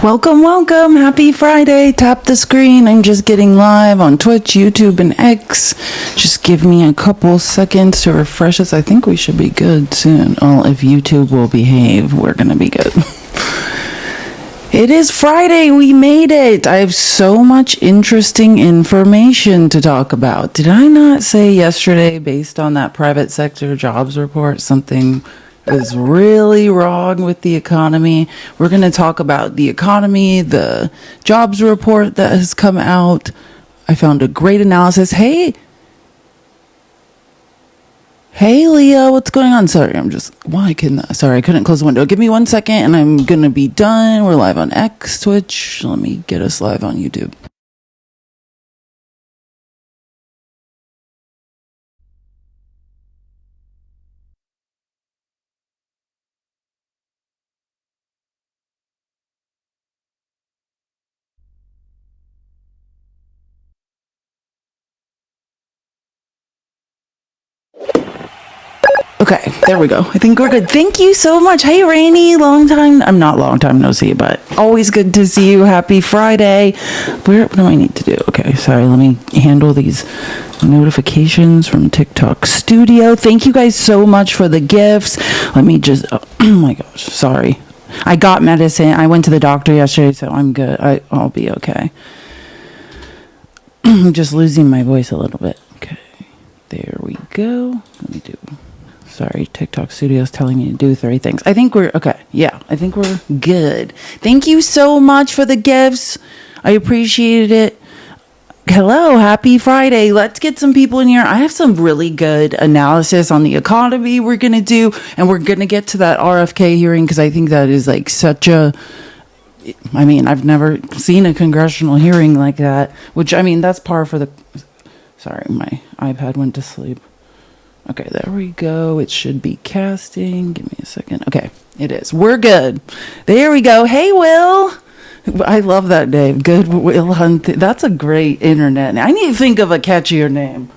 Welcome. Happy Friday. Tap the screen. I'm just getting live on Twitch, YouTube, and X. Just give me a couple seconds to refresh us. I think we should be good soon. Oh, if YouTube will behave, we're going to be good. It is Friday. We made it. I have so much interesting information to talk about. Did I not say yesterday, based on that private sector jobs report, something is really wrong with the economy? We're going to talk about the economy, the jobs report that has come out. I found a great analysis. Hey, Leah, what's going on? Sorry, I couldn't close the window. Give me 1 second and I'm going to be done. We're live on X, Twitch. Let me get us live on YouTube. Okay, there we go. I think we're good. Thank you so much. Hey, Rainy, long time no see, but always good to see you. Happy Friday. What do I need to do? Okay, sorry, let me handle these notifications from TikTok Studio. Thank you guys so much for the gifts. Let me just, oh my gosh, sorry. I got medicine. I went to the doctor yesterday, so I'm good. I'll be okay. I'm just losing my voice a little bit. Okay, there we go. Let me do... Sorry, TikTok Studio is telling me to do 3 things. I think we're okay. Yeah, I think we're good. Thank you so much for the gifts. I appreciated it. Hello, happy Friday. Let's get some people in here. I have some really good analysis on the economy we're going to do, and we're going to get to that RFK hearing because I think that is like such a... I mean, I've never seen a congressional hearing like that, which, I mean, that's par for the... Sorry, my iPad went to sleep. Okay, there we go. It should be casting. Give me a second. Okay, it is. We're good. There we go. Hey, Will. I love that name. Good Will Hunt. That's a great internet name. I need to think of a catchier name.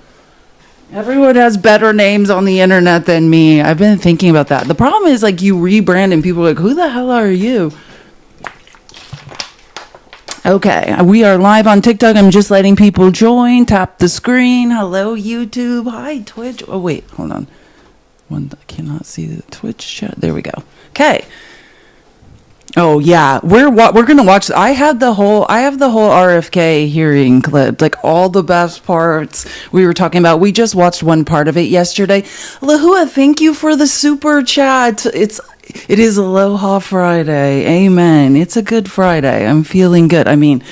Everyone has better names on the internet than me. I've been thinking about that. The problem is, like, you rebrand and people are like, who the hell are you? Okay, we are live on TikTok. I'm just letting people join. Tap the screen. Hello, YouTube. Hi, Twitch. Oh, wait, hold on. I cannot see the Twitch chat. There we go. Okay. Oh yeah, we're gonna watch. I have the whole RFK hearing clip, like all the best parts we were talking about. We just watched one part of it yesterday. Lahua, thank you for the super chat. It is Aloha Friday. Amen. It's a good Friday. I'm feeling good. I mean,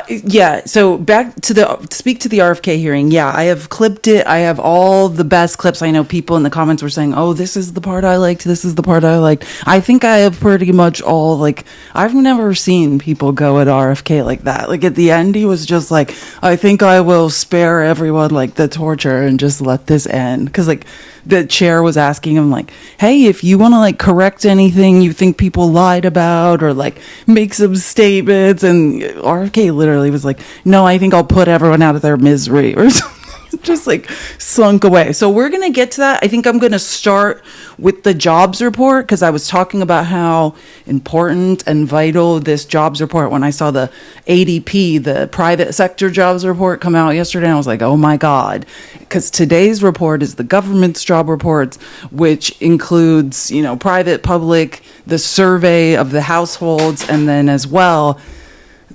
yeah. So back to speak to the RFK hearing. Yeah, I have clipped it. I have all the best clips. I know people in the comments were saying, oh, this is the part I liked. This is the part I liked. I think I have pretty much all, like, I've never seen people go at RFK like that. Like at the end, he was just like, I think I will spare everyone like the torture and just let this end. Cause like, the chair was asking him like, hey, if you want to like correct anything you think people lied about or like make some statements, and RFK literally was like, no, I think I'll put everyone out of their misery or something. Just like slunk away. So we're going to get to that. I think I'm going to start with the jobs report because I was talking about how important and vital this jobs report, when I saw the ADP, the private sector jobs report, come out yesterday, and I was like, oh my God, because today's report is the government's job reports, which includes, you know, private, public, the survey of the households, and then as well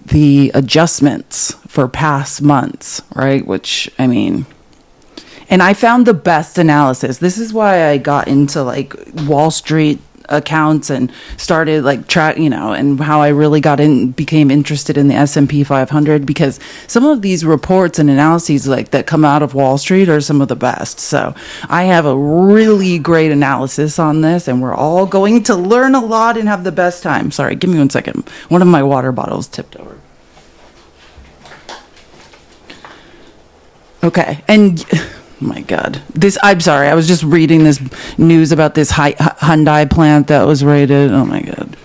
the adjustments for past months, right? Which, I mean, and I found the best analysis. This is why I got into like Wall Street accounts and started like track, you know, and how I really became interested in the S&P 500, because some of these reports and analyses like that come out of Wall Street are some of the best. So I have a really great analysis on this, and we're all going to learn a lot and have the best time. Sorry, give me 1 second. One of my water bottles tipped over. Okay, and my God, I'm sorry, I was just reading this news about this Hyundai plant that was raided. Oh my God.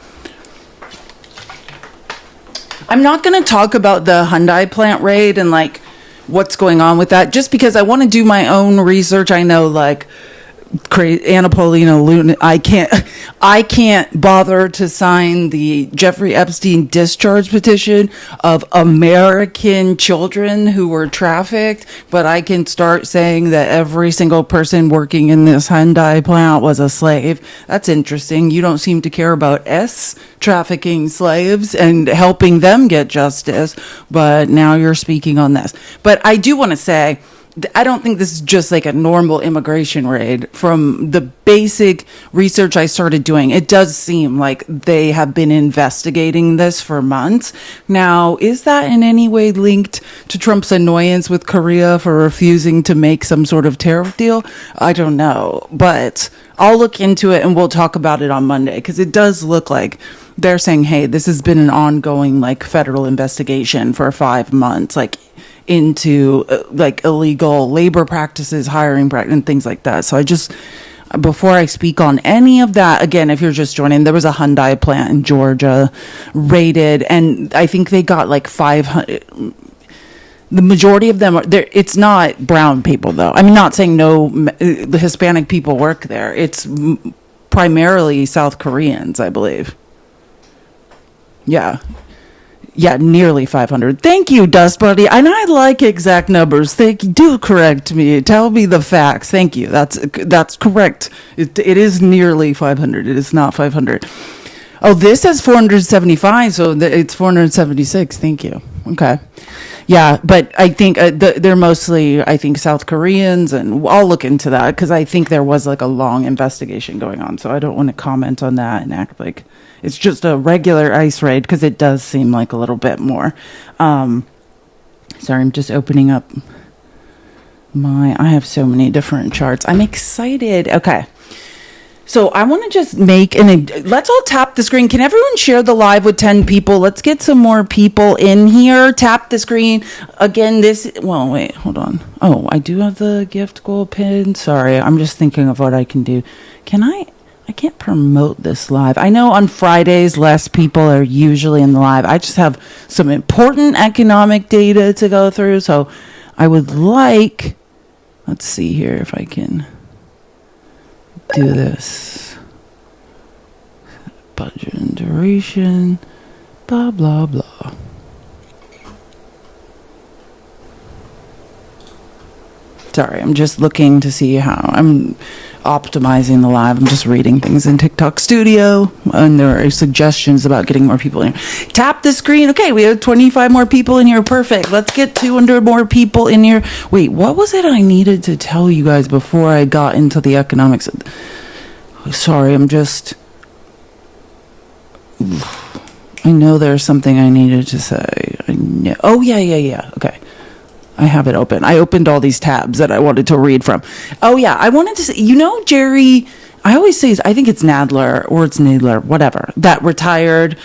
I'm not going to talk about the Hyundai plant raid and like what's going on with that, just because I want to do my own research. I know like Anna Paulina Luna. I can't bother to sign the Jeffrey Epstein discharge petition of American children who were trafficked, but I can start saying that every single person working in this Hyundai plant was a slave. That's interesting. You don't seem to care about trafficking slaves and helping them get justice, but now you're speaking on this. But I do want to say, I don't think this is just like a normal immigration raid. From the basic research I started doing, it does seem like they have been investigating this for months. Now, is that in any way linked to Trump's annoyance with Korea for refusing to make some sort of tariff deal? I don't know, but I'll look into it and we'll talk about it on Monday, because it does look like they're saying, hey, this has been an ongoing like federal investigation for 5 months, like into like illegal labor practices, hiring practice, and things like that. So I just, before I speak on any of that, again, if you're just joining, there was a Hyundai plant in Georgia raided, and I think they got like 500. The majority of them are there. It's not brown people, though. I'm not saying the Hispanic people work there. It's primarily South Koreans, I believe. Yeah, nearly 500. Thank you, Dust Buddy. And I like exact numbers. Thank you. Do correct me. Tell me the facts. Thank you. That's correct. It is nearly 500. It is not 500. Oh, this says 475, so it's 476. Thank you. Okay. Yeah, but I think they're mostly, I think, South Koreans, and I'll look into that, because I think there was like a long investigation going on, so I don't want to comment on that and act like it's just a regular ICE raid, because it does seem like a little bit more. Sorry, I'm just opening up I have so many different charts. I'm excited. Okay. So I want to just let's all tap the screen. Can everyone share the live with 10 people? Let's get some more people in here. Tap the screen. Again, wait, hold on. Oh, I do have the gift goal pin. Sorry, I'm just thinking of what I can do. I can't promote this live. I know on Fridays, less people are usually in the live. I just have some important economic data to go through. So I would let's see here if I can do this. Budget and duration, blah, blah, blah. Sorry, I'm just looking to see how I'm optimizing the live. I'm just reading things in TikTok Studio, and there are suggestions about getting more people in. Tap the screen. Okay, we have 25 more people in here. Perfect. Let's get 200 more people in here. Wait, what was it I needed to tell you guys before I got into the economics? Sorry, I know there's something I needed to say. Oh, yeah. Okay. I have it open. I opened all these tabs that I wanted to read from. Oh, yeah. I wanted to say, Jerry, I always say, I think it's Nadler, or it's Nadler, whatever, that retired.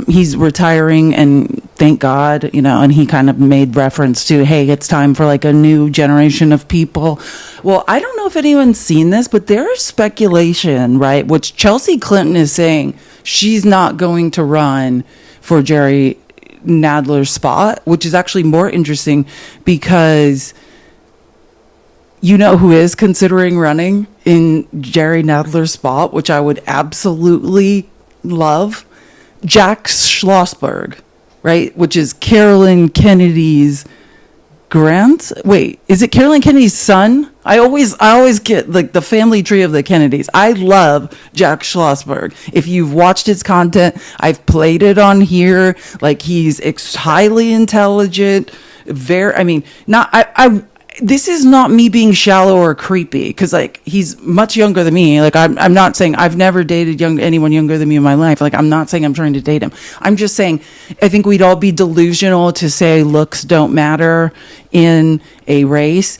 He's retiring, and thank God, and he kind of made reference to, hey, it's time for like a new generation of people. Well, I don't know if anyone's seen this, but there's speculation, right, which Chelsea Clinton is saying she's not going to run for Jerry Nadler's spot, which is actually more interesting, because who is considering running in Jerry Nadler's spot, which I would absolutely love? Jack Schlossberg, right? Which is Carolyn Kennedy's Wait, is it Carolyn Kennedy's son? I always get like the family tree of the Kennedys. I love Jack Schlossberg. If you've watched his content, I've played it on here. Like, he's highly intelligent. This is not me being shallow or creepy, because like he's much younger than me. Like, I'm not saying I've never dated anyone younger than me in my life. Like, I'm not saying I'm trying to date him. I'm just saying I think we'd all be delusional to say looks don't matter in a race.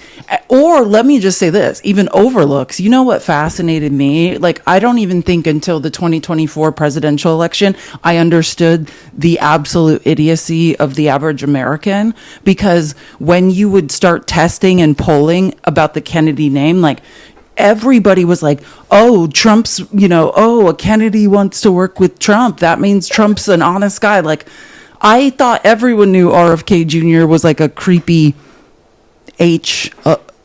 Or let me just say this, even overlooks. You know what fascinated me? Like, I don't even think until the 2024 presidential election I understood the absolute idiocy of the average American, because when you would start testing and polling about the Kennedy name, like, everybody was like, oh, Trump's, a Kennedy wants to work with Trump. That means Trump's an honest guy. Like, I thought everyone knew RFK Jr. was like a creepy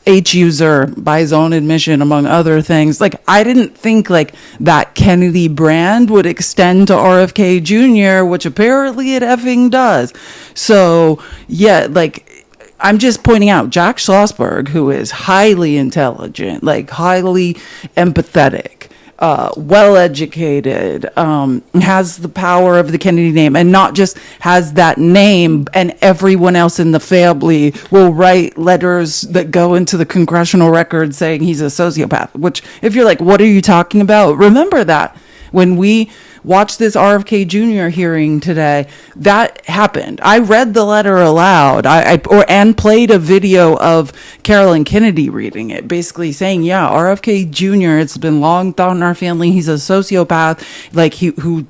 H user by his own admission, among other things. Like, I didn't think like that Kennedy brand would extend to RFK Jr., which apparently it effing does. So yeah, like, I'm just pointing out Jack Schlossberg, who is highly intelligent, like highly empathetic, well educated, has the power of the Kennedy name, and not just has that name, and everyone else in the family will write letters that go into the congressional record saying he's a sociopath. Which, if you're like, what are you talking about? Remember that when we watched this RFK Jr. hearing today, that happened. I read the letter aloud. And played a video of Carolyn Kennedy reading it, basically saying, yeah, RFK Jr., it's been long thought in our family he's a sociopath, like who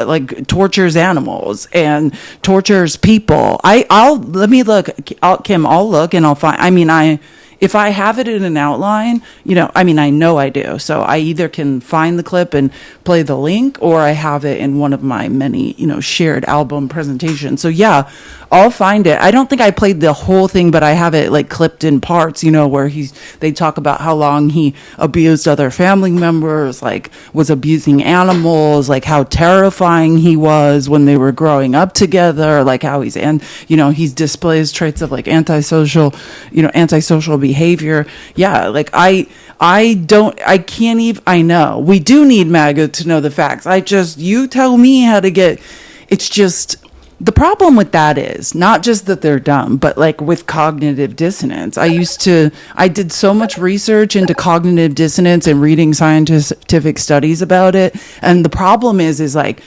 like tortures animals and tortures people. I'll let me look, Kim, I'll look and I'll find, if I have it in an outline, I know I do. So I either can find the clip and play the link, or I have it in one of my many, shared album presentations. So yeah, I'll find it. I don't think I played the whole thing, but I have it like clipped in parts, where they talk about how long he abused other family members, like was abusing animals, like how terrifying he was when they were growing up together, like how he's displays traits of like antisocial behavior. Yeah, like I know we do need MAGA to know the facts. You tell me how to get. It's just, the problem with that is not just that they're dumb, but like with cognitive dissonance. I did so much research into cognitive dissonance and reading scientific studies about it. And the problem is like,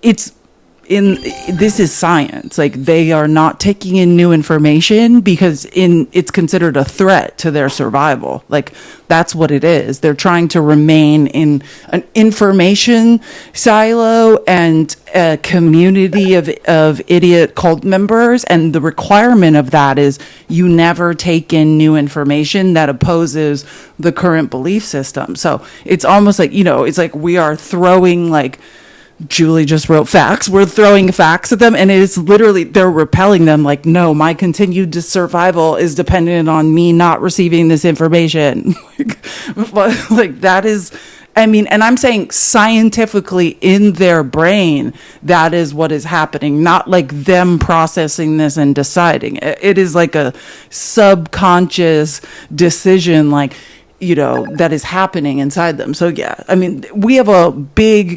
this is science. Like, they are not taking in new information because it's considered a threat to their survival. Like, that's what it is. They're trying to remain in an information silo and a community of idiot cult members. And the requirement of that is you never take in new information that opposes the current belief system. So it's almost like, it's like we are throwing, like, Julie just wrote facts. We're throwing facts at them, and it is literally, they're repelling them. Like, no, my continued survival is dependent on me not receiving this information. like that is, and I'm saying scientifically in their brain, that is what is happening, not like them processing this and deciding. It is like a subconscious decision, like, that is happening inside them. So yeah, we have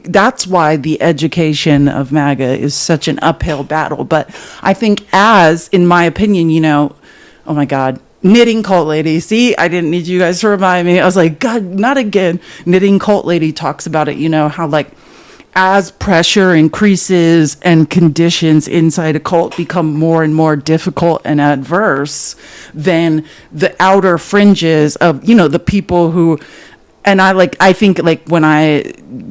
that's why the education of MAGA is such an uphill battle. But I think, in my opinion, oh my God, Knitting Cult Lady. See, I didn't need you guys to remind me. I was like, God, not again. Knitting Cult Lady talks about it, how like, as pressure increases and conditions inside a cult become more and more difficult and adverse, then the outer fringes of, the people who, and I think like when I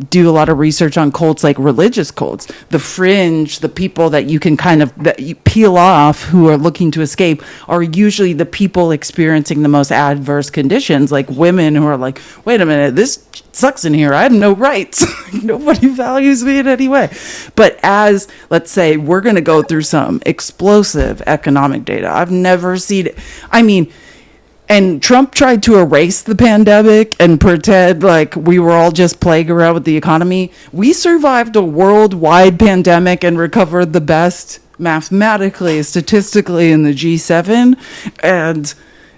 do a lot of research on cults, like religious cults, the fringe, the people that you can that you peel off who are looking to escape, are usually the people experiencing the most adverse conditions, like women who are like, wait a minute, this sucks in here. I have no rights. Nobody values me in any way. But let's say we're going to go through some explosive economic data. I've never seen it. And Trump tried to erase the pandemic and pretend like we were all just playing around with the economy. We survived a worldwide pandemic and recovered the best mathematically, statistically in the G7. And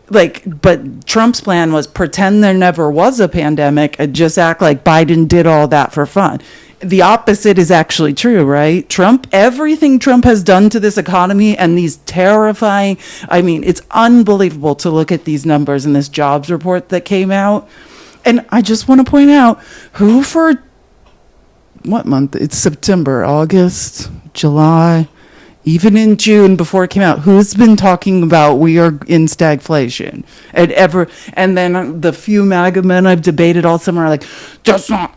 but Trump's plan was pretend there never was a pandemic and just act like Biden did all that for fun. The opposite is actually true, right? Everything Trump has done to this economy and these terrifying, it's unbelievable to look at these numbers in this jobs report that came out. And I just want to point out who for what month? It's September, August, July, even in June before it came out, who's been talking about we are in stagflation? And then the few MAGA men I've debated all summer are like,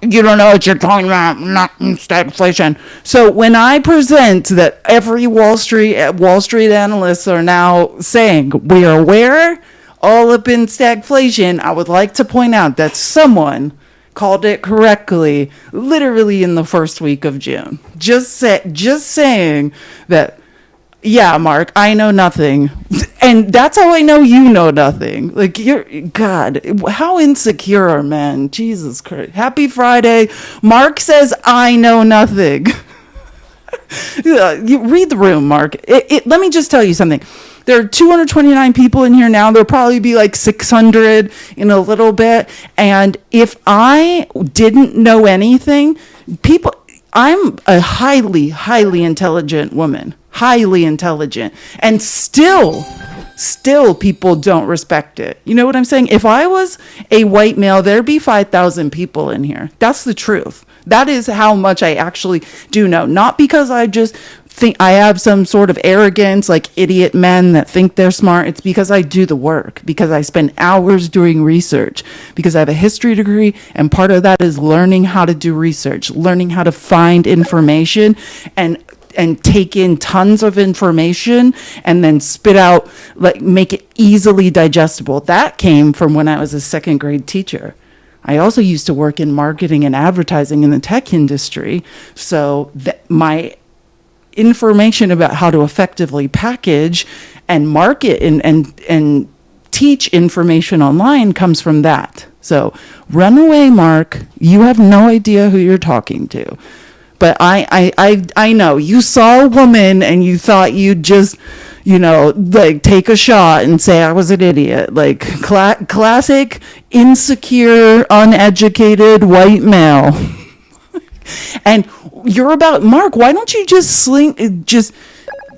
you don't know what you're talking about, not in stagflation. So when I present that every Wall Street analysts are now saying we are where? All up in stagflation, I would like to point out that someone called it correctly, literally in the first week of June. Just saying that Yeah, Mark, I know nothing. And that's how I know you know nothing. Like, God, how insecure are men? Jesus Christ. Happy Friday. Mark says, I know nothing. You read the room, Mark. Let me just tell you something. There are 229 people in here now. There'll probably be like 600 in a little bit. And if I didn't know anything, I'm a highly, highly intelligent woman. Highly intelligent. And still people don't respect it. You know what I'm saying? If I was a white male, there'd be 5,000 people in here. That's the truth. That is how much I actually do know. Not because I just think I have some sort of arrogance, like idiot men that think they're smart. It's because I do the work, because I spend hours doing research, because I have a history degree, and part of that is learning how to do research, learning how to find information and take in tons of information and then spit out, like, make it easily digestible. That came from when I was a second grade teacher. I also used to work in marketing and advertising in the tech industry. So my information about how to effectively package and market and teach information online comes from that. So run away, Mark. You have no idea who you're talking to. But I know you saw a woman and you thought you'd just, like, take a shot and say I was an idiot. Like, classic insecure, uneducated white male. And you're about, Mark, why don't you just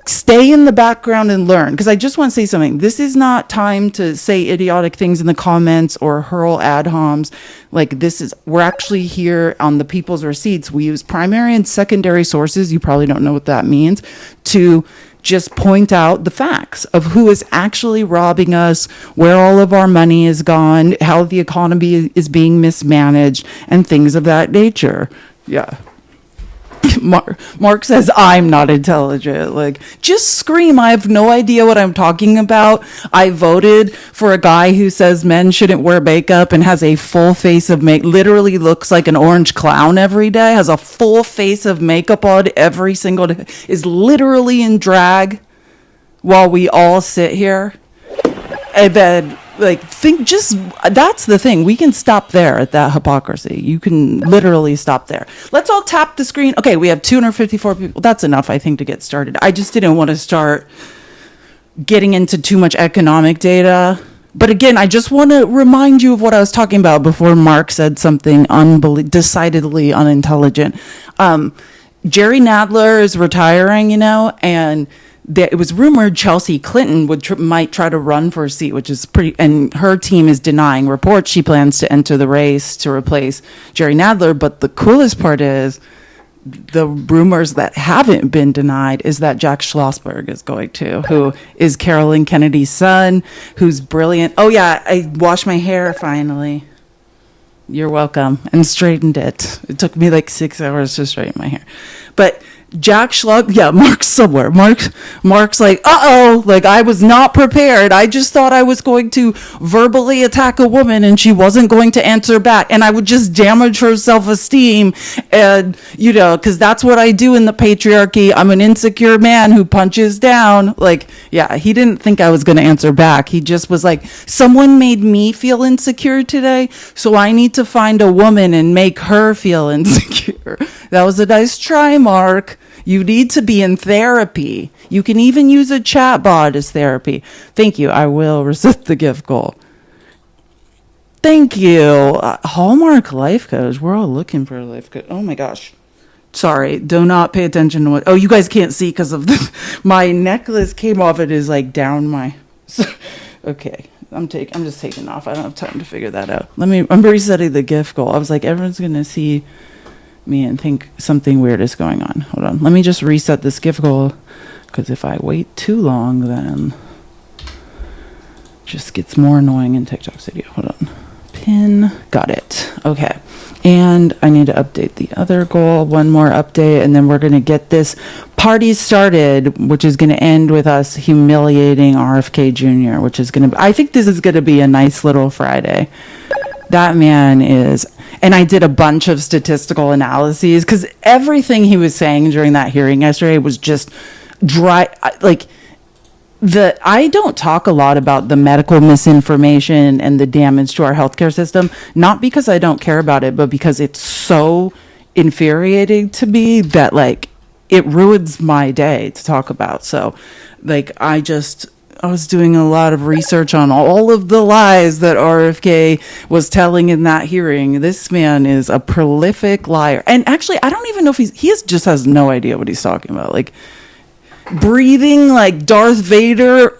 stay in the background and learn? Because I just want to say something. This is not time to say idiotic things in the comments or hurl ad homs. Like, we're actually here on the People's Receipts. We use primary and secondary sources. You probably don't know what that means, to just point out the facts of who is actually robbing us, where all of our money is gone, how the economy is being mismanaged, and things of that nature. Yeah. Mark says I'm not intelligent. Like, just scream, I have no idea what I'm talking about. I voted for a guy who says men shouldn't wear makeup and has a full face of literally looks like an orange clown every day, has a full face of makeup on every single day, is literally in drag while we all sit here. And then, like, that's the thing. We can stop there at that hypocrisy. You can literally stop there. Let's all tap the screen. Okay, we have 254 people. That's enough, I think, to get started. I just didn't want to start getting into too much economic data. But again, I just want to remind you of what I was talking about before Mark said something decidedly unintelligent. Jerry Nadler is retiring, and it was rumored Chelsea Clinton might try to run for a seat, which is and her team is denying reports she plans to enter the race to replace Jerry Nadler. But the coolest part is the rumors that haven't been denied is that Jack Schlossberg is going to, who is Carolyn Kennedy's son, who's brilliant. Oh yeah, I washed my hair finally. You're welcome. And straightened it. It took me like 6 hours to straighten my hair. But Jack Schlossberg, yeah, Mark's somewhere. Mark's like, like, I was not prepared. I just thought I was going to verbally attack a woman and she wasn't going to answer back. And I would just damage her self-esteem. And, because that's what I do in the patriarchy. I'm an insecure man who punches down. Like, yeah, he didn't think I was going to answer back. He just was like, someone made me feel insecure today, so I need to find a woman and make her feel insecure. That was a nice try, Mark. You need to be in therapy. You can even use a chat bot as therapy. Thank you. I will reset the gift goal. Thank you. Hallmark Life Coach. We're all looking for a life coach. Oh my gosh. Sorry. Do not pay attention to what. Oh, you guys can't see because of my necklace came off. It is like down my. Okay. I'm just taking off. I don't have time to figure that out. I'm resetting the gift goal. I was like, everyone's going to see me and think something weird is going on. Hold on. Let me just reset this gift goal, because if I wait too long, then it just gets more annoying in TikTok's video. Hold on. Pin. Got it. Okay. And I need to update the other goal. One more update, and then we're going to get this party started, which is going to end with us humiliating RFK Jr., which is going to, I think this is going to be a nice little Friday. That man is, and I did a bunch of statistical analyses, because everything he was saying during that hearing yesterday was just I don't talk a lot about the medical misinformation and the damage to our healthcare system, not because I don't care about it, but because it's so infuriating to me that like it ruins my day to talk about. So like I was doing a lot of research on all of the lies that RFK was telling in that hearing. This man is a prolific liar. And actually, I don't even know if he just has no idea what he's talking about. Like, breathing like Darth Vader,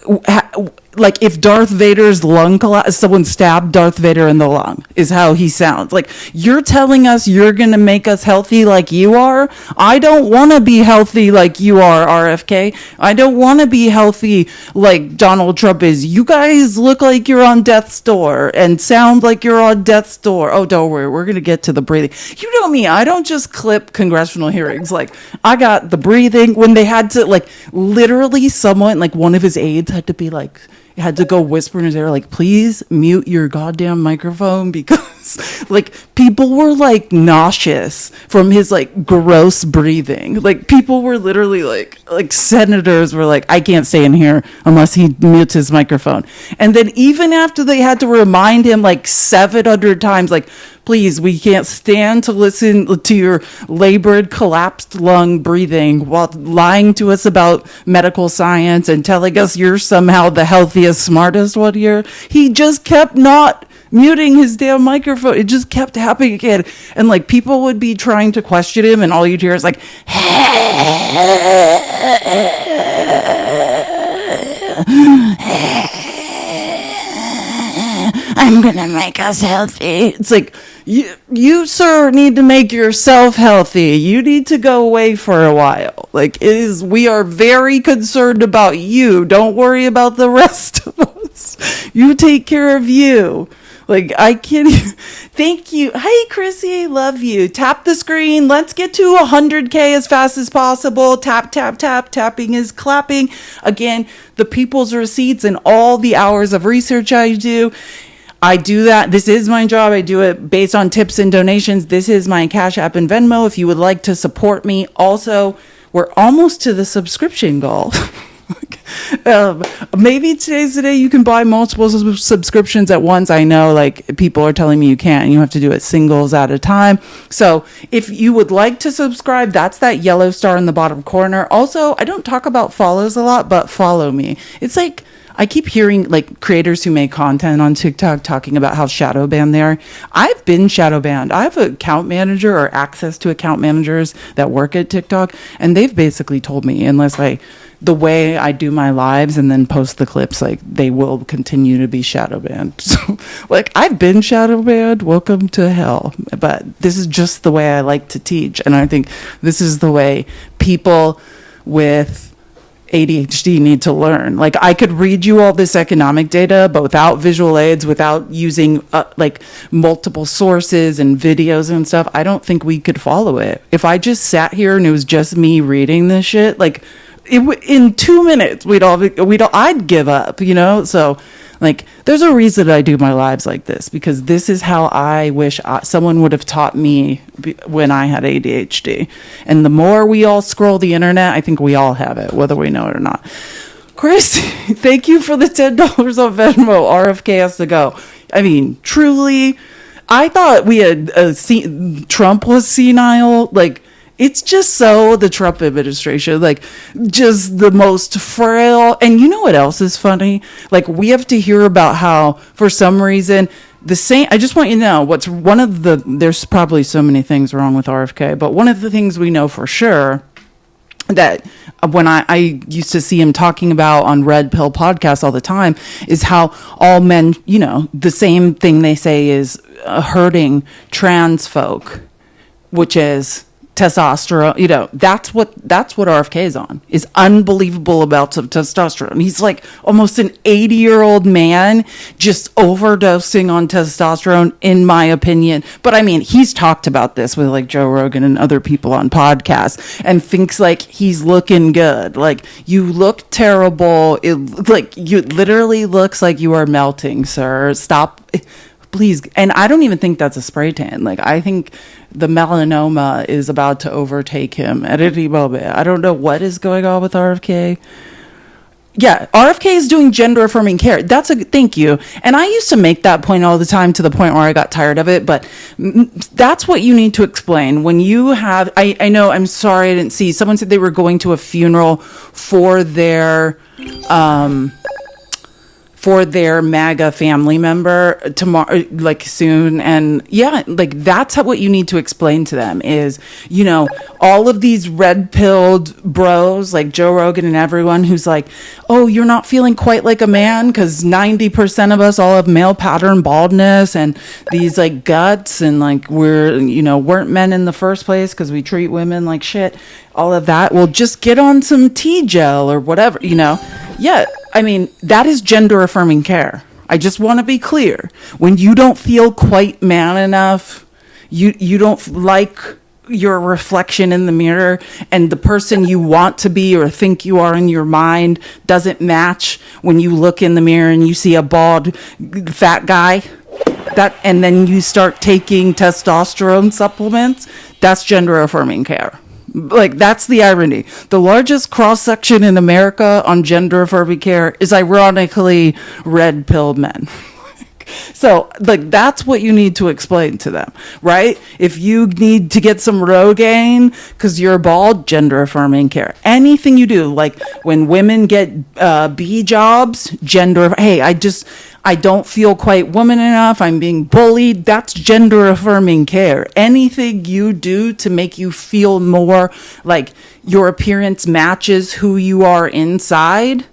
like if Darth Vader's lung collapsed, someone stabbed Darth Vader in the lung is how he sounds. Like, you're telling us you're going to make us healthy like you are? I don't want to be healthy like you are, RFK. I don't want to be healthy like Donald Trump is. You guys look like you're on death's door and sound like you're on death's door. Oh, don't worry. We're going to get to the breathing. You know me. I don't just clip congressional hearings. Like, I got the breathing when they had to, like, literally someone, like one of his aides had to be like, had to go whisper in his ear, like, please mute your goddamn microphone, because like people were like nauseous from his like gross breathing. Like people were literally like senators were like, I can't stay in here unless he mutes his microphone. And then even after they had to remind him like 700 times, like, please, we can't stand to listen to your labored, collapsed lung breathing while lying to us about medical science and telling us you're somehow the healthiest, smartest one here. He just kept not muting his damn microphone. It just kept happening again. And like people would be trying to question him, and all you'd hear is like, I'm gonna make us healthy. It's like, you sir need to make yourself healthy. You need to go away for a while. Like, we are very concerned about you. Don't worry about the rest of us. You take care of you. Like, I can't even. Thank you. Hey, Chrissy, love you. Tap the screen. Let's get to 100K as fast as possible. Tap, tap, tap. Tapping is clapping. Again, the people's receipts and all the hours of research I do. I do that. This is my job. I do it based on tips and donations. This is my Cash App and Venmo if you would like to support me. Also, we're almost to the subscription goal. Maybe today's the day you can buy multiple subscriptions at once. I know like people are telling me you can't, and you have to do it singles at a time. So if you would like to subscribe, that's that yellow star in the bottom corner. Also, I don't talk about follows a lot, but follow me. It's like, I keep hearing like creators who make content on TikTok talking about how shadow banned they are. I've been shadow banned. I have an account manager or access to account managers that work at TikTok, and they've basically told me unless the way I do my lives and then post the clips, like they will continue to be shadow banned. So like I've been shadow banned. Welcome to hell. But this is just the way I like to teach, and I think this is the way people with ADHD need to learn. Like I could read you all this economic data, but without visual aids, without using like multiple sources and videos and stuff, I don't think we could follow it. If I just sat here and it was just me reading this shit, like in 2 minutes, I'd give up, you know? So like, there's a reason I do my lives like this, because this is how I wish someone would have taught me when I had ADHD. And the more we all scroll the internet, I think we all have it, whether we know it or not. Chris, thank you for the $10 on Venmo. RFK has to go. I mean, truly, I thought we had Trump was senile. Like, it's just so the Trump administration, like just the most frail. And you know what else is funny? Like we have to hear about how for some reason I just want you to know there's probably so many things wrong with RFK, but one of the things we know for sure that when I used to see him talking about on Red Pill podcasts all the time is how all men, you know, the same thing they say is hurting trans folk, which is testosterone. You know, that's what RFK is on, is unbelievable amounts of testosterone. He's like almost an 80-year-old man just overdosing on testosterone, in my opinion. But I mean, he's talked about this with like Joe Rogan and other people on podcasts and thinks like he's looking good. Like, you look terrible. You literally looks like you are melting, sir. Stop, please. And I don't even think that's a spray tan. Like, I think the melanoma is about to overtake him at any moment. I don't know what is going on with RFK. Yeah, RFK is doing gender affirming care. Thank you. And I used to make that point all the time to the point where I got tired of it, but that's what you need to explain. When you have, I know, I'm sorry I didn't see, someone said they were going to a funeral for their MAGA family member tomorrow, like soon. And yeah, like that's what you need to explain to them is, you know, all of these red pilled bros like Joe Rogan and everyone who's like, oh, you're not feeling quite like a man because 90% of us all have male pattern baldness and these like guts and like weren't men in the first place because we treat women like shit. All of that. Well, just get on some T-gel or whatever, you know. Yeah, I mean, that is gender affirming care. I just want to be clear. When you don't feel quite man enough, you don't like your reflection in the mirror, and the person you want to be or think you are in your mind doesn't match when you look in the mirror and you see a bald fat guy, and then you start taking testosterone supplements, that's gender affirming care. Like, that's the irony. The largest cross-section in America on gender affirming care is ironically red-pilled men. So, like, that's what you need to explain to them, right? If you need to get some Rogaine because you're bald, gender affirming care. Anything you do, like when women get B jobs, hey, I don't feel quite woman enough, I'm being bullied, that's gender affirming care. Anything you do to make you feel more like your appearance matches who you are inside,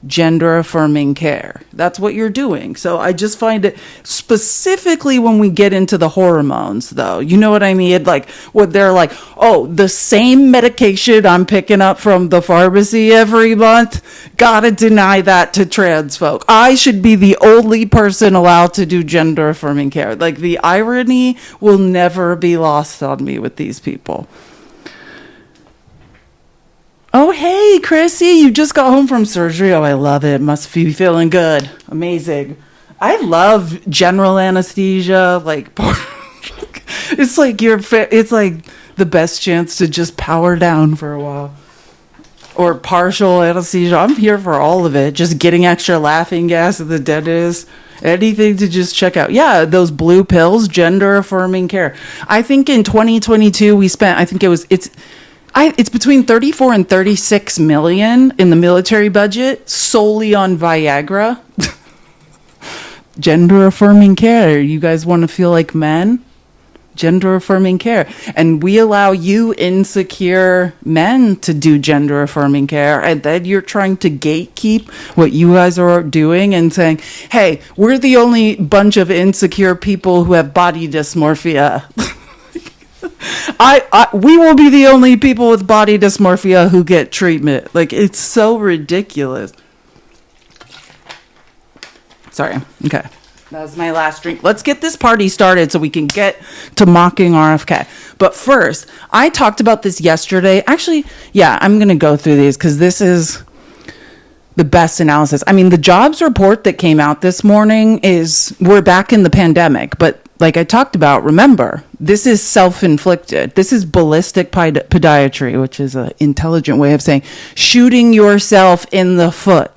gender affirming care. That's what you're doing. So I just find it, specifically when we get into the hormones though, you know what I mean? Like what they're like, oh, the same medication I'm picking up from the pharmacy every month, gotta deny that to trans folk. I should be the only person allowed to do gender affirming care. Like the irony will never be lost on me with these people. Oh, hey, Chrissy, you just got home from surgery. Oh, I love it. Must be feeling good. Amazing. I love general anesthesia. Like, it's like it's like the best chance to just power down for a while. Or partial anesthesia. I'm here for all of it. Just getting extra laughing gas at the dentist. Anything to just check out. Yeah, those blue pills, gender affirming care. I think in 2022 we spent, it's between 34 and 36 million in the military budget solely on Viagra. Gender affirming care. You guys want to feel like men? Gender affirming care. And we allow you insecure men to do gender affirming care. And then you're trying to gatekeep what you guys are doing and saying, hey, we're the only bunch of insecure people who have body dysmorphia. We will be the only people with body dysmorphia who get treatment. Like, it's so ridiculous. Sorry. Okay. That was my last drink. Let's get this party started so we can get to mocking RFK. But first, I talked about this yesterday. Actually, yeah, I'm going to go through these because this is the best analysis. I mean, the jobs report that came out this morning we're back in the pandemic, but like I talked about, remember, this is self-inflicted. This is ballistic podiatry, which is an intelligent way of saying shooting yourself in the foot.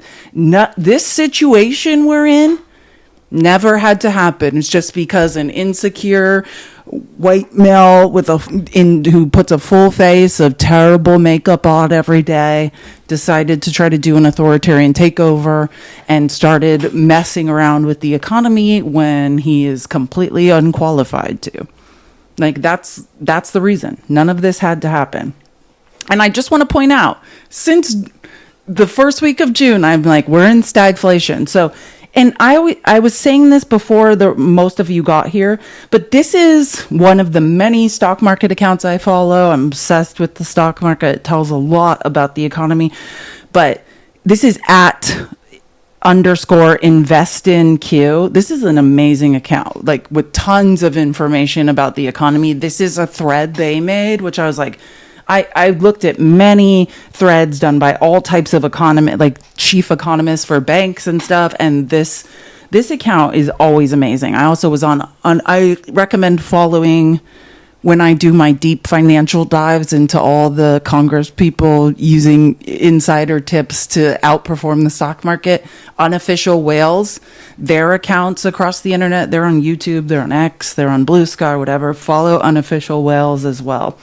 This situation we're in never had to happen. It's just because an insecure white male who puts a full face of terrible makeup on every day decided to try to do an authoritarian takeover and started messing around with the economy when he is completely unqualified to. Like, that's the reason. None of this had to happen. And I just want to point out, since the first week of June, I'm like, we're in stagflation. So, and I was saying this before most of you got here, but this is one of the many stock market accounts I follow. I'm obsessed with the stock market. It tells a lot about the economy. But this is @_InvestInQ. This is an amazing account, like with tons of information about the economy. This is a thread they made, which I was like, I looked at many threads done by all types of economists, like chief economists for banks and stuff. And this account is always amazing. I also was I recommend following when I do my deep financial dives into all the Congress people using insider tips to outperform the stock market, unofficial whales, their accounts across the internet, they're on YouTube, they're on X, they're on Blue Sky, whatever, follow unofficial whales as well.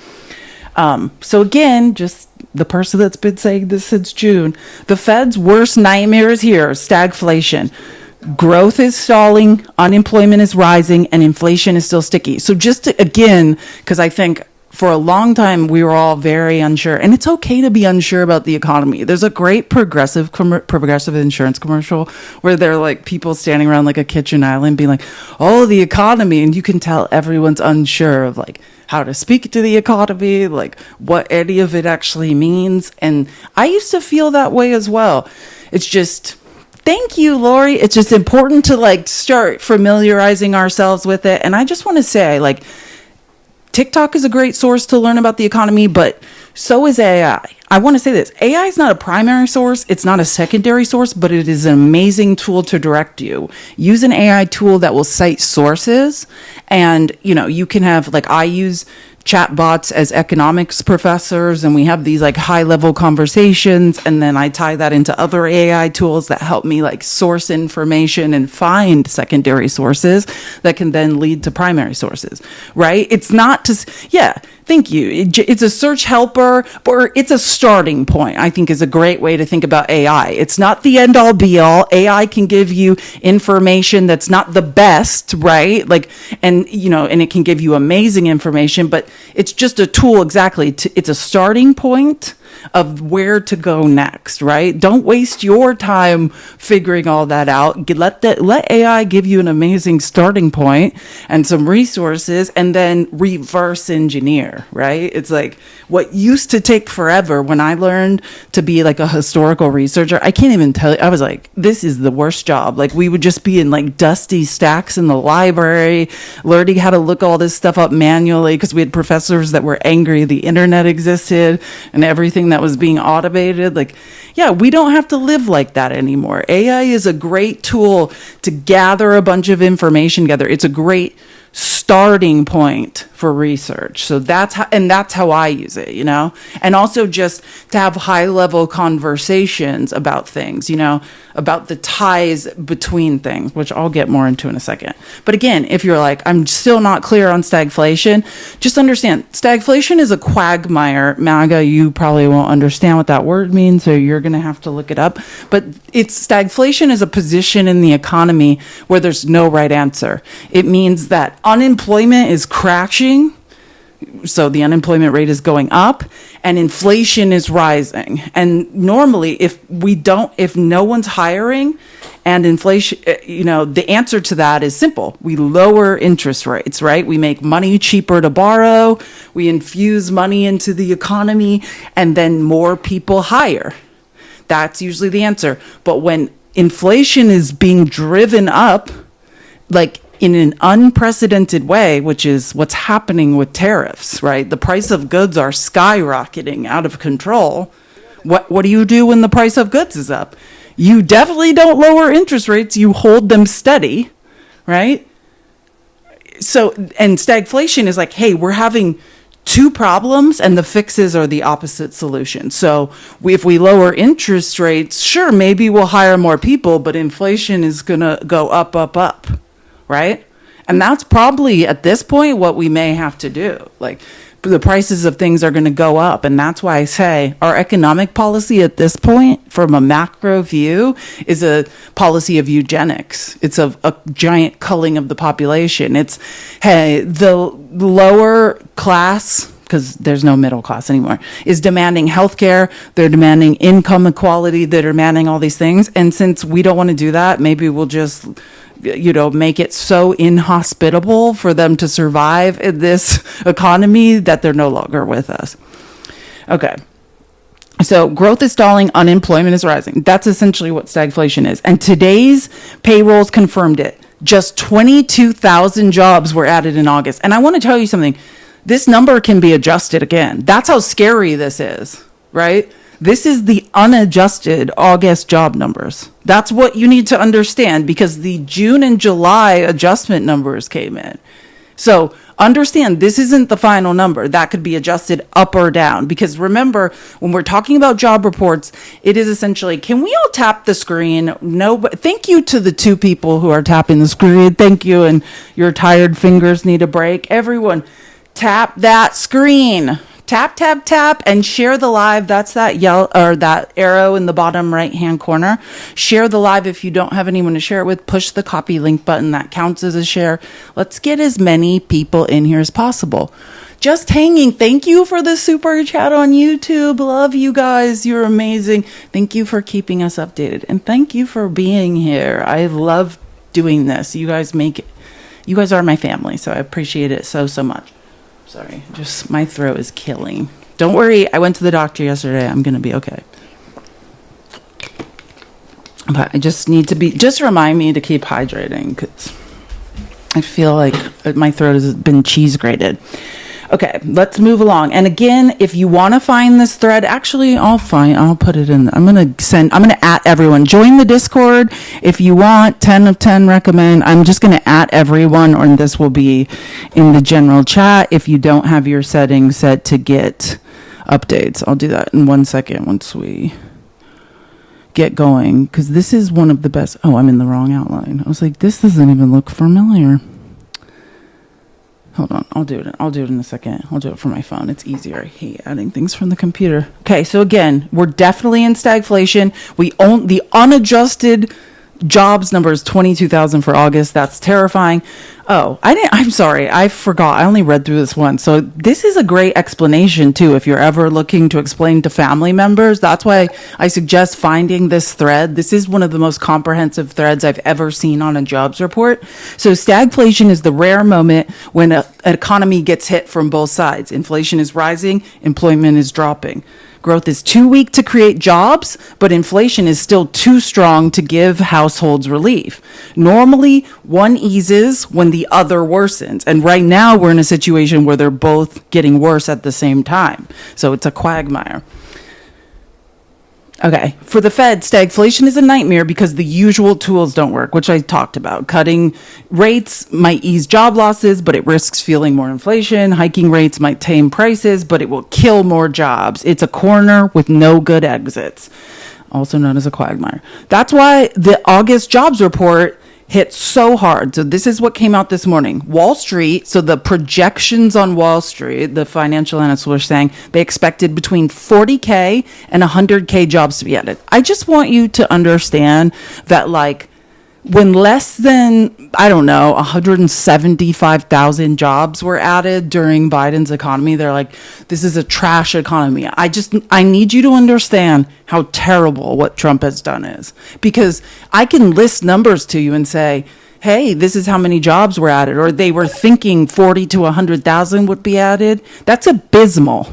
So again, just the person that's been saying this since June, the Fed's worst nightmare is here, stagflation. Growth is stalling, unemployment is rising, and inflation is still sticky. So just to, again, because I think for a long time we were all very unsure, and it's okay to be unsure about the economy. There's a great progressive insurance commercial where they're like people standing around like a kitchen island being like, oh, the economy, and you can tell everyone's unsure of like how to speak to the economy, like what any of it actually means. And I used to feel that way as well. It's just... Thank you, Lori. It's just important to like start familiarizing ourselves with it. And I just want to say, like, TikTok is a great source to learn about the economy, but so is AI. I want to say this. AI is not a primary source. It's not a secondary source, but it is an amazing tool to direct you. Use an AI tool that will cite sources. And, you know, you can have, like, I use chatbots as economics professors, and we have these like high level conversations, and then I tie that into other AI tools that help me like source information and find secondary sources that can then lead to primary sources, right? It's not just, yeah, thank you. It's a search helper, or it's a starting point, I think is a great way to think about AI. It's not the end all be all. AI can give you information that's not the best, right? Like, and you know, and it can give you amazing information, but it's just a tool, exactly. It's a starting point of where to go next, right? Don't waste your time figuring all that out. Let AI give you an amazing starting point and some resources, and then reverse engineer, right? It's like what used to take forever when I learned to be like a historical researcher. I can't even tell you. I was like, this is the worst job. Like we would just be in like dusty stacks in the library, learning how to look all this stuff up manually because we had professors that were angry the internet existed and everything that was being automated. Like, yeah, we don't have to live like that anymore. AI is a great tool to gather a bunch of information together. It's a great starting point for research. So that's how I use it, you know, and also just to have high level conversations about things, you know, about the ties between things, which I'll get more into in a second. But again, if you're like, I'm still not clear on stagflation, just understand stagflation is a quagmire. MAGA, you probably won't understand what that word means, so you're going to have to look it up. But stagflation is a position in the economy where there's no right answer. It means that unemployment is crashing. So the unemployment rate is going up and inflation is rising. And normally if no one's hiring and inflation, you know, the answer to that is simple. We lower interest rates, right? We make money cheaper to borrow. We infuse money into the economy, and then more people hire. That's usually the answer. But when inflation is being driven up, like in an unprecedented way, which is what's happening with tariffs, right? The price of goods are skyrocketing out of control. What do you do when the price of goods is up? You definitely don't lower interest rates. You hold them steady, right? So, and stagflation is like, hey, we're having two problems and the fixes are the opposite solution. So if we lower interest rates, sure, maybe we'll hire more people, but inflation is going to go up, up, up. Right? And that's probably at this point what we may have to do. Like the prices of things are going to go up. And that's why I say our economic policy at this point, from a macro view, is a policy of eugenics. It's a giant culling of the population. It's, hey, the lower class, because there's no middle class anymore, is demanding healthcare. They're demanding income equality. They're demanding all these things. And since we don't want to do that, maybe we'll just, you know, make it so inhospitable for them to survive in this economy that they're no longer with us. Okay. So growth is stalling, unemployment is rising. That's essentially what stagflation is. And today's payrolls confirmed it. Just 22,000 jobs were added in August. And I want to tell you something. This number can be adjusted again. That's how scary this is, right? This is the unadjusted August job numbers. That's what you need to understand, because the June and July adjustment numbers came in. So Understand, this isn't the final number. That could be adjusted up or down. Because remember, when we're talking about job reports, it is essentially, can we all tap the screen? No, but thank you to the 2 people who are tapping the screen. Thank you. And your tired fingers need a break. Everyone, tap that screen. Tap, tap, tap, and share the live. That's that yellow or that arrow in the bottom right-hand corner. Share the live if you don't have anyone to share it with. Push the copy link button. That counts as a share. Let's get as many people in here as possible. Just hanging. Thank you for the super chat on YouTube. Love you guys. You're amazing. Thank you for keeping us updated. And thank you for being here. I love doing this. You guys are my family, so I appreciate it so much. Sorry, just my throat is killing. Don't worry, I went to the doctor yesterday. I'm going to be okay. But I just need to just remind me to keep hydrating because I feel like my throat has been cheese grated. Okay, let's move along. And again, if you want to find this thread, actually, I'll put it in. I'm going to at everyone. Join the Discord if you want. 10 of 10 recommend. I'm just going to at everyone, or this will be in the general chat if you don't have your settings set to get updates. I'll do that in 1 second once we get going, because this is one of the best. Oh, I'm in the wrong outline. I was like, this doesn't even look familiar. Hold on, I'll do it in a second. I'll do it from my phone. It's easier. I hate adding things from the computer. Okay, so again, we're definitely in stagflation. We own the unadjusted jobs number is 22,000 for August. That's terrifying. Oh, I'm sorry. I forgot. I only read through this one. So this is a great explanation too. If you're ever looking to explain to family members, that's why I suggest finding this thread. This is one of the most comprehensive threads I've ever seen on a jobs report. So stagflation is the rare moment when an economy gets hit from both sides. Inflation is rising, employment is dropping. Growth is too weak to create jobs, but inflation is still too strong to give households relief. Normally, one eases when the other worsens. And right now, we're in a situation where they're both getting worse at the same time. So it's a quagmire. Okay, for the Fed, stagflation is a nightmare because the usual tools don't work, which I talked about. Cutting rates might ease job losses, but it risks fueling more inflation. Hiking rates might tame prices, but it will kill more jobs. It's a corner with no good exits, also known as a quagmire. That's why the August jobs report hit so hard. So this is what came out this morning. Wall Street, so the projections on Wall Street, the financial analysts were saying they expected between 40K and 100K jobs to be added. I just want you to understand that, like, when less than, 175,000 jobs were added during Biden's economy, they're like, this is a trash economy. I need you to understand how terrible what Trump has done is. Because I can list numbers to you and say, hey, this is how many jobs were added, or they were thinking 40 to 100,000 would be added. That's abysmal.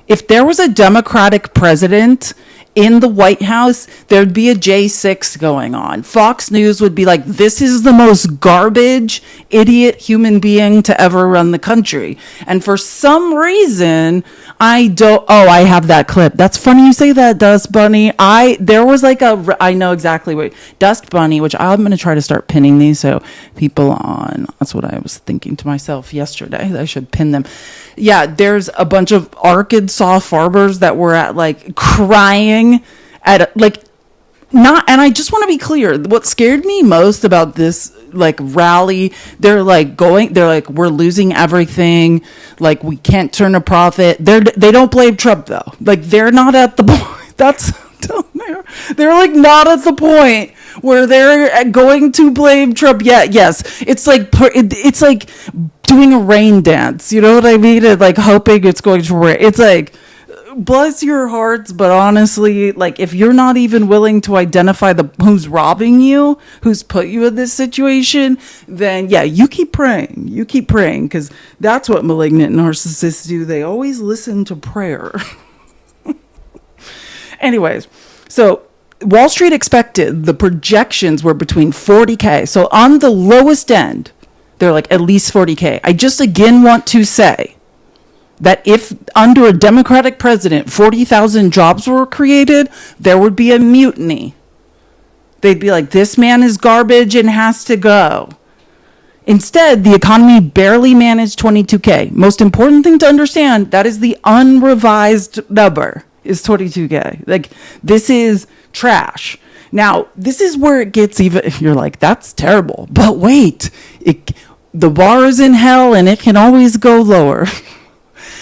If there was a Democratic president in the White House, there'd be a J6 going on. Fox News would be like, this is the most garbage, idiot human being to ever run the country. And for some reason, I have that clip. That's funny you say that, Dust Bunny. I know exactly what, Dust Bunny, which I'm going to try to start pinning these so people on, that's what I was thinking to myself yesterday. I should pin them. Yeah, there's a bunch of Arkansas farmers that were at, like, crying at, like, not, and I just want to be clear, what scared me most about this, like, rally, they're like, we're losing everything, like, we can't turn a profit. They don't blame Trump, though. Like, they're not at the point, they're like not at the point where they're going to blame Trump yet. Yes, it's like doing a rain dance, you know what I mean? And like hoping it's going to rain. It's like, bless your hearts, but honestly, like, if you're not even willing to identify who's robbing you, who's put you in this situation, then yeah, you keep praying, because that's what malignant narcissists do. They always listen to prayer. Anyways, so Wall Street expected, the projections were between 40K. So on the lowest end, they're like at least 40K. I just again want to say that if under a Democratic president, 40,000 jobs were created, there would be a mutiny. They'd be like, this man is garbage and has to go. Instead, the economy barely managed 22K. Most important thing to understand, that is the unrevised number, is 22K. Like, this is trash. Now, this is where it gets even, you're like, that's terrible. But wait, the bar is in hell and it can always go lower.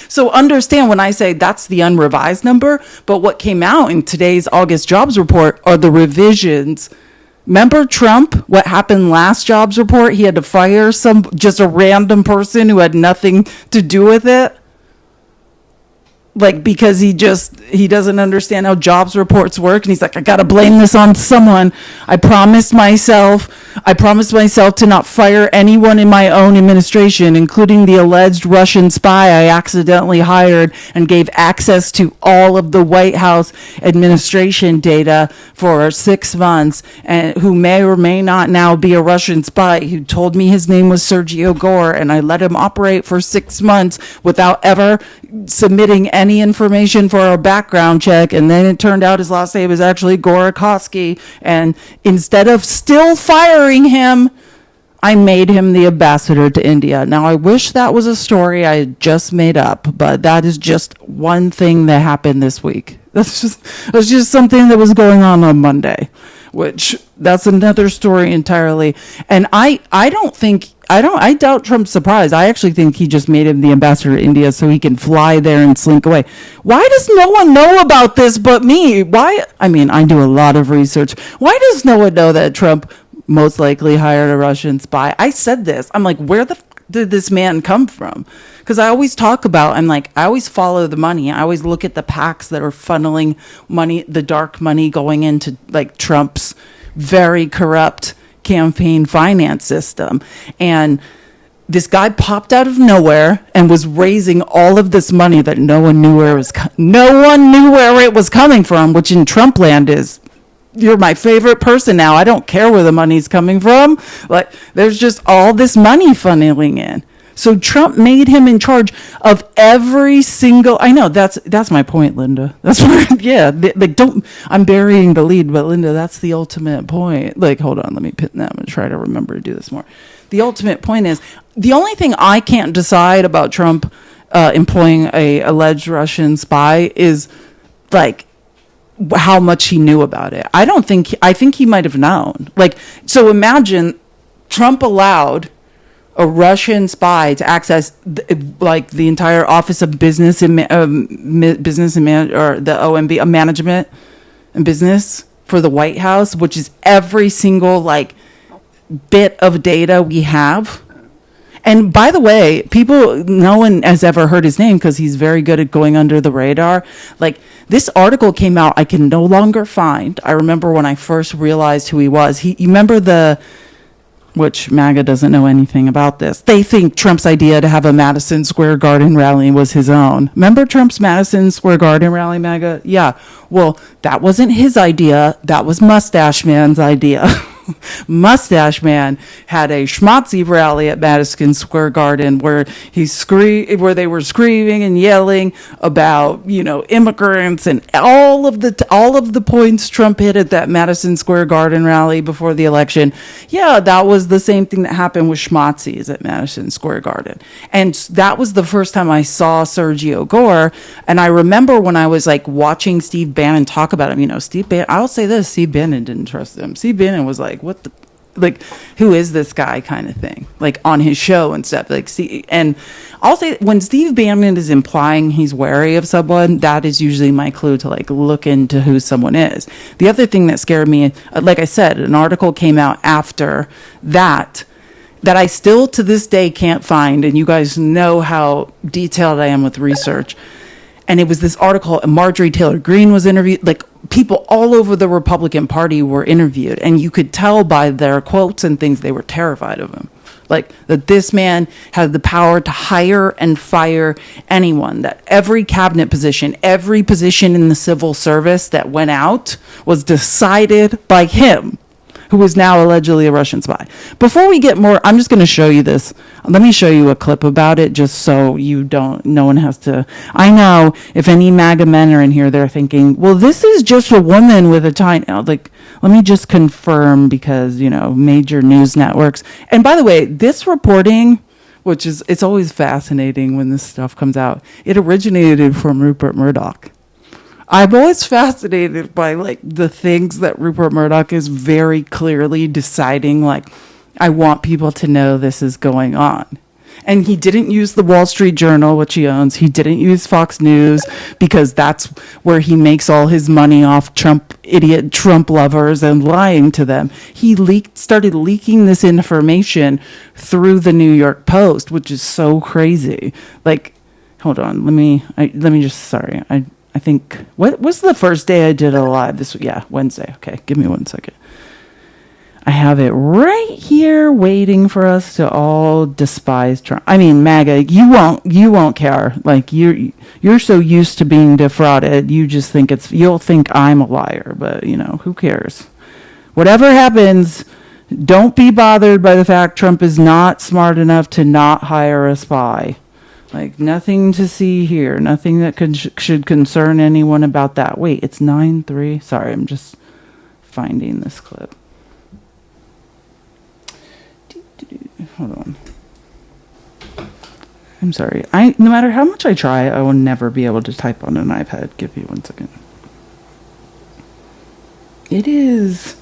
So understand when I say that's the unrevised number, but what came out in today's August jobs report are the revisions. Remember Trump, what happened last jobs report? He had to fire just a random person who had nothing to do with it. Like, because he doesn't understand how jobs reports work. And he's like, I got to blame this on someone. I promised myself to not fire anyone in my own administration, including the alleged Russian spy I accidentally hired and gave access to all of the White House administration data for 6 months, and who may or may not now be a Russian spy who told me his name was Sergio Gore, and I let him operate for 6 months without ever submitting any information for a background check, and then it turned out his last name was actually Gorokoski, and instead of still firing him, I made him the ambassador to India. Now, I wish that was a story I had just made up, but that is just one thing that happened this week. That's just something that was going on Monday, which that's another story entirely. And I doubt Trump's surprised. I actually think he just made him the ambassador to India so he can fly there and slink away. Why does no one know about this but me? Why? I mean, I do a lot of research. Why does no one know that Trump most likely hired a Russian spy? I said this. I'm like, where the did this man come from? Because I always talk about, I always follow the money. I always look at the PACs that are funneling money, the dark money going into like Trump's very corrupt campaign finance system. And this guy popped out of nowhere and was raising all of this money that no one knew where it was coming from, which in Trump land is, you're my favorite person now. I don't care where the money's coming from. Like, there's just all this money funneling in. So Trump made him in charge of every single. I know that's my point, Linda. That's where, yeah. I'm burying the lead, but Linda, that's the ultimate point. Like, hold on, let me pin that. I'm gonna try to remember to do this more. The ultimate point is the only thing I can't decide about Trump employing a alleged Russian spy is like how much he knew about it. I think he might have known. Like, so imagine Trump allowed a Russian spy to access the entire Office of Business and or the OMB, Management and Business for the White House, which is every single bit of data we have. And by the way, no one has ever heard his name because he's very good at going under the radar. Like, this article came out, I can no longer find. I remember when I first realized who he was. You remember which MAGA doesn't know anything about this. They think Trump's idea to have a Madison Square Garden rally was his own. Remember Trump's Madison Square Garden rally, MAGA? Yeah. Well, that wasn't his idea. That was Mustache Man's idea. Mustache Man had a schmatzy rally at Madison Square Garden where they were screaming and yelling about, immigrants and all of the points Trump hit at that Madison Square Garden rally before the election. Yeah, that was the same thing that happened with schmatzis at Madison Square Garden. And that was the first time I saw Sergio Gore. And I remember when I was watching Steve Bannon talk about him, I'll say this, Steve Bannon didn't trust him. Steve Bannon was who is this guy kind of thing, on his show and stuff. And I'll say when Steve Bannon is implying he's wary of someone, that is usually my clue to look into who someone is. The other thing that scared me, like I said, an article came out after that I still to this day can't find, and you guys know how detailed I am with research. And it was this article, and Marjorie Taylor Greene was interviewed. People all over the Republican Party were interviewed, and you could tell by their quotes and things they were terrified of him. That this man had the power to hire and fire anyone, that every cabinet position, every position in the civil service that went out was decided by him. who is now allegedly a Russian spy. Before we get more, I'm just going to show you this. Let me show you a clip about it just so no one has to. I know if any MAGA men are in here, they're thinking, well, this is just a woman with a tiny, like, let me just confirm because, major news networks. And by the way, this reporting, it's always fascinating when this stuff comes out. It originated from Rupert Murdoch. I'm always fascinated by the things that Rupert Murdoch is very clearly deciding, I want people to know this is going on. And he didn't use the Wall Street Journal, which he owns. He didn't use Fox News because that's where he makes all his money off idiot Trump lovers and lying to them. He started leaking this information through the New York Post, which is so crazy. Hold on, I think, what was the first day I did a live? Wednesday. Okay, give me 1 second. I have it right here waiting for us to all despise Trump. I mean, MAGA, you won't care. You're so used to being defrauded, you just think you'll think I'm a liar, but who cares? Whatever happens, don't be bothered by the fact Trump is not smart enough to not hire a spy. Nothing to see here. Nothing that should concern anyone about that. Wait, it's 9:03. Sorry, I'm just finding this clip. Hold on. I'm sorry. No matter how much I try, I will never be able to type on an iPad. Give me 1 second. It is...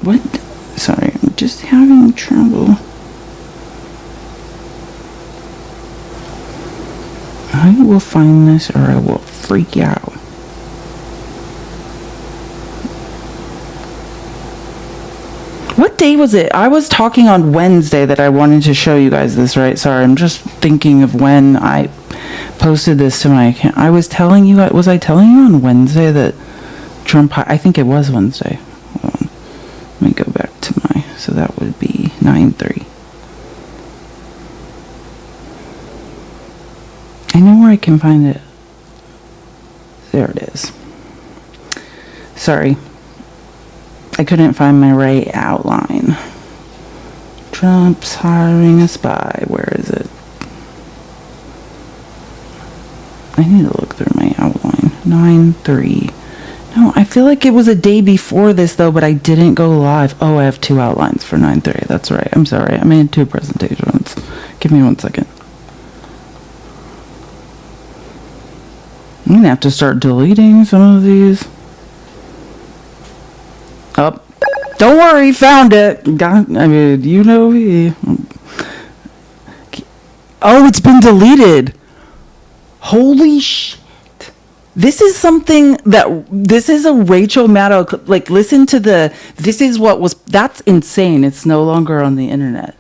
What? Sorry, I'm just having trouble. I will find this or I will freak out. What day was it? I was talking on Wednesday that I wanted to show you guys this, right? Sorry, I'm just thinking of when I posted this to my account. I was telling you, was I telling you on Wednesday that Trump, I think it was Wednesday. Hold on. Let me go back to so that would be 9:03. I know where I can find it. There it is. Sorry. I couldn't find my right outline. Trump's hiring a spy. Where is it? I need to look through my outline. 9:03. No, I feel like it was a day before this, though, but I didn't go live. Oh, I have 2 outlines for 9:30. That's right. I'm sorry. I made 2 presentations. Give me 1 second. I'm going to have to start deleting some of these. Oh, don't worry. Found it. Me. Oh, it's been deleted. Holy shit. This is this is a Rachel Maddow, listen to that's insane. It's no longer on the internet.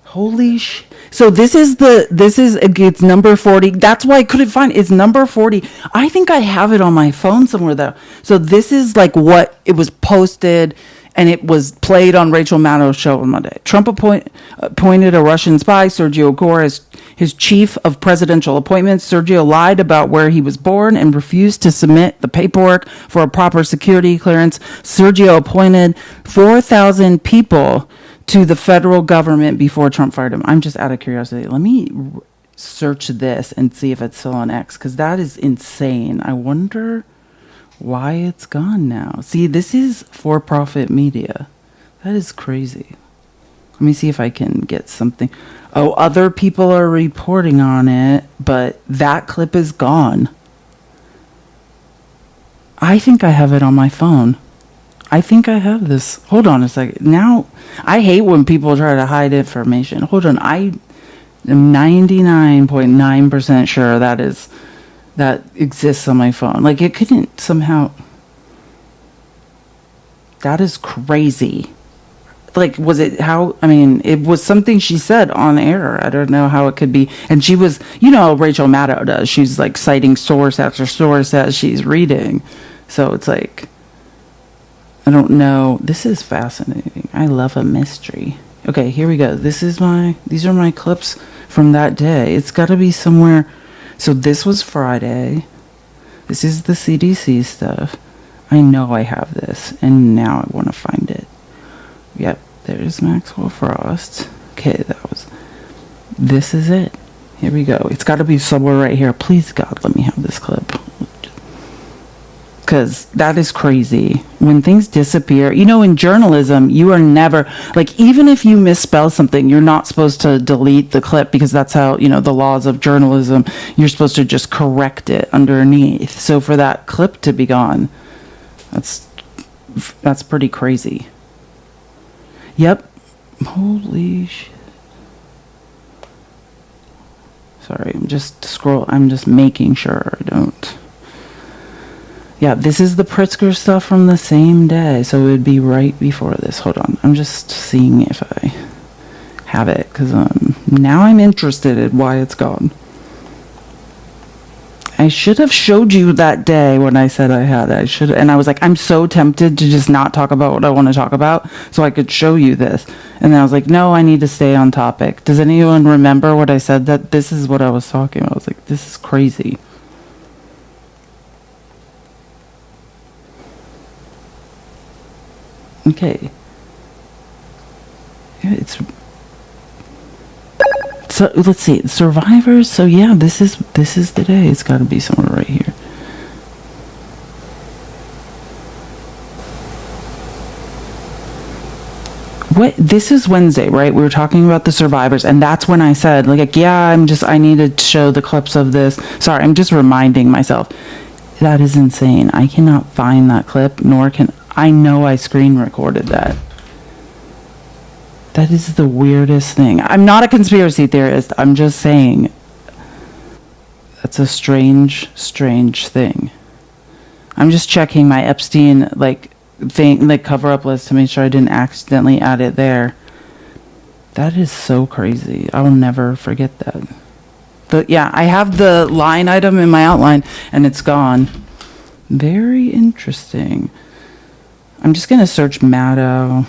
Holy sh! So it's number 40. That's why I couldn't find it. It's number 40. I think I have it on my phone somewhere though. So this is what it was posted and it was played on Rachel Maddow's show on Monday. Trump appointed a Russian spy, Sergio Gore, as his chief of presidential appointments. Sergio lied about where he was born and refused to submit the paperwork for a proper security clearance. Sergio appointed 4,000 people to the federal government before Trump fired him. I'm just out of curiosity. Let me search this and see if it's still on X, because that is insane. I wonder why it's gone now. See, this is for-profit media. That is crazy. Let me see if I can get something. Oh, other people are reporting on it, but that clip is gone. I think I have it on my phone. I think I have this. Hold on a second. Now, I hate when people try to hide information. Hold on. I am 99.9% sure that exists on my phone. It couldn't somehow. That is crazy. Was it how? I mean, it was something she said on air. I don't know how it could be. And she was, Rachel Maddow does. She's citing source after source as she's reading. So it's I don't know. This is fascinating. I love a mystery. Okay, here we go. These are my clips from that day. It's got to be somewhere. So this was Friday. This is the CDC stuff. I know I have this, and now I want to find it. Yep, there's Maxwell Frost. Okay, this is it. Here we go. It's got to be somewhere right here. Please, God, let me have this clip. Because that is crazy. When things disappear, in journalism, you are never, like, even if you misspell something, you're not supposed to delete the clip, because that's how, the laws of journalism, you're supposed to just correct it underneath. So for that clip to be gone, that's pretty crazy. Yep. Holy shit. Sorry, I'm just making sure I don't. Yeah, this is the Pritzker stuff from the same day, so it would be right before this. Hold on, I'm just seeing if I have it, because now I'm interested in why it's gone. I should have showed you that day when I said I had it. And I was like, I'm so tempted to just not talk about what I want to talk about so I could show you this. And then I was like, no, I need to stay on topic. Does anyone remember what I said? That this is what I was talking about. I was like, this is crazy. Okay. Yeah, so let's see, survivors. So yeah, this is the day. It's got to be somewhere right here. What? This is Wednesday, right? We were talking about the survivors, and that's when I said, like, yeah, I need to show the clips of this. Sorry, I'm just reminding myself. That is insane. I cannot find that clip, nor can I know I screen recorded that. That is the weirdest thing. I'm not a conspiracy theorist. I'm just saying that's a strange thing. I'm just checking my Epstein cover-up list to make sure I didn't accidentally add it there. That is so crazy. I will never forget that. But yeah, I have the line item in my outline, and it's gone. Very interesting. I'm just gonna search Maddow.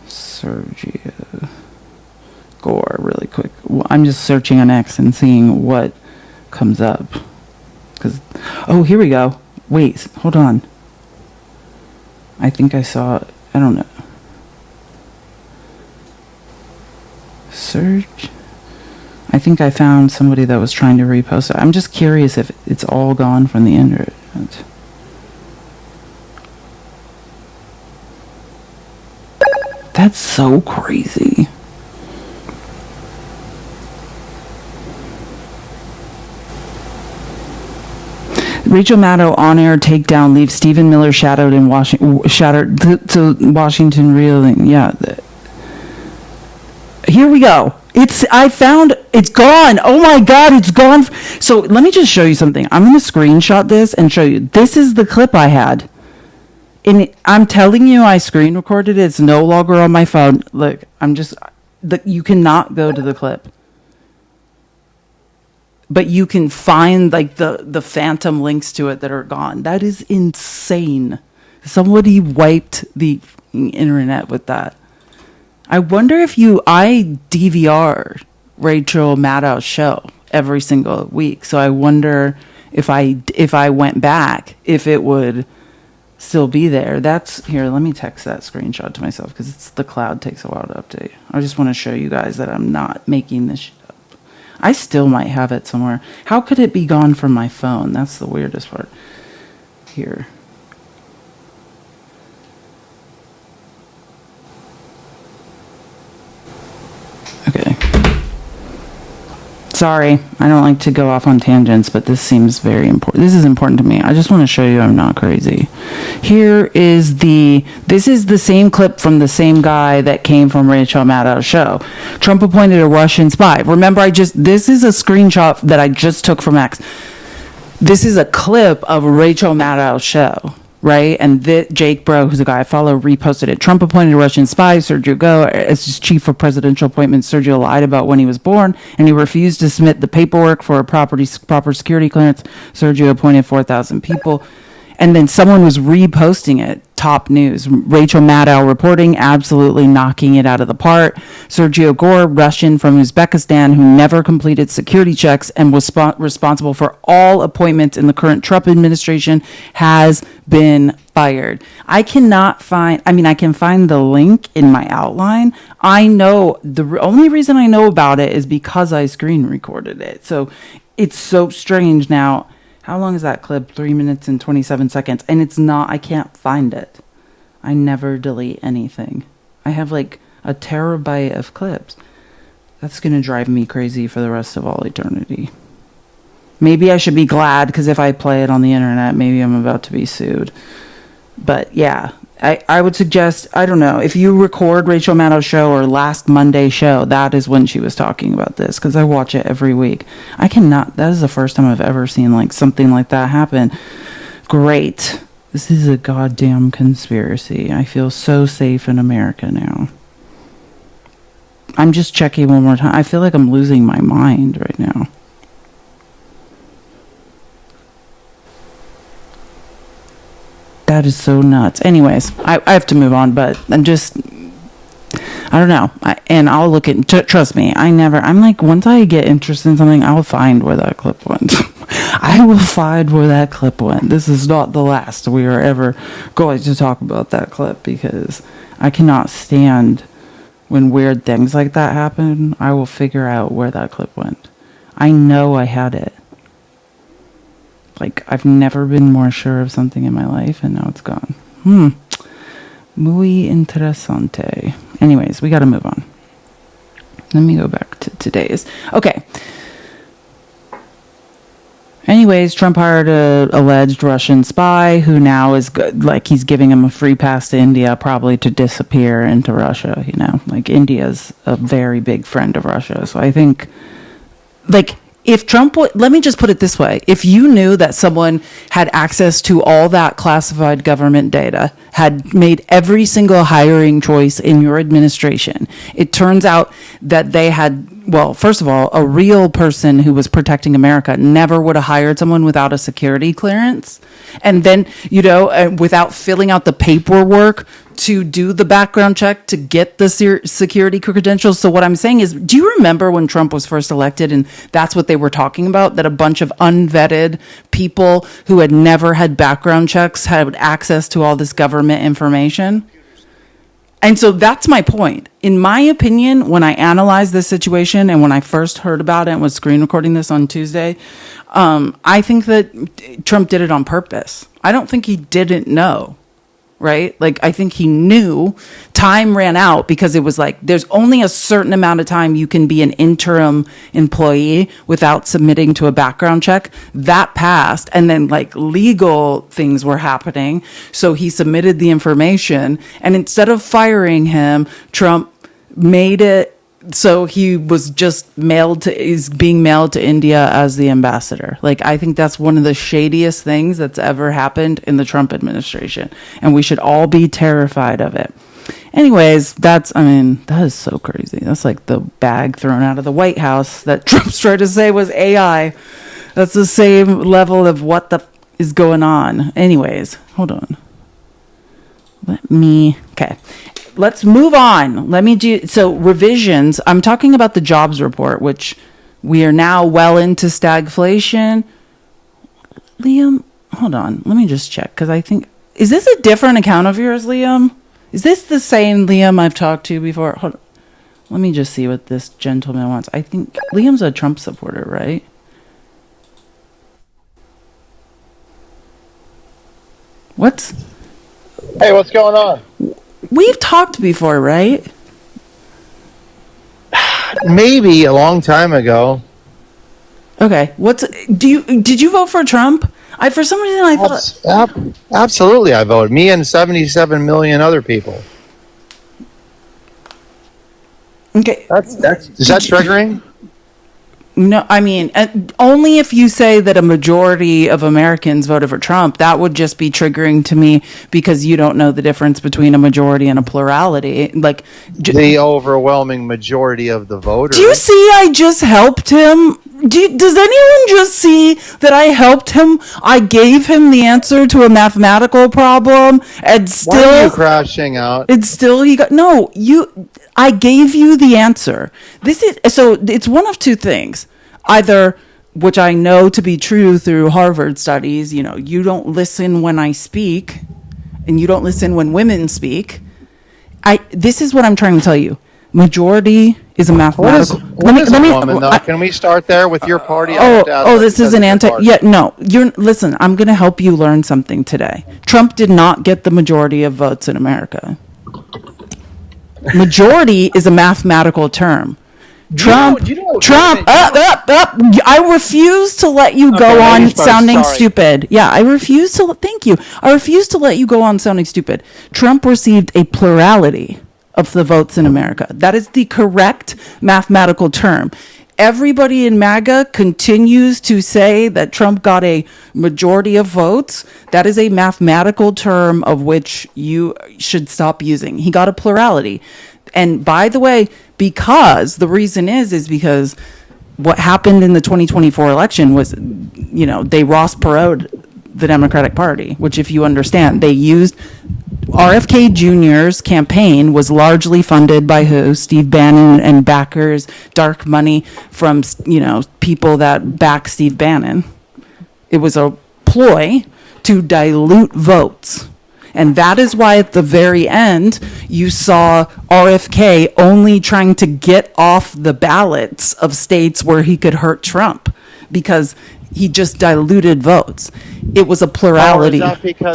Sergio Gore really quick. I'm just searching on X and seeing what comes up. Here we go. Wait, hold on. I think I saw it. I don't know. Search. I think I found somebody that was trying to repost it. I'm just curious if it's all gone from the internet. That's so crazy. Rachel Maddow on-air takedown leaves Stephen Miller shattered to Washington reeling. Yeah. Here we go. It's gone. Oh my God, it's gone. So let me just show you something. I'm going to screenshot this and show you. This is the clip I had. I'm telling you, I screen recorded it. It's no longer on my phone. Look, you cannot go to the clip. But you can find the phantom links to it that are gone. That is insane. Somebody wiped the internet with that. I wonder if I DVR Rachel Maddow's show every single week. So I wonder if I went back, if it would still be there. Here, let me text that screenshot to myself, because the cloud takes a while to update. I just want to show you guys that I'm not making this shit up. I still might have it somewhere. How could it be gone from my phone? That's the weirdest part. Here. Okay. Sorry, I don't like to go off on tangents, but this seems very important. This is important to me. I just want to show you I'm not crazy. This is the same clip from the same guy that came from Rachel Maddow's show. Trump appointed a Russian spy. Remember, this is a screenshot that I just took from X. This is a clip of Rachel Maddow's show. Right? And Jake Bro, who's a guy I follow, reposted it. Trump appointed a Russian spy, Sergio Go, as his chief of presidential appointments. Sergio lied about when he was born, and he refused to submit the paperwork for a proper security clearance. Sergio appointed 4,000 people. And then someone was reposting it. Top news. Rachel Maddow reporting, absolutely knocking it out of the park. Sergio Gore, Russian from Uzbekistan, who never completed security checks and was responsible for all appointments in the current Trump administration, has been fired. I cannot find, I can find the link in my outline. I know the only reason I know about it is because I screen recorded it. So it's so strange now. How long is that clip? 3 minutes and 27 seconds. And it's not, I can't find it. I never delete anything. I have like a terabyte of clips. That's going to drive me crazy for the rest of all eternity. Maybe I should be glad, because if I play it on the internet, maybe I'm about to be sued. But yeah, I would suggest, I don't know, if you record Rachel Maddow's show or last Monday's show, that is when she was talking about this, because I watch it every week. That is the first time I've ever seen like something like that happen. Great. This is a goddamn conspiracy. I feel so safe in America now. I'm just checking one more time. I feel like I'm losing my mind right now. That is so nuts. Anyways, I have to move on, but I don't know. I'll look at, trust me, I'm like, once I get interested in something, I'll find where that clip went. I will find where that clip went. This is not the last we are ever going to talk about that clip, because I cannot stand when weird things like that happen. I will figure out where that clip went. I know I had it. Like, I've never been more sure of something in my life, and now it's gone. Muy interesante. Anyways, we got to move on. Let me go back to today's. Okay. Anyways, Trump hired a alleged Russian spy who now is like, he's giving him a free pass to India, probably to disappear into Russia. Like, India's a very big friend of Russia. So I think, like, if Trump would, let me just put it this way. If you knew that someone had access to all that classified government data, had made every single hiring choice in your administration, it turns out that they had, well, first of all, a real person who was protecting America never would have hired someone without a security clearance. And then, without filling out the paperwork to do the background check to get the security credentials. So what I'm saying is, do you remember when Trump was first elected, and that's what they were talking about, that a bunch of unvetted people who had never had background checks had access to all this government information? And so that's my point. In my opinion, when I analyzed this situation and when I first heard about it and was screen recording this on Tuesday, I think that Trump did it on purpose. I don't think he didn't know. Right? Like, I think he knew time ran out, because it was like, there's only a certain amount of time you can be an interim employee without submitting to a background check. That passed. And then like legal things were happening. So he submitted the information, and instead of firing him, Trump made it so he was just is being mailed to India as the ambassador. Like, I think that's one of the shadiest things that's ever happened in the Trump administration, and we should all be terrified of it. Anyways, that is so crazy. That's like the bag thrown out of the White House that Trump's trying to say was AI. That's the same level of what the is going on. Anyways, hold on. Okay. Let's move on. So revisions. I'm talking about the jobs report, which we are now well into stagflation. Liam, hold on. Let me just check, because I think, is this a different account of yours, Liam? Is this the same Liam I've talked to before? Hold on. Let me just see what this gentleman wants. I think Liam's a Trump supporter, right? Hey, what's going on? We've talked before, right? Maybe a long time ago. Okay. Did you vote for Trump? For some reason I thought Absolutely, I voted. Me and 77 million other people. Okay. Is that triggering? No, only if you say that a majority of Americans voted for Trump. That would just be triggering to me, because you don't know the difference between a majority and a plurality. The overwhelming majority of the voters. Do you see? I just helped him Does anyone just see that I helped him? I gave him the answer to a mathematical problem, and Why are you still, crashing out? it's still he got no. I gave you the answer. This is so. It's one of two things: either, which I know to be true through Harvard studies, you don't listen when I speak, and you don't listen when women speak. This is what I'm trying to tell you. Majority is a mathematical. What is a woman, though? Can we start there with your party? This is an anti. Yeah, no. Listen. I'm going to help you learn something today. Trump did not get the majority of votes in America. Majority is a mathematical term. Trump. I refuse to let you go on sounding stupid. Yeah, I refuse to. Thank you. I refuse to let you go on sounding stupid. Trump received a plurality of the votes in America. That is the correct mathematical term. Everybody in MAGA continues to say that Trump got a majority of votes. That is a mathematical term of which you should stop using. He got a plurality. And by the way, because the reason is because what happened in the 2024 election was, they Ross Perot'd the Democratic Party, which, if you understand, they used RFK Jr.'s campaign was largely funded by who? Steve Bannon and backers, dark money from, people that back Steve Bannon. It was a ploy to dilute votes. And that is why at the very end, you saw RFK only trying to get off the ballots of states where he could hurt Trump, because he just diluted votes. It was a plurality.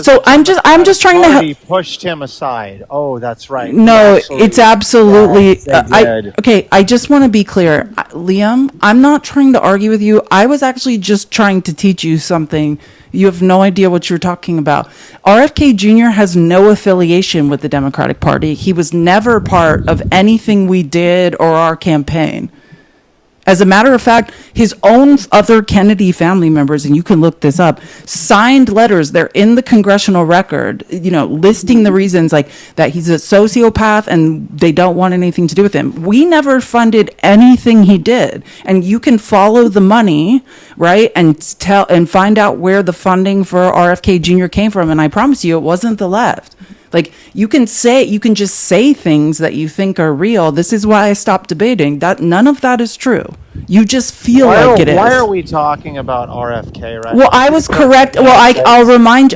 So I'm just trying to help. Pushed him aside. Oh, that's right. No, it's absolutely. I just want to be clear, Liam. I'm not trying to argue with you. I was actually just trying to teach you something. You have no idea what you're talking about. RFK Jr. has no affiliation with the Democratic Party. He was never part of anything we did or our campaign. As a matter of fact, his own other Kennedy family members, and you can look this up, signed letters. They're in the congressional record, listing the reasons like that he's a sociopath and they don't want anything to do with him. We never funded anything he did. And you can follow the money, right? And find out where the funding for RFK Jr. came from. And I promise you, it wasn't the left. Like, you can just say things that you think are real. This is why I stopped debating. That none of that is true. You just feel like it is. Why are we talking about RFK right now? Well, I was correct. Well, I'll remind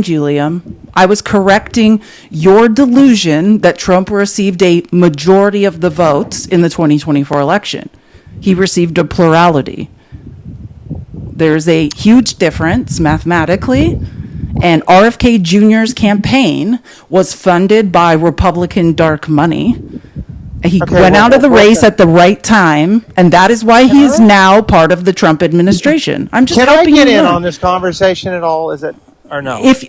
you, Liam. I was correcting your delusion that Trump received a majority of the votes in the 2024 election. He received a plurality. There's a huge difference mathematically. And RFK Jr.'s campaign was funded by Republican dark money. He went out of the race at the right time, and that is why he is now part of the Trump administration. I'm just helping you. Can I get in on this conversation at all? Is it or no? If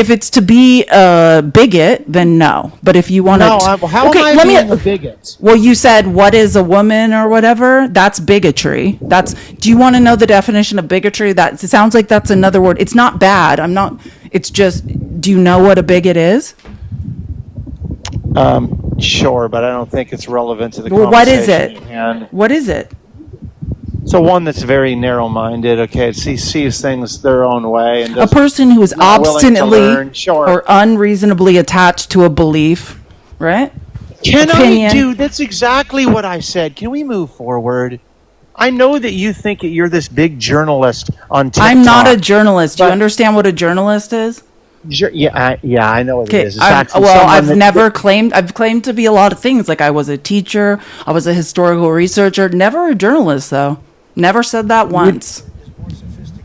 it's to be a bigot, then no. But if you want to, how am I being a bigot? Well, you said what is a woman or whatever. That's bigotry. Do you want to know the definition of bigotry? It sounds like that's another word. It's not bad. I'm not. It's just. Do you know what a bigot is? Sure, but I don't think it's relevant to the conversation. What is it? What is it? So one that's very narrow-minded, okay, sees things their own way. And a person who is obstinately or unreasonably attached to a belief, right? Dude, that's exactly what I said. Can we move forward? I know that you think you're this big journalist on TikTok. I'm not a journalist. Do you understand what a journalist is? Yeah, I know what it is. I've claimed to be a lot of things. Like I was a teacher, I was a historical researcher, never a journalist though. Never said that once.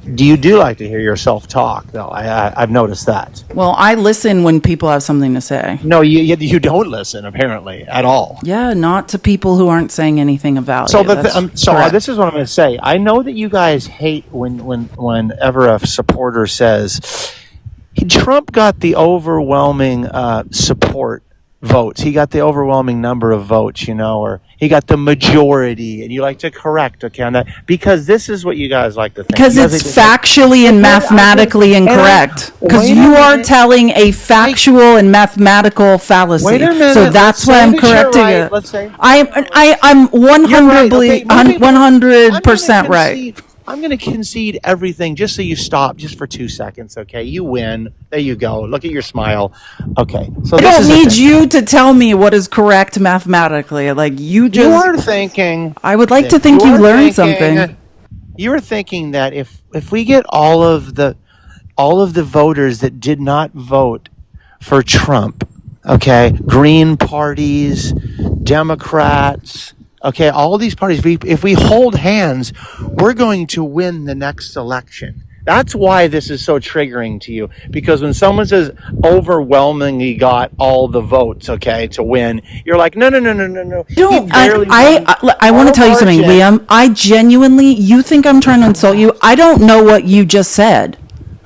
You do like to hear yourself talk, though. I've noticed that. Well, I listen when people have something to say. No, you don't listen, apparently, at all. Yeah, not to people who aren't saying anything about it. So this is what I'm going to say. I know that you guys hate whenever a supporter says, Trump got the overwhelming support votes. He got the overwhelming number of votes, or He got the majority, and you like to correct, okay, on that, because this is what you guys like to think. Because You guys it's like to think, factually and mathematically incorrect. Because wait a you are minute. telling a factual and mathematical fallacy. Wait a minute. So that's Let's why say I'm that you're correcting right. it. Let's say I'm you're right. Okay, 100% right. I'm going to concede everything just so you stop just for 2 seconds, okay? You win. There you go. Look at your smile. Okay. So I this don't is the need thing. you to tell me what is correct mathematically. Like you just. You are thinking. I would like to think you are learned thinking- something. You are thinking that if we get all of the voters that did not vote for Trump, okay, Green parties, Democrats, okay, all these parties, if we hold hands, we're going to win the next election. That's why this is so triggering to you, because when someone says overwhelmingly got all the votes, okay, to win, you're like, no. I want to tell you something, Liam. I genuinely, you think I'm trying to insult you? I don't know what you just said.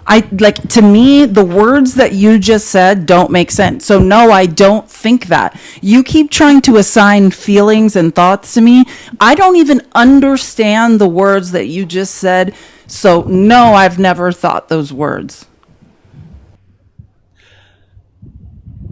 To me, the words that you just said don't make sense. So no, I don't think that. You keep trying to assign feelings and thoughts to me. I don't even understand the words that you just said. So no, I've never thought those words.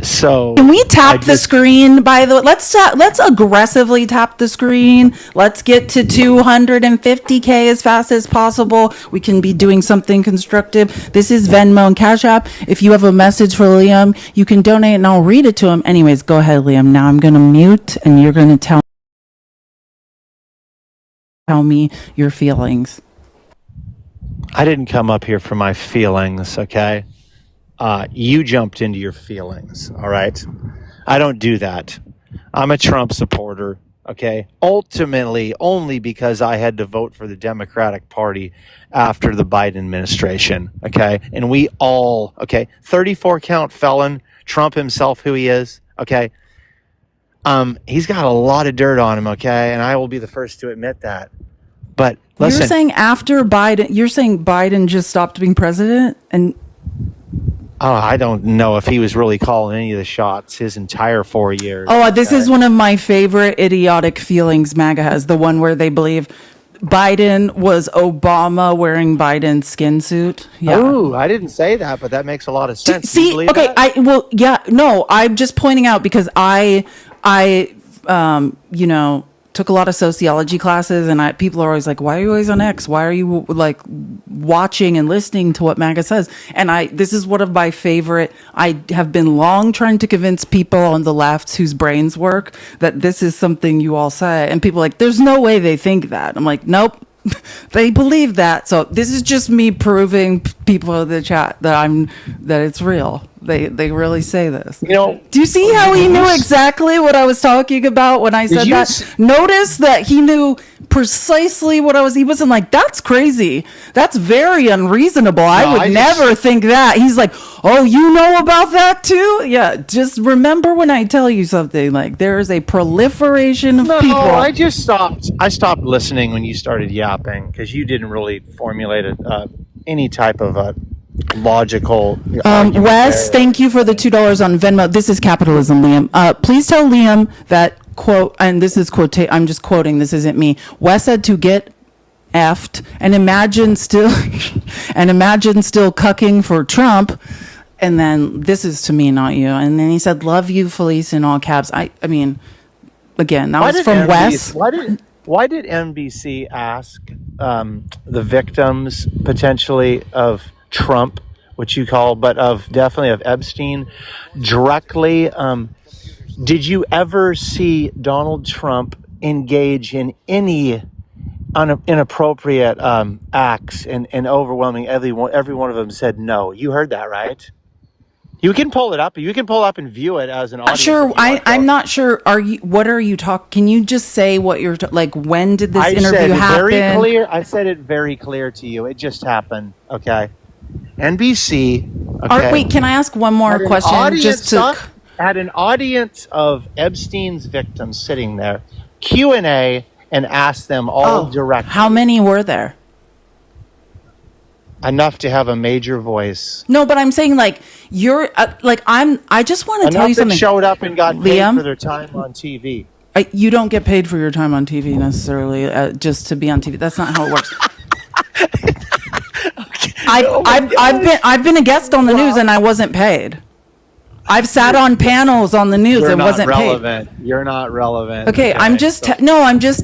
So can we tap the screen? By the way, let's aggressively tap the screen. Let's get to 250K as fast as possible. We can be doing something constructive. This is Venmo and Cash App. If you have a message for Liam, you can donate and I'll read it to him. Anyways, go ahead, Liam. Now I'm gonna mute and you're gonna tell me your feelings. I didn't come up here for my feelings, okay? You jumped into your feelings, all right? I don't do that. I'm a Trump supporter, okay? Ultimately, only because I had to vote for the Democratic Party after the Biden administration, okay? And we all, okay, 34 count felon, Trump himself, who he is, okay? He's got a lot of dirt on him, okay? And I will be the first to admit that. But listen. You're saying after Biden, you're saying Biden just stopped being president and... Oh, I don't know if he was really calling any of the shots his entire 4 years. Oh, this is one of my favorite idiotic feelings MAGA has, the one where they believe Biden was Obama wearing Biden's skin suit. Yeah. Oh, I didn't say that, but that makes a lot of sense. See, okay, that? I'm just pointing out because I took a lot of sociology classes, and people are always like, why are you always on X? Why are you like watching and listening to what MAGA says? And this is one of my favorite. I have been long trying to convince people on the left whose brains work that this is something you all say. And people are like, there's no way they think that. I'm like, nope. They believe that. So this is just me proving people in the chat that it's real. They really say this. Do you see how he knew exactly what I was talking about when I said that? Notice that he knew precisely what he wasn't like, that's crazy. That's very unreasonable. I would never think that. He's like, oh, you know about that too? Yeah, just remember when I tell you something, like there is a proliferation of people. I stopped listening when you started yapping because you didn't really formulate any type of a logical argument. Wes, thank you for the $2 on Venmo. This is capitalism, Liam. Please tell Liam that, quote, and this is I'm just quoting, this isn't me. Wes said to get effed and imagine still cucking for Trump. And then this is to me, not you. And then he said, love you, Felice, in all caps. I mean, again, that was from Wes. Why did NBC ask the victims potentially of Trump, which you call, but definitely of Epstein, directly? Did you ever see Donald Trump engage in any inappropriate acts? And overwhelming, every one of them said no. You heard that, right? You can pull it up. You can pull up and view it as an audience. Sure, I'm not sure. What are you talking? Can you just say what you're like? When did this interview happen? I said it very clear to you. It just happened. Okay. NBC. Okay. Wait, can I ask one more question? Had an audience of Epstein's victims sitting there, Q&A, and asked them all directly. How many were there? Enough to have a major voice. No, but I'm saying I just want to tell you something. Enough that showed up and got paid for their time on TV. You don't get paid for your time on TV necessarily, just to be on TV. That's not how it works. I've been a guest on the news and I wasn't paid. I've sat on panels on the news and wasn't relevant. paid. You're not relevant. Okay, I'm just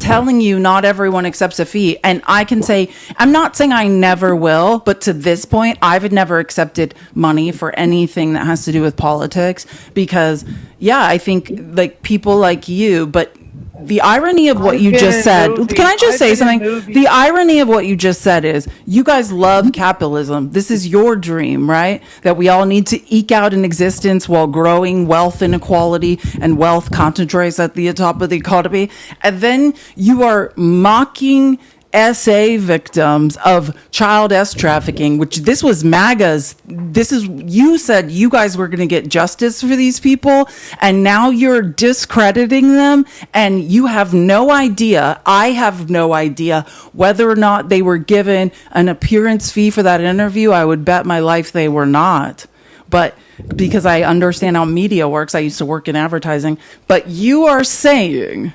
telling you, not everyone accepts a fee, and I can say I'm not saying I never will, but to this point, I've never accepted money for anything that has to do with politics because, yeah, I think like people like you, but. The irony of what you just said, can I just say something? The irony of what you just said is you guys love capitalism. This is your dream, right? That we all need to eke out an existence while growing wealth inequality and wealth concentrates at the top of the economy. And then you are mocking SA victims of child S trafficking, which this was MAGA's. You said you guys were going to get justice for these people, and now you're discrediting them, and you have no idea. I have no idea whether or not they were given an appearance fee for that interview. I would bet my life they were not. But because I understand how media works, I used to work in advertising. But you are saying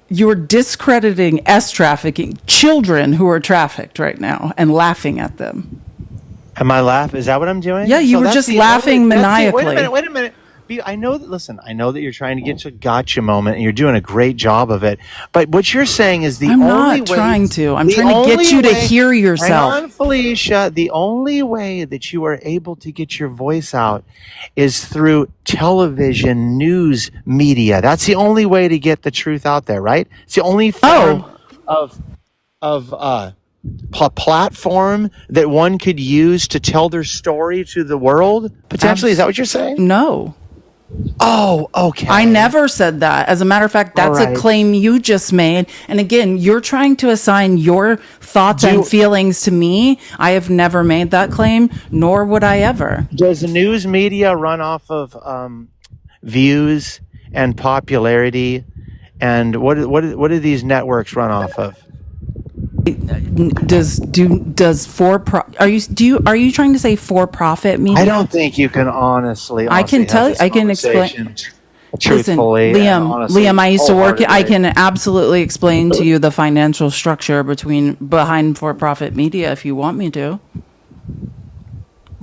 you're discrediting S trafficking, children who are trafficked right now, and laughing at them. Am I laughing? Is that what I'm doing? Yeah, you were just laughing maniacally. Wait a minute. I know that. Listen, I know that you're trying to get to a gotcha moment, and you're doing a great job of it. But what you're saying is I'm trying to get you to hear yourself. Hang on, Felicia. The only way that you are able to get your voice out is through television, news, media. That's the only way to get the truth out there, right? It's the only form of platform that one could use to tell their story to the world. Potentially, is that what you're saying? No. Oh, okay. I never said that. As a matter of fact, that's a claim you just made. And again, you're trying to assign your thoughts and feelings to me. I have never made that claim, nor would I ever. Does the news media run off of views and popularity? And what do these networks run off of? Are you trying to say for-profit media? I don't think you can honestly I can tell you. I can explain. Truthfully, Liam, I used to work. I can absolutely explain to you the financial structure behind for-profit media if you want me to.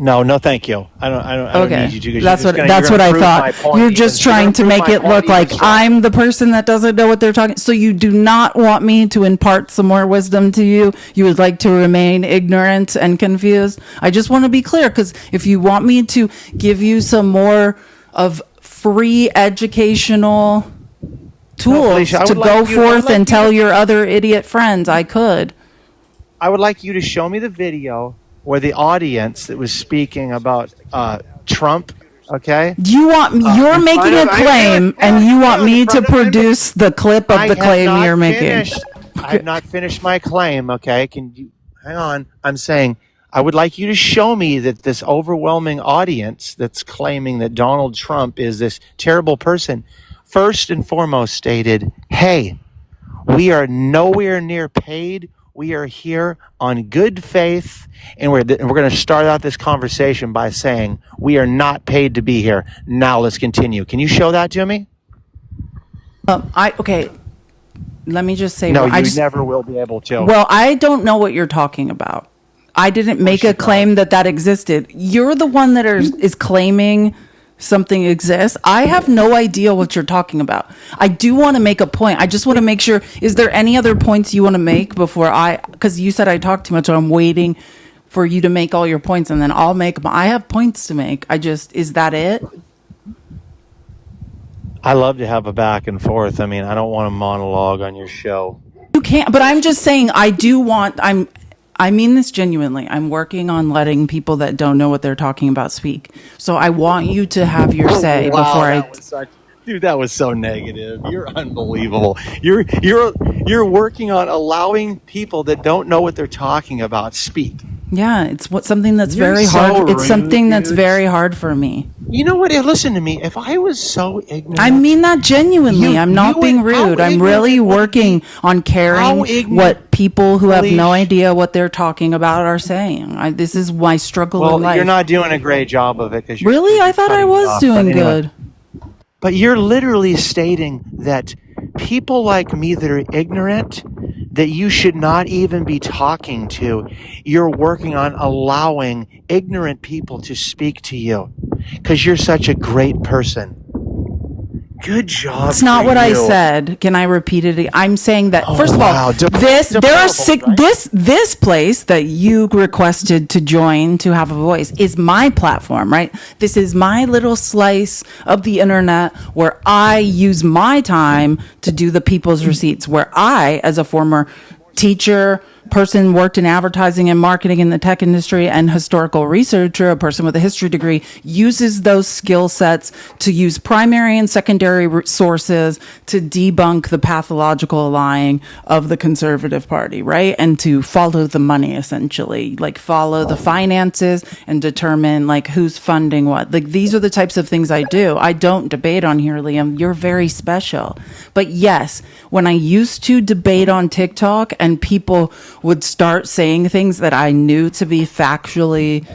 No, thank you. I don't need you to. That's what I thought. You're just trying to make it look like I'm the person that doesn't know what they're talking. So you do not want me to impart some more wisdom to you. You would like to remain ignorant and confused. I just want to be clear, because if you want me to give you some more of free educational tools to go forth and tell your other idiot friends, I could. I would like you to show me the video where the audience that was speaking about Trump, okay? You're making a claim, and you want me to produce the clip of the claim you're making. I have not finished my claim, okay? Can you hang on? I'm saying I would like you to show me that this overwhelming audience that's claiming that Donald Trump is this terrible person, first and foremost stated, hey, we are nowhere near paid. We are here on good faith, and we're going to start out this conversation by saying we are not paid to be here. Now let's continue. Can you show that to me? Okay. Let me just say. No, you never will be able to. Well, I don't know what you're talking about. I didn't make a claim that existed. You're the one that is claiming something exists. I have no idea what you're talking about. I do want to make a point. I just want to make sure, is there any other points you want to make before because you said I talked too much, so I'm waiting for you to make all your points and then I'll make them. I have points to make. is that it? I love to have a back and forth. I mean, I don't want a monologue on your show. You can't, but I'm just saying I mean this genuinely. I'm working on letting people that don't know what they're talking about speak. So I want you to have your say Dude, that was so negative. You're unbelievable. You're working on allowing people that don't know what they're talking about speak. Yeah, it's something that's very hard. It's something that's very hard for me. You know what? Listen to me. If I was so ignorant, I mean that genuinely. I'm not being rude. I'm really working on caring what people who have no idea what they're talking about are saying. This is my struggle in life. Well, you're not doing a great job of it. Really? I thought I was doing good. But you're literally stating that people like me that are ignorant, that you should not even be talking to, you're working on allowing ignorant people to speak to you because you're such a great person. Good job. That's not what I said. Can I repeat it? I'm saying that first of all, this place that you requested to join to have a voice is my platform, right? This is my little slice of the internet where I use my time to do the people's receipts, where I, as a former teacher, person worked in advertising and marketing in the tech industry, and historical researcher, a person with a history degree, uses those skill sets to use primary and secondary sources to debunk the pathological lying of the conservative party, right? And to follow the money, essentially, like follow the finances and determine like who's funding what. Like these are the types of things I do. I don't debate on here, Liam. You're very special. But yes, when I used to debate on TikTok and people would start saying things that I knew to be factually,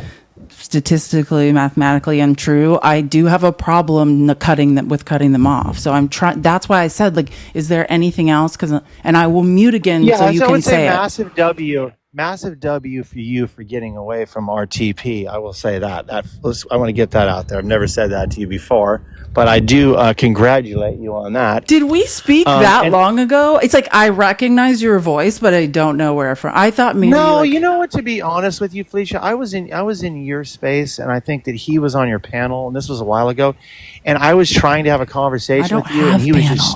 statistically, mathematically untrue, I do have a problem cutting them off. So I'm trying. That's why I said, like, is there anything else? And I will mute again so you can say it. Massive W for you for getting away from RTP. I will say that. I want to get that out there. I've never said that to you before, but I do congratulate you on that. Did we speak that long ago? It's like I recognize your voice, but I don't know where from. I thought maybe. No, you know what? To be honest with you, Felicia, I was in your space, and I think that he was on your panel, and this was a while ago, and I was trying to have a conversation with you, and he was just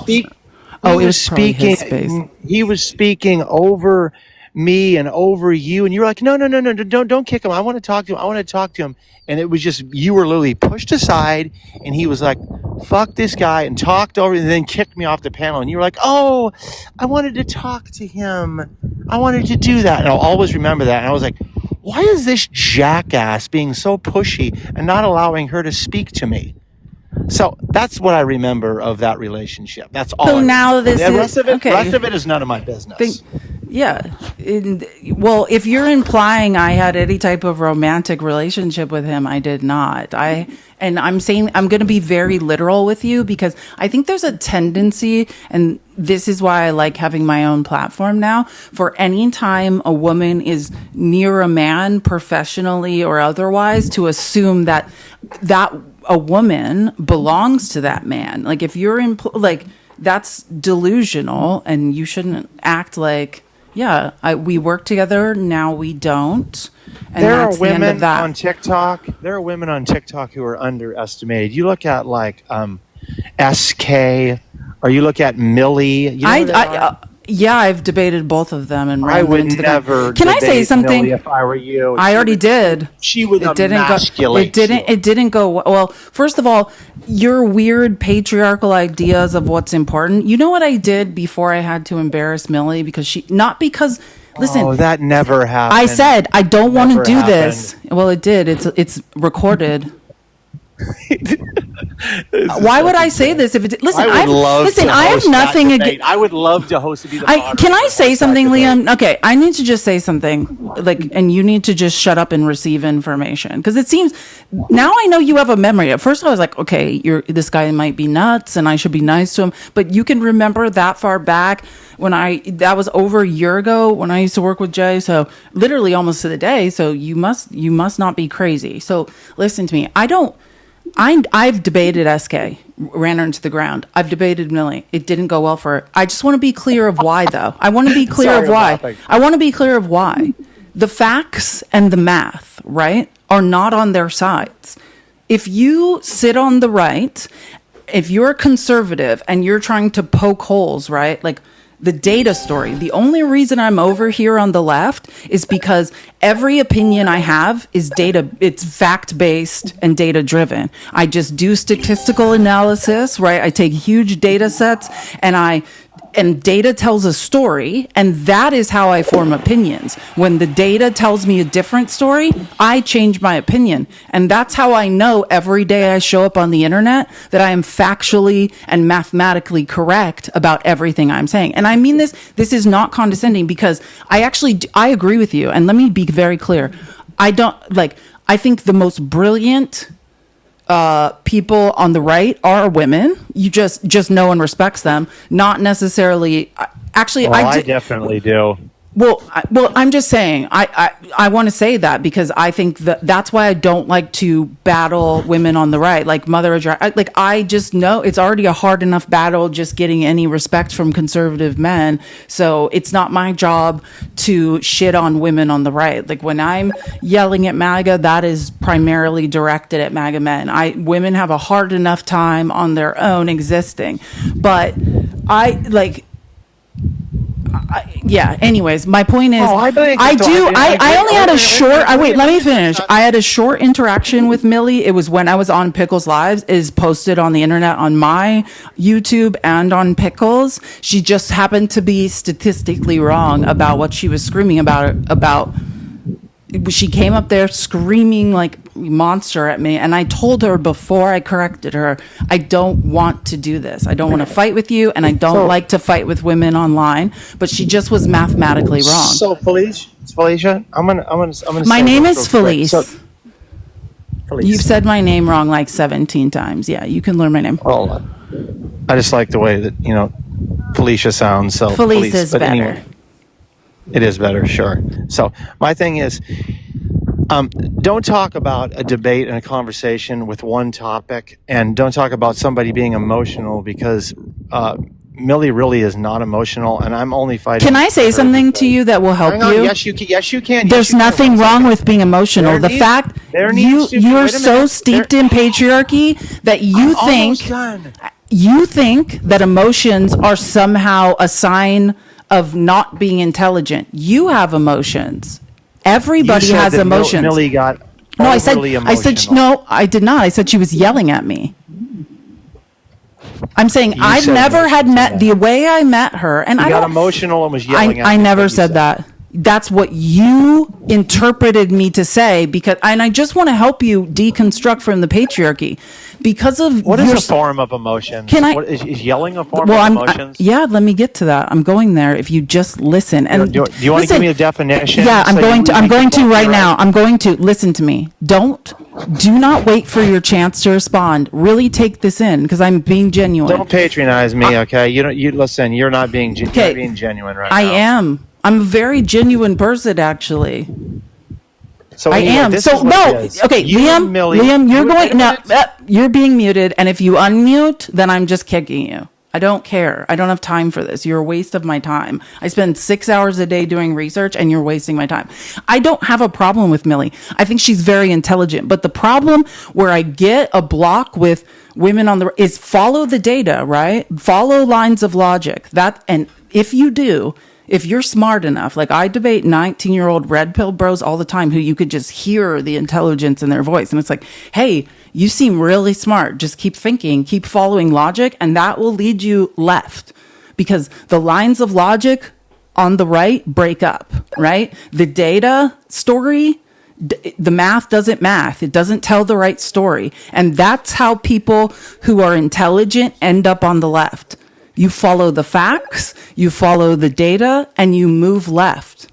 speaking. He was speaking over me and over you, and you were like, no, don't kick him. I want to talk to him. And it was just, you were literally pushed aside, and he was like, fuck this guy, and talked over, and then kicked me off the panel. And you were like, oh, I wanted to talk to him. I wanted to do that. And I'll always remember that. And I was like, why is this jackass being so pushy and not allowing her to speak to me? So that's what I remember of that relationship. That's all. So now this the rest of it is none of my business. Well, if you're implying I had any type of romantic relationship with him, I did not. And I'm saying I'm going to be very literal with you because I think there's a tendency, and this is why I like having my own platform now, for any time a woman is near a man professionally or otherwise to assume that a woman belongs to that man. Like if you're that's delusional, and you shouldn't act like, we work together, now we don't. And there are women on TikTok. There are women on TikTok who are underestimated. You look at like SK, or you look at Millie. You know I've debated both of them, and I would never. Can I say something? Millie if I were you, I already did. She would emasculate you. It didn't go well. First of all, your weird patriarchal ideas of what's important. You know what I did before I had to embarrass Millie because. Listen, that never happened. I said I don't want to do this. Well, it did. It's recorded. Why would I say this if it did? Listen, I have nothing against. I would love to host it. Can I say something, Liam? Okay, I need to just say something, and you need to just shut up and receive information, because it seems now I know you have a memory. At first, I was like, okay, this guy might be nuts, and I should be nice to him. But you can remember that far back that was over a year ago when I used to work with Jay. So literally almost to the day. So you must not be crazy. So listen to me. I've debated SK, ran her into the ground. I've debated Millie. It didn't go well for her. I just want to be clear of why, though. I want to be clear of why. The facts and the math, right, are not on their sides. If you sit on the right, if you're a conservative and you're trying to poke holes, right, like the data story. The only reason I'm over here on the left is because every opinion I have is data. It's fact-based and data-driven. I just do statistical analysis, right? I take huge data sets and data tells a story, and that is how I form opinions. When the data tells me a different story, I change my opinion. And that's how I know every day I show up on the internet that I am factually and mathematically correct about everything I'm saying. And I mean this is not condescending, because I agree with you. And let me be very clear. I think the most brilliant people on the right are women. You just no one respects them. Not necessarily. Actually, Well, I definitely do. Well, I'm just saying. I want to say that because I think that's why I don't like to battle women on the right, like I just know it's already a hard enough battle just getting any respect from conservative men. So it's not my job to shit on women on the right. Like when I'm yelling at MAGA, that is primarily directed at MAGA men. Women have a hard enough time on their own existing, but yeah. Anyways, my point is, I only had a short. Wait, let me finish. I had a short interaction with Millie. It was when I was on Pickles Lives. Is posted on the internet on my YouTube and on Pickles. She just happened to be statistically wrong about what she was screaming about. She came up there screaming like monster at me, and I told her before I corrected her, I don't want to do this. I don't want to fight with you, and I don't like to fight with women online. But she just was mathematically wrong. So Felicia, I'm gonna. My name is Felice. Felice. You've said my name wrong like 17 times. Yeah, you can learn my name. Well, I just like the way that Felicia sounds. So Felice is better. Anyway, it is better, sure. So my thing is, don't talk about a debate and a conversation with one topic, and don't talk about somebody being emotional because Millie really is not emotional, and I'm only fighting. Can I say something to you that will help you? Yes, you can. Yes, you can. There's nothing wrong with being emotional. The fact you're so steeped in patriarchy that you think that emotions are somehow a sign of not being intelligent. You have emotions. Everybody has emotions. Millie got no. I said no. I did not. I said she was yelling at me. I'm saying I've never had met the way I met her, and I got emotional and was yelling at me. I never said that. That's what you interpreted me to say and I just want to help you deconstruct from the patriarchy because of what is a form of emotion? Is yelling a form of emotions? Yeah, let me get to that. I'm going there. If you just listen and do you want to give me a definition? Yeah, I'm going to right now. I'm going to listen to me. Do not wait for your chance to respond. Really take this in because I'm being genuine. Don't patronize me, okay? You listen. You're not being genuine right now. I am. I'm a very genuine person, actually. So I am. So no. Okay, Liam, you're going now. You're being muted, and if you unmute, then I'm just kicking you. I don't care. I don't have time for this. You're a waste of my time. I spend 6 hours a day doing research, and you're wasting my time. I don't have a problem with Millie. I think she's very intelligent. But the problem where I get a block with women is follow the data, right? Follow lines of logic. And if you do. If you're smart enough, like I debate 19-year-old red pill bros all the time who you could just hear the intelligence in their voice. And it's like, hey, you seem really smart. Just keep thinking, keep following logic, and that will lead you left. Because the lines of logic on the right break up, right? The data story, the math doesn't math. It doesn't tell the right story. And that's how people who are intelligent end up on the left. You follow the facts, you follow the data, and you move left.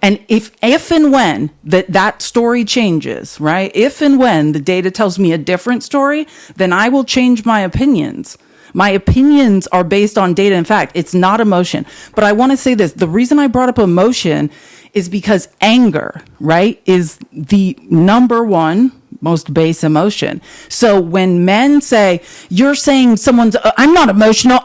And if and when that story changes, right? If and when the data tells me a different story, then I will change my opinions. My opinions are based on data and fact. It's not emotion. But I want to say this. The reason I brought up emotion is because anger, right, is the number one most base emotion. So when men say, you're saying I'm not emotional,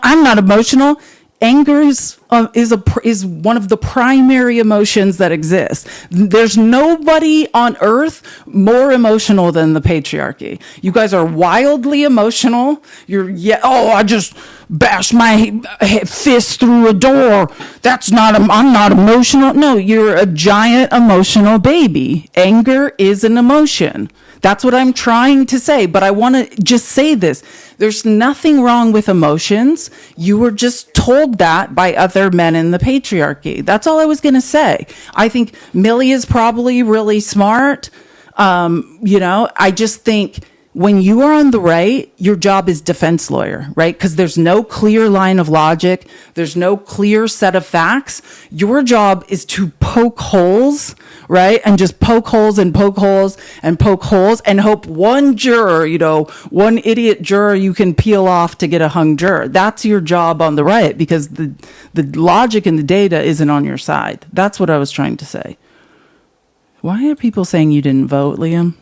anger is one of the primary emotions that exist. There's nobody on earth more emotional than the patriarchy. You guys are wildly emotional. I just bashed my fist through a door. I'm not emotional. No, you're a giant emotional baby. Anger is an emotion. That's what I'm trying to say, but I want to just say this. There's nothing wrong with emotions. You were just told that by other men in the patriarchy. That's all I was going to say. I think Millie is probably really smart. I just think when you are on the right, your job is defense lawyer, right? Because there's no clear line of logic. There's no clear set of facts. Your job is to poke holes, right? And just poke holes and poke holes and poke holes and hope one juror, one idiot juror you can peel off to get a hung juror. That's your job on the right, because the logic and the data isn't on your side. That's what I was trying to say. Why are people saying you didn't vote, Liam?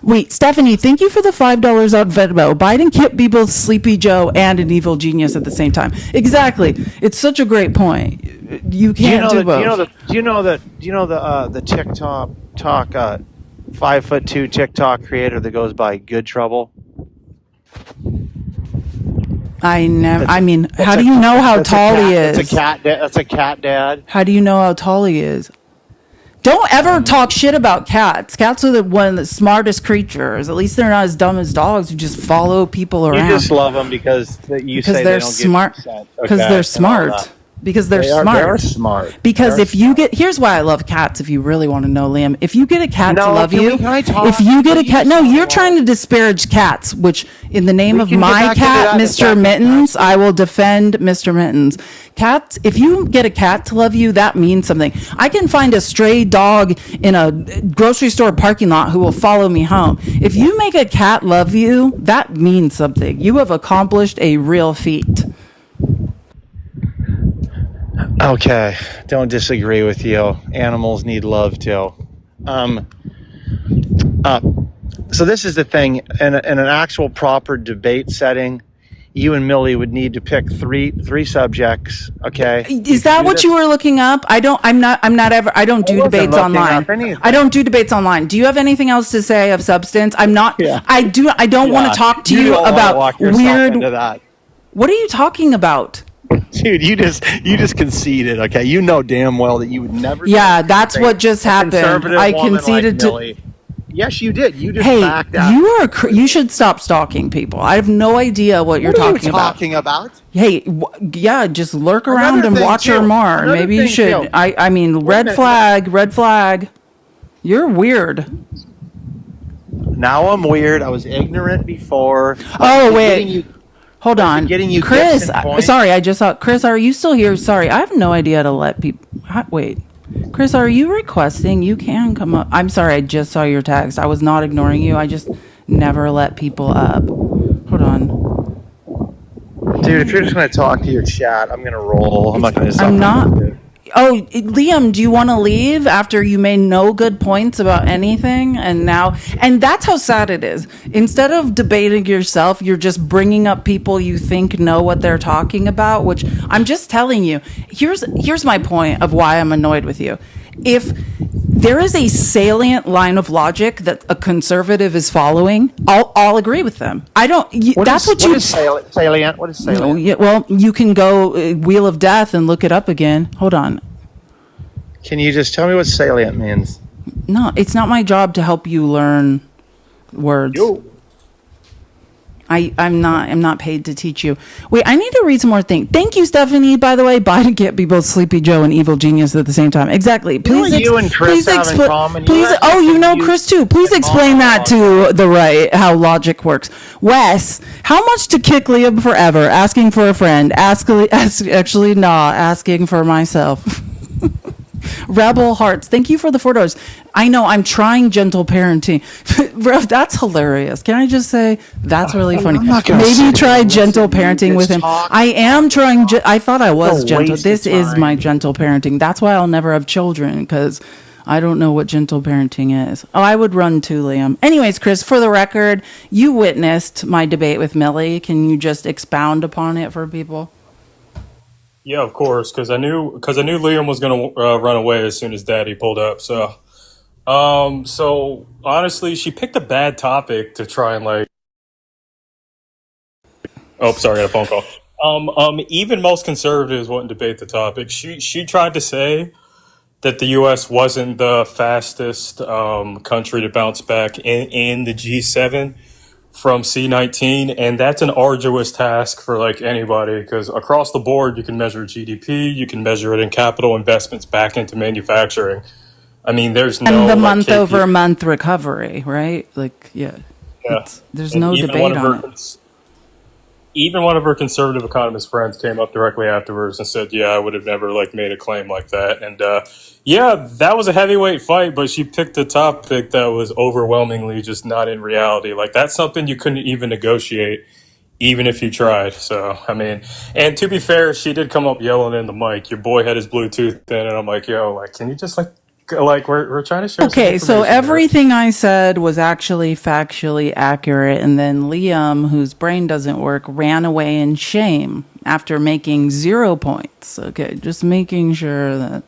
Wait, Stephanie, thank you for the $5 on Venmo. Biden can't be both Sleepy Joe and an evil genius at the same time. Exactly. It's such a great point. You can't do both. Do you know the TikTok 5'2" TikTok creator that goes by Good Trouble? How do you know how tall he is? That's a cat dad. How do you know how tall he is? Don't ever talk shit about cats. Cats are one of the smartest creatures. At least they're not as dumb as dogs who just follow people around. You just love them because they're smart. Because they're smart. Because they're smart. They're smart. Because here's why I love cats. If you really want to know, Liam, if you get a cat to love you, if you get a cat, no, you're trying to disparage cats. Which, in the name of my cat, Mr. Mittens, I will defend Mr. Mittens. Cats, if you get a cat to love you, that means something. I can find a stray dog in a grocery store parking lot who will follow me home. If you make a cat love you, that means something. You have accomplished a real feat. Okay, don't disagree with you. Animals need love too. So this is the thing. In an actual proper debate setting, you and Millie would need to pick three subjects. Okay. Is that what you were looking up? I don't do debates online. I don't do debates online. Do you have anything else to say of substance? I'm not. Yeah. I don't want to talk to you about weird. What are you talking about? Dude, you just conceded, okay? You know damn well that you would never. Yeah, that's what just happened. I conceded to. Millie. Yes, you did. You just backed out. You should stop stalking people. I have no idea what you're talking about. Hey, just lurk around and watch her more. Maybe you should. I mean, red flag. You're weird. Now I'm weird. I was ignorant before. Oh, wait. Hold on. You Chris, sorry, I just saw. Chris, are you still here? Sorry, I have no idea how to let people. Wait. Chris, are you requesting? You can come up. I'm sorry, I just saw your text. I was not ignoring you. I just never let people up. Hold on. Dude, if you're just going to talk to your chat, I'm going to roll. I'm not going to stop. I'm not. Oh, Liam, do you want to leave after you made no good points about anything? And that's how sad it is. Instead of debating yourself, you're just bringing up people you think know what they're talking about, which I'm just telling you. Here's my point of why I'm annoyed with you. If there is a salient line of logic that a conservative is following, I'll agree with them. I don't. What is salient? What is salient? Well, you can go Wheel of Death and look it up again. Hold on. Can you just tell me what salient means? No, it's not my job to help you learn words. Yo. I'm not paid to teach you. Wait, I need to read some more things. Thank you, Stephanie. By the way, Biden can't be both Sleepy Joe and evil genius at the same time. Exactly. Please, you and Chris have in common. You know Chris too. Please explain that to the right, how logic works. Wes, how much to kick Liam forever? Asking for a friend. Asking for myself. Rebel Hearts, thank you for the $4. I know, I'm trying gentle parenting. That's hilarious. Can I just say that's really funny? Maybe try gentle parenting with him. I am trying. I thought I was gentle. This is my gentle parenting. That's why I'll never have children, because I don't know what gentle parenting is. Oh, I would run too, Liam. Anyways, Chris, for the record, you witnessed my debate with Millie. Can you just expound upon it for people? Yeah, of course, because I knew Liam was going to run away as soon as Daddy pulled up. So honestly, she picked a bad topic to try and like. Oh, sorry, I had a phone call. Even most conservatives wouldn't debate the topic. She tried to say that the U.S. wasn't the fastest country to bounce back in the G7 from C19, and that's an arduous task for like anybody, because across the board you can measure GDP, you can measure it in capital investments back into manufacturing. I mean, there's no and the month over month recovery, right? Like, yeah. Yeah, There's and no debate on it. even one of her conservative economist friends came up directly afterwards and said, "Yeah, I would have never like made a claim like that." And yeah, that was a heavyweight fight, but she picked a topic that was overwhelmingly just not in reality. Like that's something you couldn't even negotiate, even if you tried. So I mean, and to be fair, she did come up yelling in the mic. Your boy had his Bluetooth in, and I'm like, "Yo, like, can you just like we're trying to share some Okay, so information here." everything I said was actually factually accurate, and then Liam, whose brain doesn't work, ran away in shame after making 0 points. Okay, just making sure that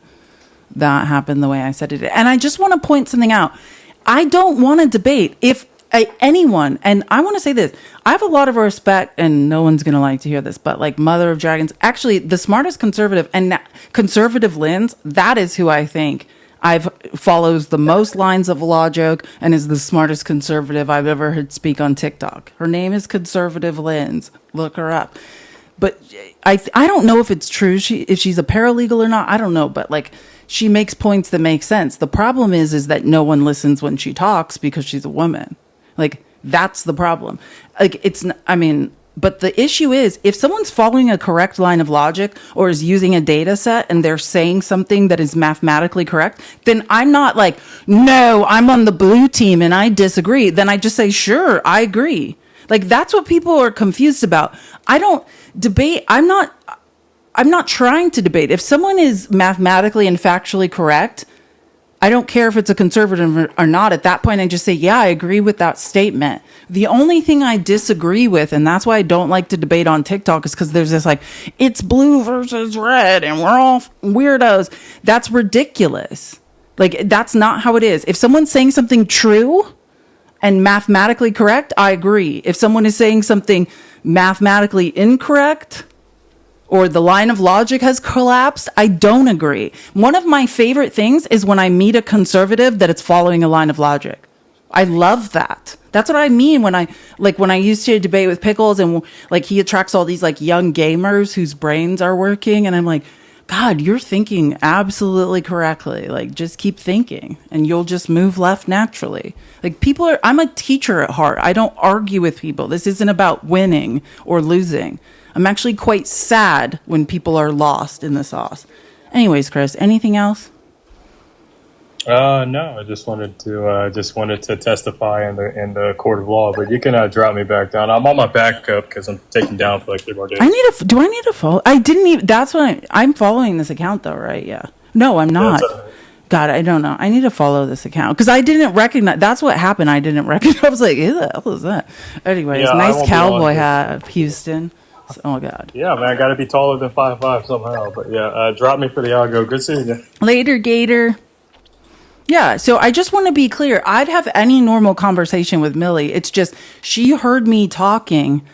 that happened the way I said it. And I just want to point something out. I don't want to debate. If anyone, and I want to say this, I have a lot of respect, and no one's going to like to hear this, but like Mother of Dragons, actually the smartest conservative and conservative lens, that is who I think I've follows the most lines of logic and is the smartest conservative I've ever heard speak on TikTok. Her name is Conservative Lens. Look her up. But I don't know if it's true. If she's a paralegal or not, I don't know. But like she makes points that make sense. The problem is that no one listens when she talks because she's a woman. Like that's the problem. Like I mean. But the issue is, if someone's following a correct line of logic or is using a data set and they're saying something that is mathematically correct, then I'm not like, no, I'm on the blue team and I disagree. Then I just say, sure, I agree. Like, that's what people are confused about. I don't debate. I'm not trying to debate. If someone is mathematically and factually correct, I don't care if it's a conservative or not. At that point, I just say, yeah, I agree with that statement. The only thing I disagree with, and that's why I don't like to debate on TikTok, is because there's this like, it's blue versus red and we're all weirdos. That's ridiculous. Like, that's not how it is. If someone's saying something true and mathematically correct, I agree. If someone is saying something mathematically incorrect, or the line of logic has collapsed, I don't agree. One of my favorite things is when I meet a conservative that it's following a line of logic. I love that. That's what I mean when I used to debate with Pickles and like he attracts all these like young gamers whose brains are working. And I'm like, God, you're thinking absolutely correctly. Like just keep thinking and you'll just move left naturally. Like I'm a teacher at heart. I don't argue with people. This isn't about winning or losing. I'm actually quite sad when people are lost in the sauce. Anyways, Chris, anything else? No, I just wanted to testify in the court of law, but you can drop me back down. I'm on my backup because I'm taking down for like 3 more days. Do I need to follow? I didn't even. That's what I'm following this account though, right? Yeah. No, I'm not. God, I don't know. I need to follow this account because I didn't recognize. That's what happened. I didn't recognize. I was like, who the hell is that? Anyways, Yeah, nice cowboy hat, Houston. Oh God. Yeah, man, I got to be taller than 5'5" somehow. But yeah, drop me for the algo. Good seeing you. Later, Gator. Yeah, so I just want to be clear. I'd have any normal conversation with Millie. It's just she heard me talking,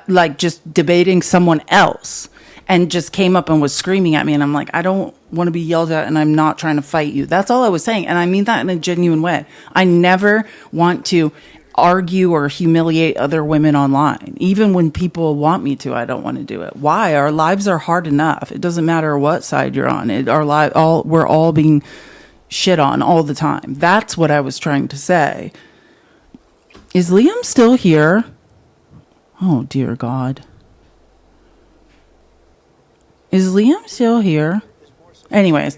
like just debating someone else, and just came up and was screaming at me. And I'm like, I don't want to be yelled at, and I'm not trying to fight you. That's all I was saying. And I mean that in a genuine way. I never want to argue or humiliate other women online. Even when people want me to, I don't want to do it. Why? Our lives are hard enough. It doesn't matter what side you're on. We're all being shit on all the time. That's what I was trying to say. Is Liam still here? Oh dear God. Is Liam still here? Anyways,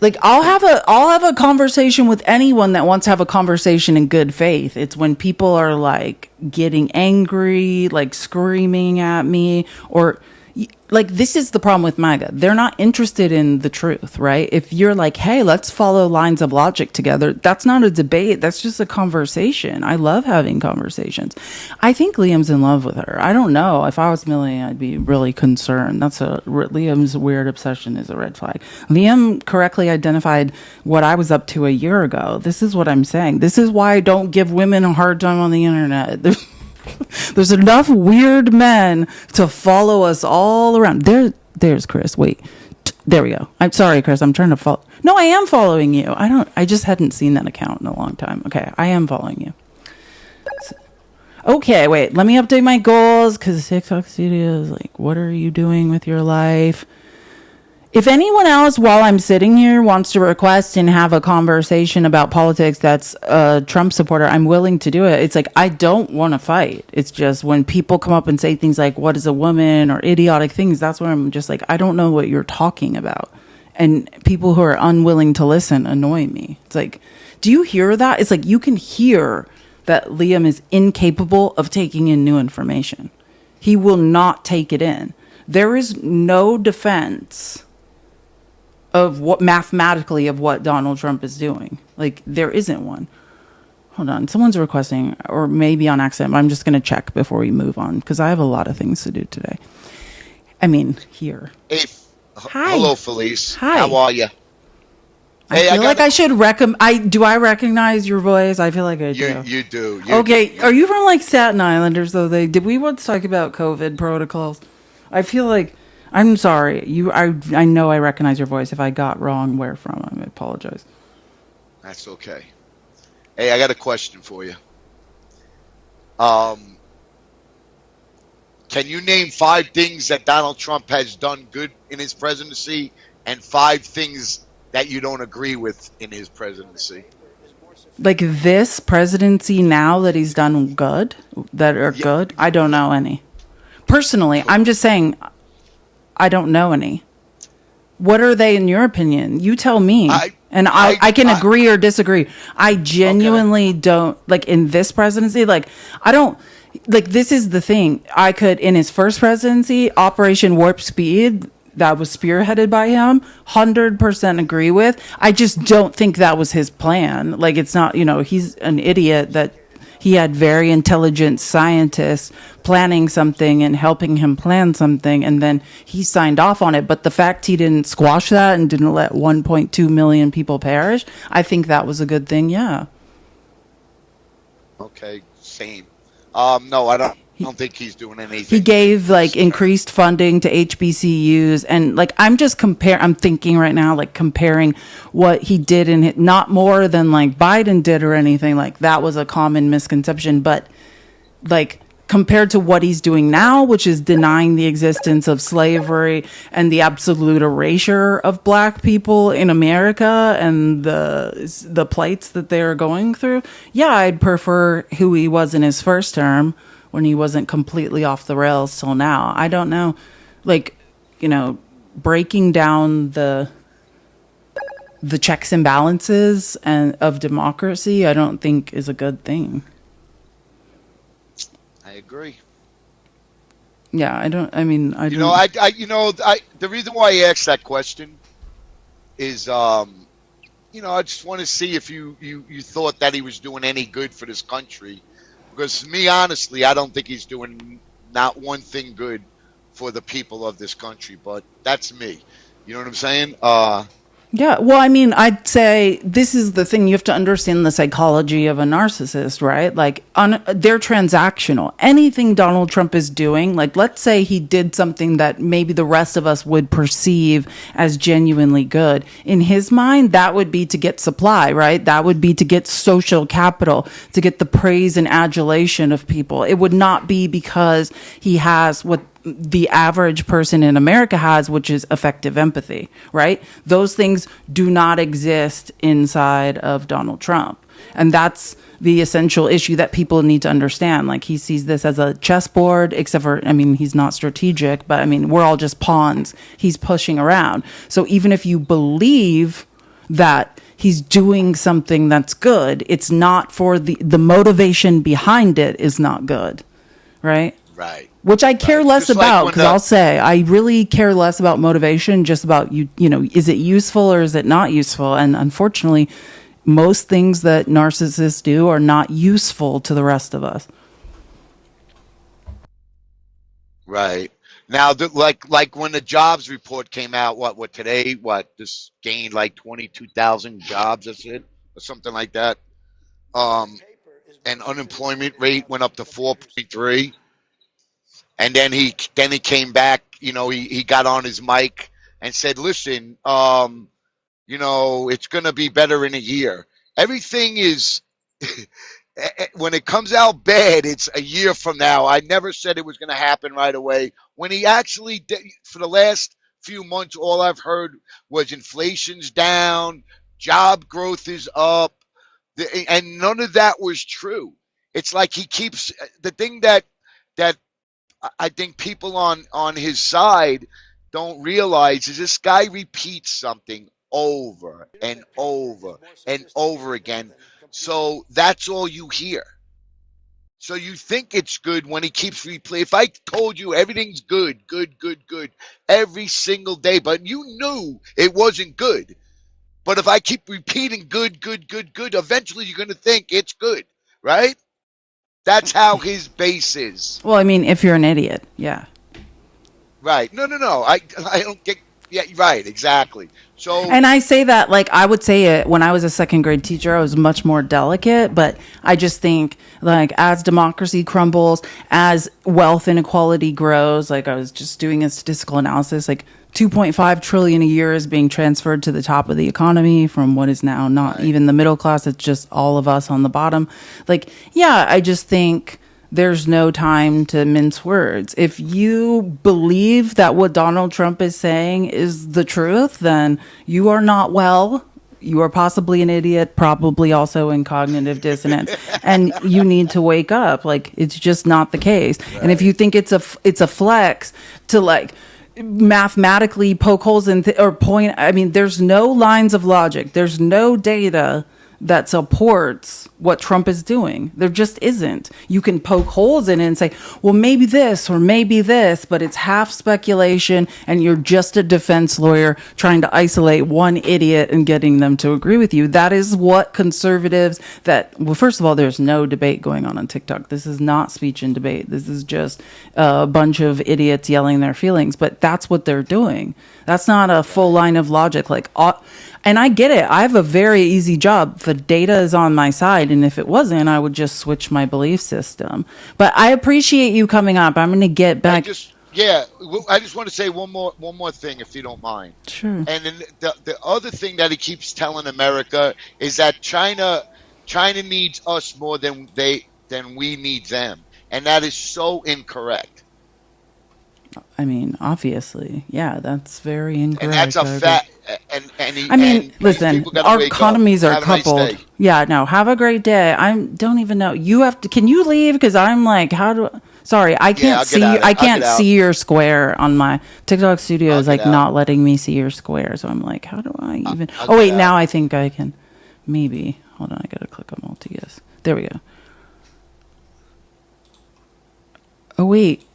like I'll have a conversation with anyone that wants to have a conversation in good faith. It's when people are like getting angry, like screaming at me, or like this is the problem with MAGA. They're not interested in the truth, right? If you're like, hey, let's follow lines of logic together, that's not a debate. That's just a conversation. I love having conversations. I think Liam's in love with her. I don't know. If I was Millie, I'd be really concerned. Liam's weird obsession is a red flag. Liam correctly identified what I was up to a year ago. This is what I'm saying. This is why I don't give women a hard time on the internet. There's enough weird men to follow us all around. There's Chris. Wait, there we go. I'm sorry, Chris. I'm trying to follow. No, I am following you. I just hadn't seen that account in a long time. Okay, I am following you. Okay, wait. Let me update my goals because TikTok Studio is like, what are you doing with your life? If anyone else, while I'm sitting here, wants to request and have a conversation about politics that's a Trump supporter, I'm willing to do it. It's like, I don't want to fight. It's just when people come up and say things like, what is a woman, or idiotic things, that's where I'm just like, I don't know what you're talking about. And people who are unwilling to listen annoy me. It's like, do you hear that? It's like, you can hear that Liam is incapable of taking in new information. He will not take it in. There is no defense of what mathematically of what Donald Trump is doing. Like, there isn't one. Hold on, someone's requesting, or maybe on accident, but I'm just going to check before we move on because I have a lot of things to do today. I mean, here. Hey, Hi. hello, Felice. Hi. How are you? I feel like I should do I recognize your voice? I feel like I do. You do. Okay, are you from like Staten Island or so? Did we once talk about COVID protocols? I feel like, I'm sorry. I know I recognize your voice. If I got wrong where from, I apologize. That's okay. Hey, I got a question for you. Can you name 5 things that Donald Trump has done good in his presidency and 5 things that you don't agree with in his presidency? Like this presidency now that he's done good, that are good? I don't know any. Personally, I'm just saying, I don't know any. What are they in your opinion? You tell me. I can agree or disagree. I genuinely don't, like in this presidency, like I don't, like this is the thing. I could, in his first presidency, Operation Warp Speed, that was spearheaded by him, 100% agree with. I just don't think that was his plan. Like it's not, he's an idiot that he had very intelligent scientists planning something and helping him plan something, and then he signed off on it. But the fact he didn't squash that and didn't let 1.2 million people perish, I think that was a good thing, yeah. Okay, same. No, I don't think he's doing anything. He gave like increased funding to HBCUs, and like I'm thinking right now, like comparing what he did in it, not more than like Biden did or anything. Like that was a common misconception, but like compared to what he's doing now, which is denying the existence of slavery and the absolute erasure of black people in America and the plights that they are going through. Yeah, I'd prefer who he was in his first term, when he wasn't completely off the rails till now. I don't know, like, breaking down the checks and balances and of democracy, I don't think is a good thing. I agree. Yeah, I don't. The reason why I asked that question is, I just want to see if you thought that he was doing any good for this country. Because me, honestly, I don't think he's doing not one thing good for the people of this country. But that's me. You know what I'm saying? Yeah, well, I'd say this is the thing. You have to understand the psychology of a narcissist, right? Like, they're transactional. Anything Donald Trump is doing, like, let's say he did something that maybe the rest of us would perceive as genuinely good. In his mind, that would be to get supply, right? That would be to get social capital, to get the praise and adulation of people. It would not be because he has what the average person in America has, which is effective empathy, right? Those things do not exist inside of Donald Trump. And that's the essential issue that people need to understand. Like, he sees this as a chessboard, except for, he's not strategic, but we're all just pawns he's pushing around. So even if you believe that he's doing something that's good, it's not for the motivation behind it is not good, right? Right. Which I care less Just like about, when because I'll say I really care less about motivation, just about is it useful or is it not useful? And unfortunately, most things that narcissists do are not useful to the rest of us. Right. Now, like when the jobs report came out, what today? This gained like 22,000 jobs. That's it, or something like that. And unemployment rate went up to 4.3. And then he came back. He got on his mic and said, "Listen, it's going to be better in a year. Everything is." When it comes out bad, it's a year from now. I never said it was going to happen right away. When he actually did, for the last few months, all I've heard was inflation's down, job growth is up, and none of that was true. It's like he keeps the thing that I think people on his side don't realize is this guy repeats something over and over and over again. So that's all you hear. So you think it's good when he keeps replaying. If I told you everything's good, good, good, good every single day, but you knew it wasn't good. But if I keep repeating good, good, good, good, eventually you're going to think it's good, right? That's how his base is. Well, I mean, if you're an idiot, yeah. Right. No. I don't get. Yeah, right. Exactly. So. And I say that, like, I would say it when I was a second grade teacher, I was much more delicate, but I just think, like, as democracy crumbles, as wealth inequality grows, like, I was just doing a statistical analysis, like, 2.5 trillion a year is being transferred to the top of the economy from what is now not even the middle class. It's just all of us on the bottom. Like, yeah, I just think there's no time to mince words. If you believe that what Donald Trump is saying is the truth, then you are not well. You are possibly an idiot, probably also in cognitive dissonance, and you need to wake up. Like, it's just not the case. Right. And if you think it's a flex to, like, mathematically poke holes in or point, I mean, there's no lines of logic. There's no data that supports what Trump is doing. There just isn't. You can poke holes in it and say, well, maybe this or maybe this, but it's half speculation and you're just a defense lawyer trying to isolate one idiot and getting them to agree with you. That is what conservatives well, first of all, there's no debate going on TikTok. This is not speech and debate. This is just a bunch of idiots yelling their feelings, but that's what they're doing. That's not a full line of logic. Like, and I get it. I have a very easy job. The data is on my side. And if it wasn't, I would just switch my belief system. But I appreciate you coming up. I'm going to get back. I just want to say one more thing, if you don't mind. Sure. And then the other thing that he keeps telling America is that China needs us more than we need them. And that is so incorrect. I mean, obviously, yeah, that's very incorrect. And that's a fact. Listen, our economies are coupled. Nice, yeah, no, have a great day. Don't even know. You have to. Can you leave? Because I'm like, sorry, I can't see. I can't see your square on my TikTok studio. Is like not letting me see your square. So I'm like, how do I even? Oh wait, now I think I can. Maybe. Hold on, I gotta click on multi-guess. There we go. Oh wait.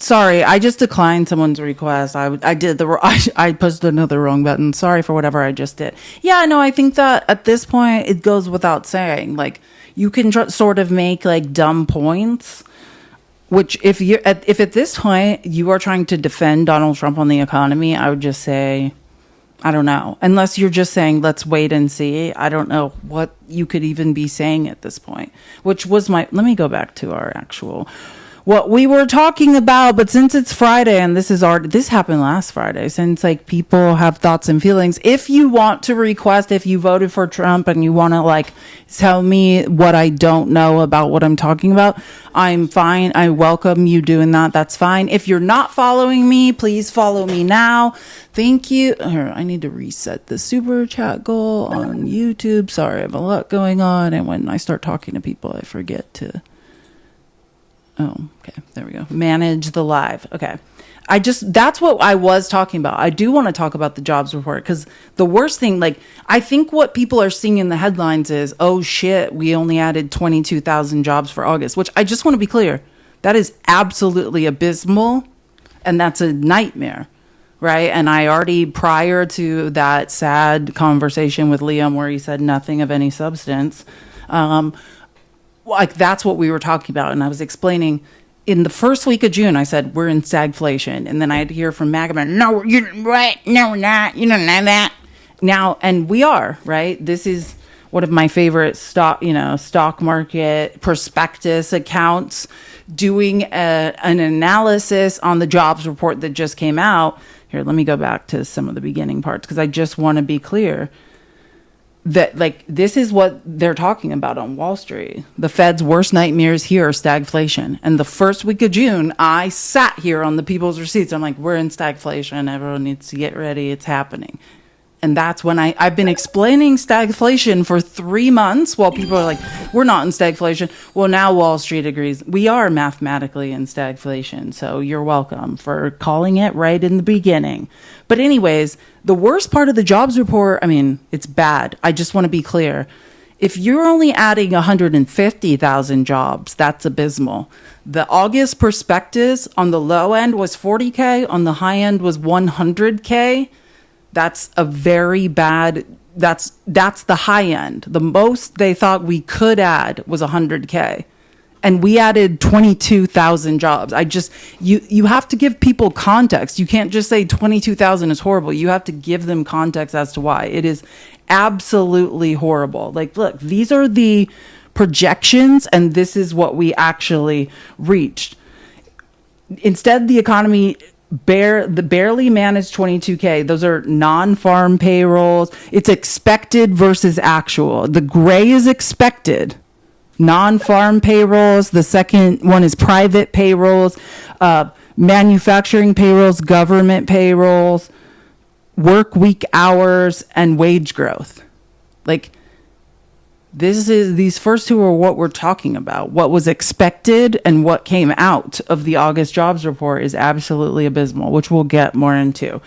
Sorry, I just declined someone's request. I pushed another wrong button. Sorry for whatever I just did. Yeah, no, I think that at this point it goes without saying. Like, you can sort of make like dumb points, which if at this point you are trying to defend Donald Trump on the economy, I would just say, I don't know. Unless you're just saying, let's wait and see. I don't know what you could even be saying at this point, which was let me go back to our actual what we were talking about. But since it's Friday and this happened last Friday, since like people have thoughts and feelings, if you want to request, if you voted for Trump and you want to like tell me what I don't know about what I'm talking about, I'm fine. I welcome you doing that. That's fine. If you're not following me, please follow me now. Thank you. Here, I need to reset the super chat goal on YouTube. Sorry, I have a lot going on. And when I start talking to people, I forget to. Oh, okay. There we go. Manage the live. Okay. That's what I was talking about. I do want to talk about the jobs report because the worst thing, like, I think what people are seeing in the headlines is, oh shit, we only added 22,000 jobs for August, which I just want to be clear. That is absolutely abysmal. And that's a nightmare. Right. And I already, prior to that sad conversation with Liam where he said nothing of any substance, like that's what we were talking about. And I was explaining in the first week of June, I said, we're in stagflation. And then I had to hear from Magaman, no, you're right. No, we're not. You don't know that. Now, and we are, right? This is one of my favorite stock market prospectus accounts doing an analysis on the jobs report that just came out. Here, let me go back to some of the beginning parts because I just want to be clear. that, like, this is what they're talking about on Wall Street. The Fed's worst nightmares here are stagflation. And the first week of June, I sat here on the people's receipts. I'm like, we're in stagflation. Everyone needs to get ready. It's happening. And that's when I've been explaining stagflation for 3 months while people are like, we're not in stagflation. Well, now Wall Street agrees. We are mathematically in stagflation. So you're welcome for calling it right in the beginning. But anyways, the worst part of the jobs report, I mean, it's bad. I just want to be clear. If you're only adding 150,000 jobs, that's abysmal. The August prospectus on the low end was 40K. On the high end was 100K. That's a very bad, that's the high end. The most they thought we could add was 100K. And we added 22,000 jobs. You have to give people context. You can't just say 22,000 is horrible. You have to give them context as to why. It is absolutely horrible. Like, look, these are the projections, and this is what we actually reached. Instead, the economy barely managed 22K. Those are non-farm payrolls. It's expected versus actual. The gray is expected. Non-farm payrolls. The second one is private payrolls, manufacturing payrolls, government payrolls, work week hours, and wage growth. Like, these first two are what we're talking about. What was expected and what came out of the August jobs report is absolutely abysmal, which we'll get more into.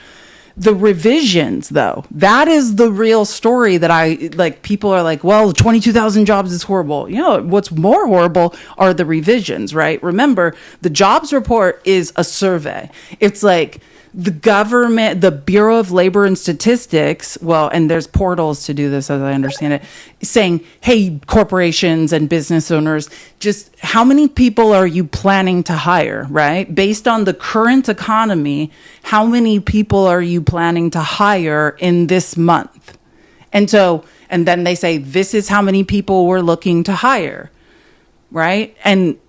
The revisions, though, that is the real story that I like. People are like, well, 22,000 jobs is horrible. You know, what's more horrible are the revisions, right? Remember, the jobs report is a survey. It's like the government, the Bureau of Labor and Statistics, well, and there's portals to do this as I understand it, saying, hey, corporations and business owners, just how many people are you planning to hire, right? Based on the current economy, how many people are you planning to hire in this month? And then they say, this is how many people we're looking to hire, right? And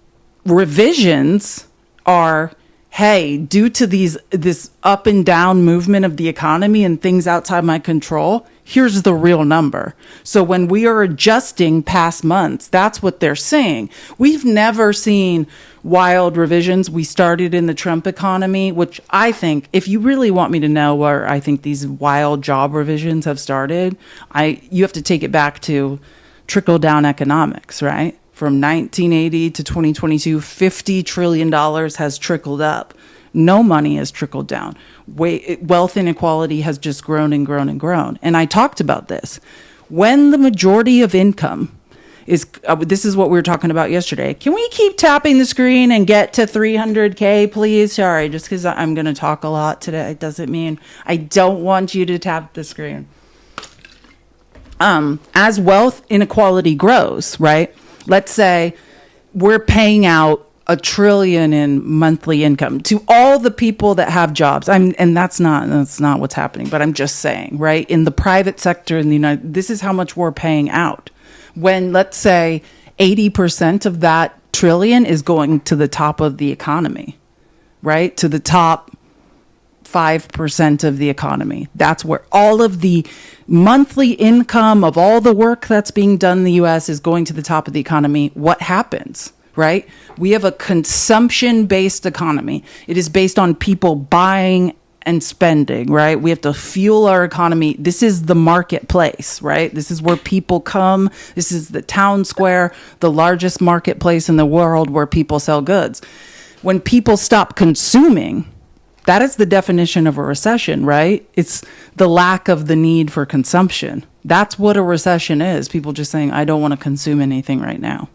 revisions are, hey, due to this up and down movement of the economy and things outside my control, here's the real number. So when we are adjusting past months, that's what they're saying. We've never seen wild revisions. We started in the Trump economy, which I think, if you really want me to know where I think these wild job revisions have started, you have to take it back to trickle-down economics, right? From 1980 to 2022, $50 trillion has trickled up. No money has trickled down. Wealth inequality has just grown and grown and grown. And I talked about this. When the majority of income is, this is what we were talking about yesterday. Can we keep tapping the screen and get to 300K, please? Sorry, just because I'm going to talk a lot today, it doesn't mean I don't want you to tap the screen. As wealth inequality grows, right? Let's say we're paying out $1 trillion in monthly income to all the people that have jobs. And that's not what's happening, but I'm just saying, right? In the private sector in the this is how much we're paying out. When, let's say, 80% of that trillion is going to the top of the economy, right? To the top 5% of the economy. That's where all of the monthly income of all the work that's being done in the US is going to the top of the economy. What happens, right? We have a consumption-based economy. It is based on people buying and spending, right? We have to fuel our economy. This is the marketplace, right? This is where people come. This is the town square, the largest marketplace in the world where people sell goods. When people stop consuming, that is the definition of a recession, right? It's the lack of the need for consumption. That's what a recession is. People just saying, I don't want to consume anything right now.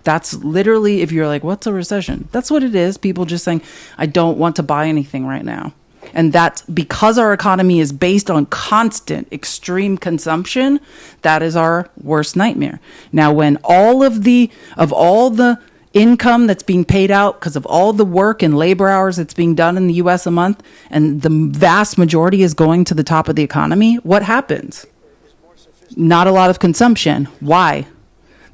That's literally, if you're like, what's a recession? That's what it is. People just saying, I don't want to buy anything right now. And that's because our economy is based on constant extreme consumption. That is our worst nightmare. Now, when all the income that's being paid out because of all the work and labor hours that's being done in the US a month, and the vast majority is going to the top of the economy, what happens? Not a lot of consumption. Why?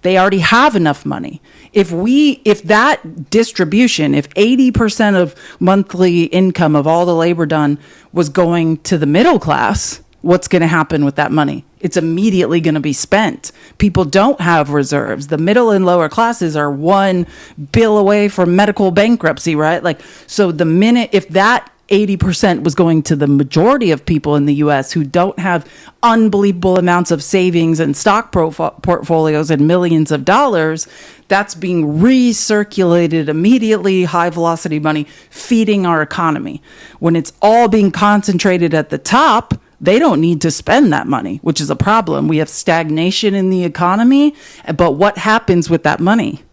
They already have enough money. If that distribution, if 80% of monthly income of all the labor done was going to the middle class, what's going to happen with that money? It's immediately going to be spent. People don't have reserves. The middle and lower classes are one bill away from medical bankruptcy, right? Like, so the minute, if that 80% was going to the majority of people in the US who don't have unbelievable amounts of savings and stock portfolios and millions of dollars, that's being recirculated immediately, high velocity money feeding our economy. When it's all being concentrated at the top, they don't need to spend that money, which is a problem. We have stagnation in the economy, but what happens with that money?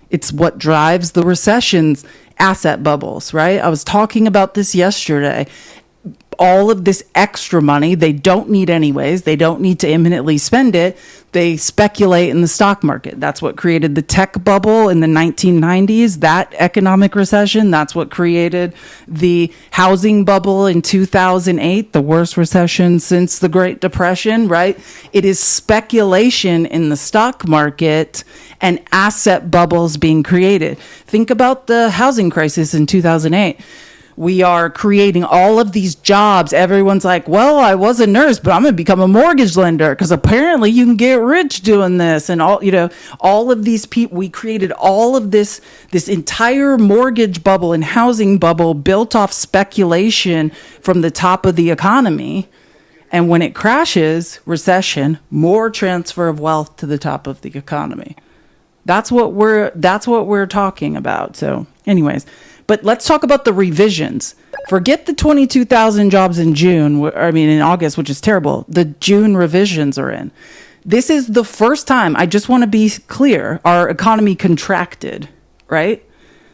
It's what drives the recessions, asset bubbles, right? I was talking about this yesterday. All of this extra money, they don't need anyways. They don't need to imminently spend it. They speculate in the stock market. That's what created the tech bubble in the 1990s, that economic recession. That's what created the housing bubble in 2008, the worst recession since the Great Depression, right? It is speculation in the stock market and asset bubbles being created. Think about the housing crisis in 2008. We are creating all of these jobs. Everyone's like, well, I was a nurse, but I'm going to become a mortgage lender because apparently you can get rich doing this. And all of these people, we created all of this entire mortgage bubble and housing bubble built off speculation from the top of the economy. And when it crashes, recession, more transfer of wealth to the top of the economy. That's what we're talking about. So anyways, but let's talk about the revisions. Forget the 22,000 jobs in in August, which is terrible. The June revisions are in. This is the first time, I just want to be clear, our economy contracted, right?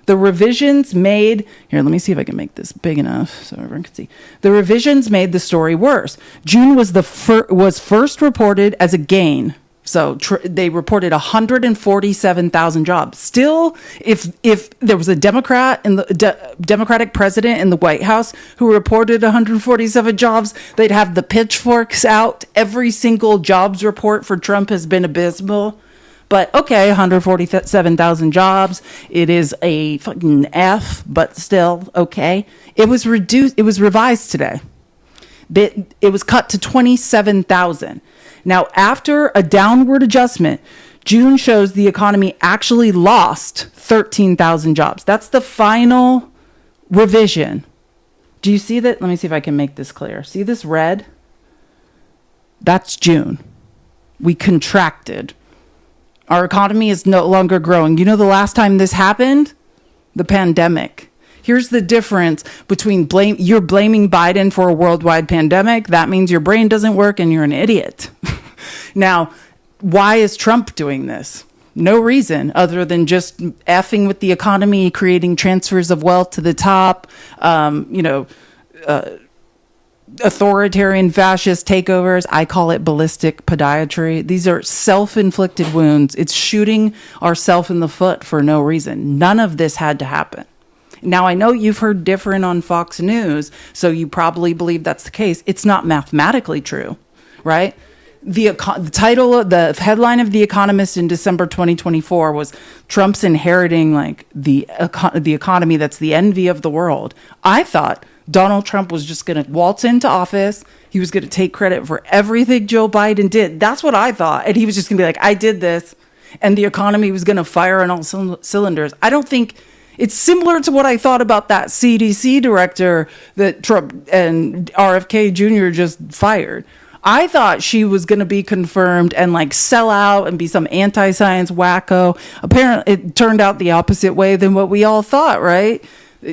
The revisions made, here, let me see if I can make this big enough so everyone can see. The revisions made the story worse. June was was first reported as a gain. So they reported 147,000 jobs. Still, if there was a Democratic president in the White House who reported 147 jobs, they'd have the pitchforks out. Every single jobs report for Trump has been abysmal. But okay, 147,000 jobs. It is a fucking F, but still okay. It was revised today. It was cut to 27,000. Now, after a downward adjustment, June shows the economy actually lost 13,000 jobs. That's the final revision. Do you see that? Let me see if I can make this clear. See this red? That's June. We contracted. Our economy is no longer growing. You know the last time this happened? The pandemic. Here's the difference between you're blaming Biden for a worldwide pandemic. That means your brain doesn't work and you're an idiot. Now, why is Trump doing this? No reason other than just effing with the economy, creating transfers of wealth to the top, authoritarian fascist takeovers. I call it ballistic podiatry. These are self-inflicted wounds. It's shooting ourselves in the foot for no reason. None of this had to happen. Now, I know you've heard different on Fox News, so you probably believe that's the case. It's not mathematically true, right? The headline of The Economist in December 2024 was Trump's inheriting like the economy that's the envy of the world. I thought Donald Trump was just going to waltz into office. He was going to take credit for everything Joe Biden did. That's what I thought. And he was just going to be like, I did this. And the economy was going to fire on all cylinders. I don't think it's similar to what I thought about that CDC director that Trump and RFK Jr. just fired. I thought she was going to be confirmed and like sell out and be some anti-science wacko. Apparently, it turned out the opposite way than what we all thought, right?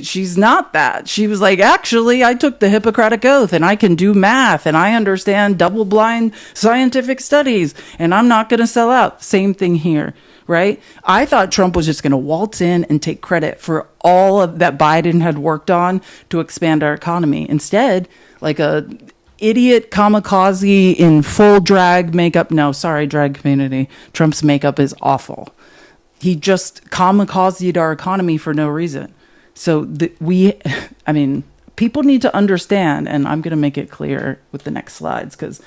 She's not that. She was like, actually, I took the Hippocratic Oath and I can do math and I understand double-blind scientific studies and I'm not going to sell out. Same thing here, right? I thought Trump was just going to waltz in and take credit for all of that Biden had worked on to expand our economy. Instead, like a idiot kamikaze in full drag makeup. No, sorry, drag community. Trump's makeup is awful. He just kamikazed our economy for no reason. So people need to understand, and I'm going to make it clear with the next slides, because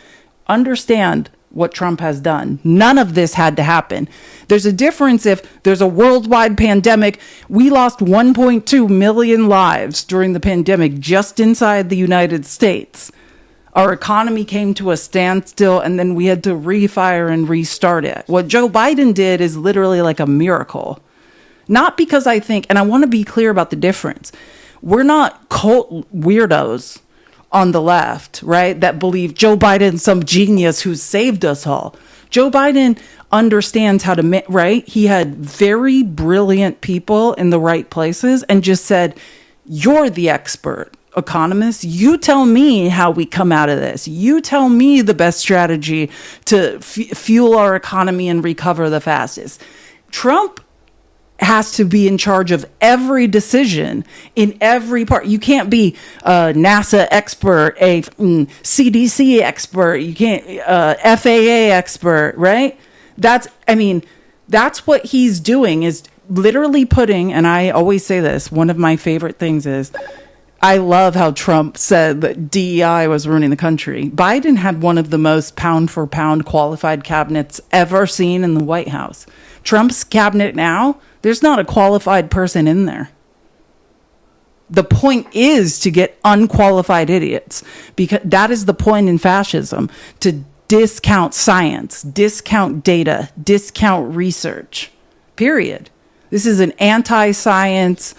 understand what Trump has done. None of this had to happen. There's a difference if there's a worldwide pandemic. We lost 1.2 million lives during the pandemic just inside the United States. Our economy came to a standstill, and then we had to refire and restart it. What Joe Biden did is literally like a miracle. Not because I think, and I want to be clear about the difference. We're not cult weirdos on the left, right? That believe Joe Biden's some genius who saved us all. Joe Biden understands how to, right? He had very brilliant people in the right places and just said, you're the expert economist. You tell me how we come out of this. You tell me the best strategy to fuel our economy and recover the fastest. Trump has to be in charge of every decision in every part. You can't be a NASA expert, a CDC expert. You can't FAA expert, right? That's what he's doing is literally putting, and I always say this, one of my favorite things is, I love how Trump said that DEI was ruining the country. Biden had one of the most pound for pound qualified cabinets ever seen in the White House. Trump's cabinet now, there's not a qualified person in there. The point is to get unqualified idiots, because that is the point in fascism, to discount science, discount data, discount research, period. This is an anti-science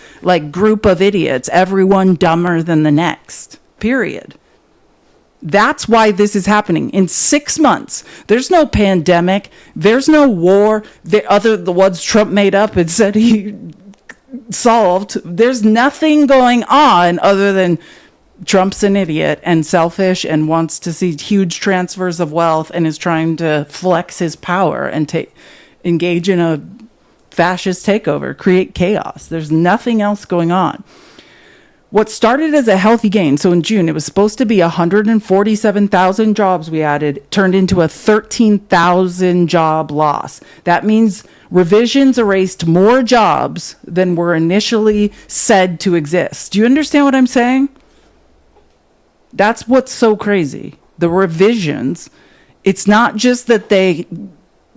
group of idiots, everyone dumber than the next, period. That's why this is happening in 6 months. There's no pandemic. There's no war. The ones Trump made up and said he solved. There's nothing going on other than Trump's an idiot and selfish and wants to see huge transfers of wealth and is trying to flex his power and engage in a fascist takeover, create chaos. There's nothing else going on. What started as a healthy gain, so in June, it was supposed to be 147,000 jobs we added, turned into a 13,000 job loss. That means revisions erased more jobs than were initially said to exist. Do you understand what I'm saying? That's what's so crazy. The revisions, it's not just that they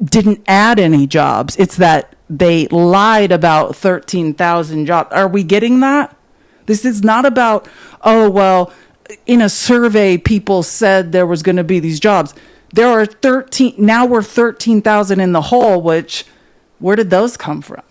didn't add any jobs, it's that they lied about 13,000 jobs. Are we getting that? This is not about, oh, well, in a survey, people said there was going to be these jobs. There are 13, now we're 13,000 in the hole, which, where did those come from?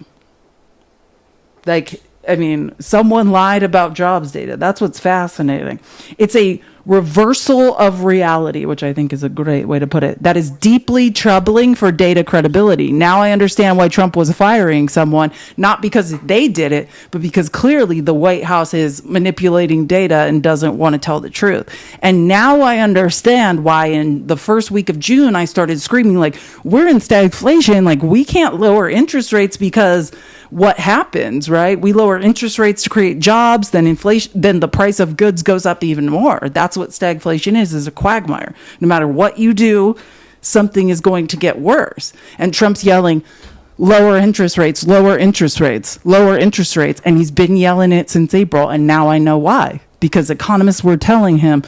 Someone lied about jobs data. That's what's fascinating. It's a reversal of reality, which I think is a great way to put it. That is deeply troubling for data credibility. Now I understand why Trump was firing someone, not because they did it, but because clearly the White House is manipulating data and doesn't want to tell the truth. And now I understand why in the first week of June, I started screaming we're in stagflation. We can't lower interest rates because what happens, right? We lower interest rates to create jobs, then inflation, then the price of goods goes up even more. That's what stagflation is a quagmire. No matter what you do, something is going to get worse. And Trump's yelling, lower interest rates, lower interest rates, lower interest rates. And he's been yelling it since April. And now I know why. Because economists were telling him,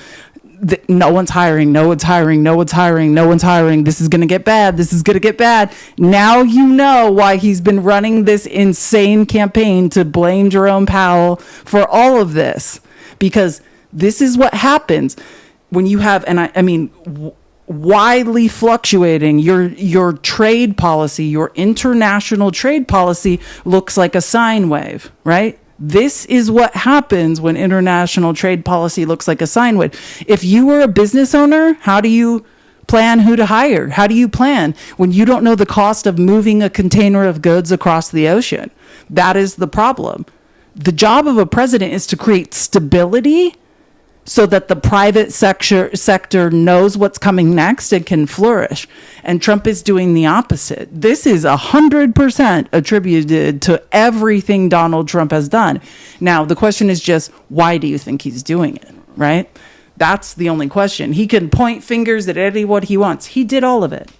no one's hiring, no one's hiring, no one's hiring, no one's hiring. This is going to get bad. This is going to get bad. Now you know why he's been running this insane campaign to blame Jerome Powell for all of this. Because this is what happens when you have, widely fluctuating, your trade policy, your international trade policy looks like a sine wave, right? This is what happens when international trade policy looks like a sine wave. If you were a business owner, how do you plan who to hire? How do you plan when you don't know the cost of moving a container of goods across the ocean? That is the problem. The job of a president is to create stability so that the private sector knows what's coming next and can flourish. And Trump is doing the opposite. This is 100% attributed to everything Donald Trump has done. Now, the question is just, why do you think he's doing it, right? That's the only question. He can point fingers at anyone he wants. He did all of it.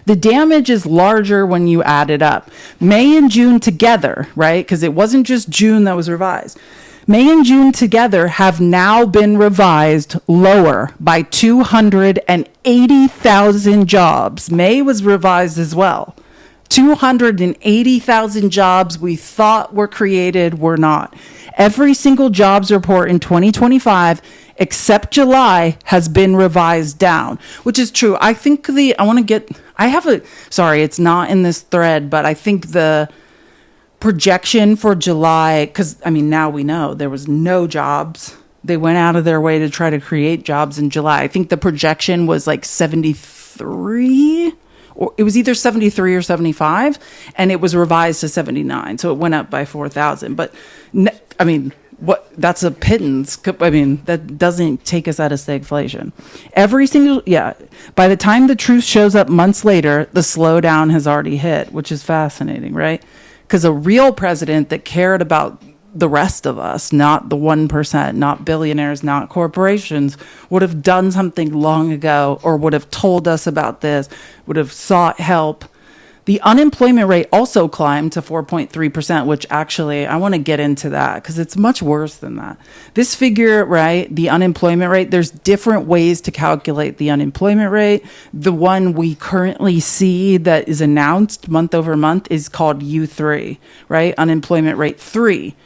The damage is larger when you add it up. May and June together, right? Because it wasn't just June that was revised. May and June together have now been revised lower by 280,000 jobs. May was revised as well. 280,000 jobs we thought were created were not. Every single jobs report in 2025 except July, has been revised down, which is true. I think sorry, it's not in this thread, but I think the projection for July, because I mean, now we know there was no jobs. They went out of their way to try to create jobs in July. I think the projection was like 73, or it was either 73 or 75, and it was revised to 79. So it went up by 4,000. But I mean, that's a pittance. I mean, that doesn't take us out of stagflation. By the time the truth shows up months later, the slowdown has already hit, which is fascinating, right? Because a real president that cared about the rest of us, not the 1%, not billionaires, not corporations, would have done something long ago, or would have told us about this, would have sought help. The unemployment rate also climbed to 4.3%, which actually, I want to get into that because it's much worse than that. This figure, right, the unemployment rate, there's different ways to calculate the unemployment rate. The one we currently see that is announced month over month is called U3, right? Unemployment rate 3.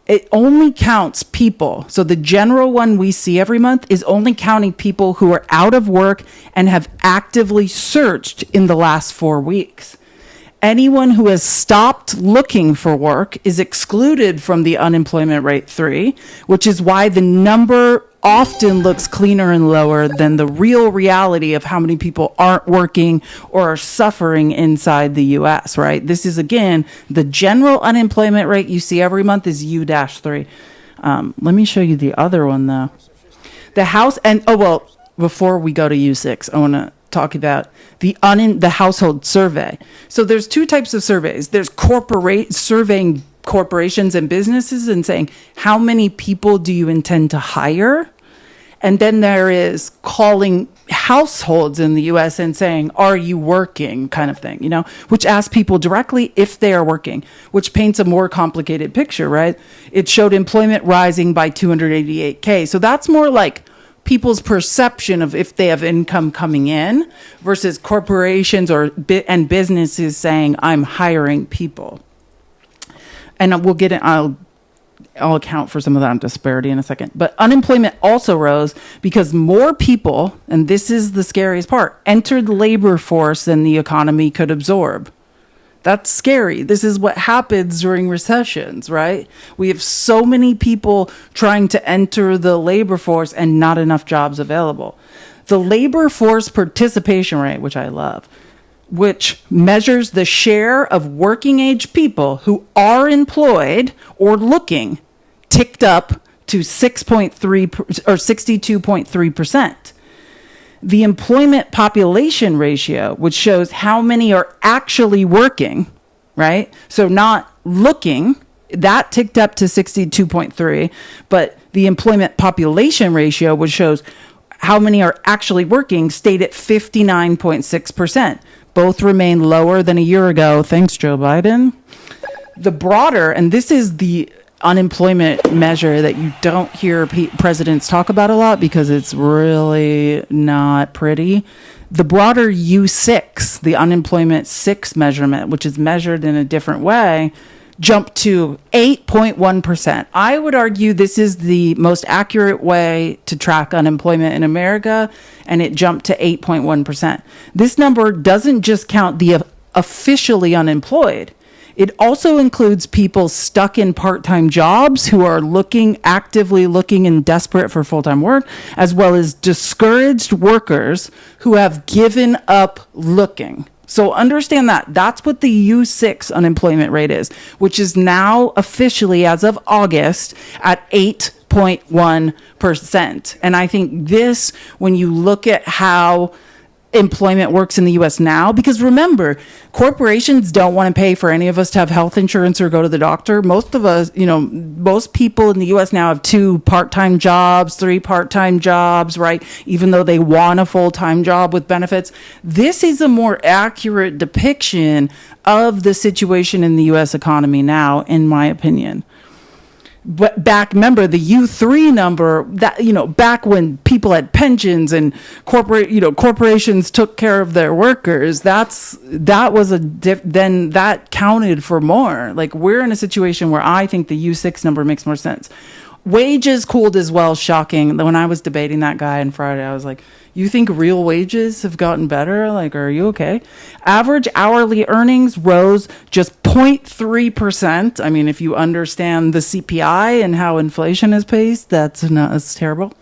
It only counts people. So the general one we see every month is only counting people who are out of work and have actively searched in the last 4 weeks. Anyone who has stopped looking for work is excluded from the unemployment rate 3, which is why the number often looks cleaner and lower than the real reality of how many people aren't working or are suffering inside the U.S., right? This is, again, the general unemployment rate you see every month is U-3. Let me show you the other one, though. The House, and, before we go to U6, I want to talk about the household survey. So there's two types of surveys. There's surveying corporations and businesses and saying, how many people do you intend to hire? And then there is calling households in the US and saying, are you working, kind of thing, which asks people directly if they are working, which paints a more complicated picture, right? It showed employment rising by 288K. So that's more like people's perception of if they have income coming in versus corporations and businesses saying, I'm hiring people. And we'll get it. I'll account for some of that disparity in a second. But unemployment also rose because more people, and this is the scariest part, entered the labor force than the economy could absorb. That's scary. This is what happens during recessions, right? We have so many people trying to enter the labor force and not enough jobs available. The labor force participation rate, which I love, which measures the share of working age people who are employed or looking, ticked up to 62.3%. The employment population ratio, which shows how many are actually working, right? So not looking, that ticked up to 62.3, but the employment population ratio, which shows how many are actually working, stayed at 59.6%. Both remain lower than a year ago. Thanks, Joe Biden. The broader, and this is the unemployment measure that you don't hear presidents talk about a lot because it's really not pretty. The broader U6, the unemployment 6 measurement, which is measured in a different way, jumped to 8.1%. I would argue this is the most accurate way to track unemployment in America, and it jumped to 8.1%. This number doesn't just count the officially unemployed. It also includes people stuck in part-time jobs who are actively looking and desperate for full-time work, as well as discouraged workers who have given up looking. So understand that. That's what the U6 unemployment rate is, which is now officially, as of August, at 8.1%. And I think this, when you look at how employment works in the U.S. now, because remember, corporations don't want to pay for any of us to have health insurance or go to the doctor. Most of us, most people in the U.S. now have 2 part-time jobs, 3 part-time jobs, right? Even though they want a full-time job with benefits. This is a more accurate depiction of the situation in the U.S. economy now, in my opinion. But remember the U3 number that, back when people had pensions and corporations took care of their workers, then that counted for more. Like, we're in a situation where I think the U6 number makes more sense. Wages cooled as well. Shocking. When I was debating that guy on Friday, I was like, you think real wages have gotten better? Like, are you okay? Average hourly earnings rose just 0.3%. I mean, if you understand the CPI and how inflation is paced, that's terrible.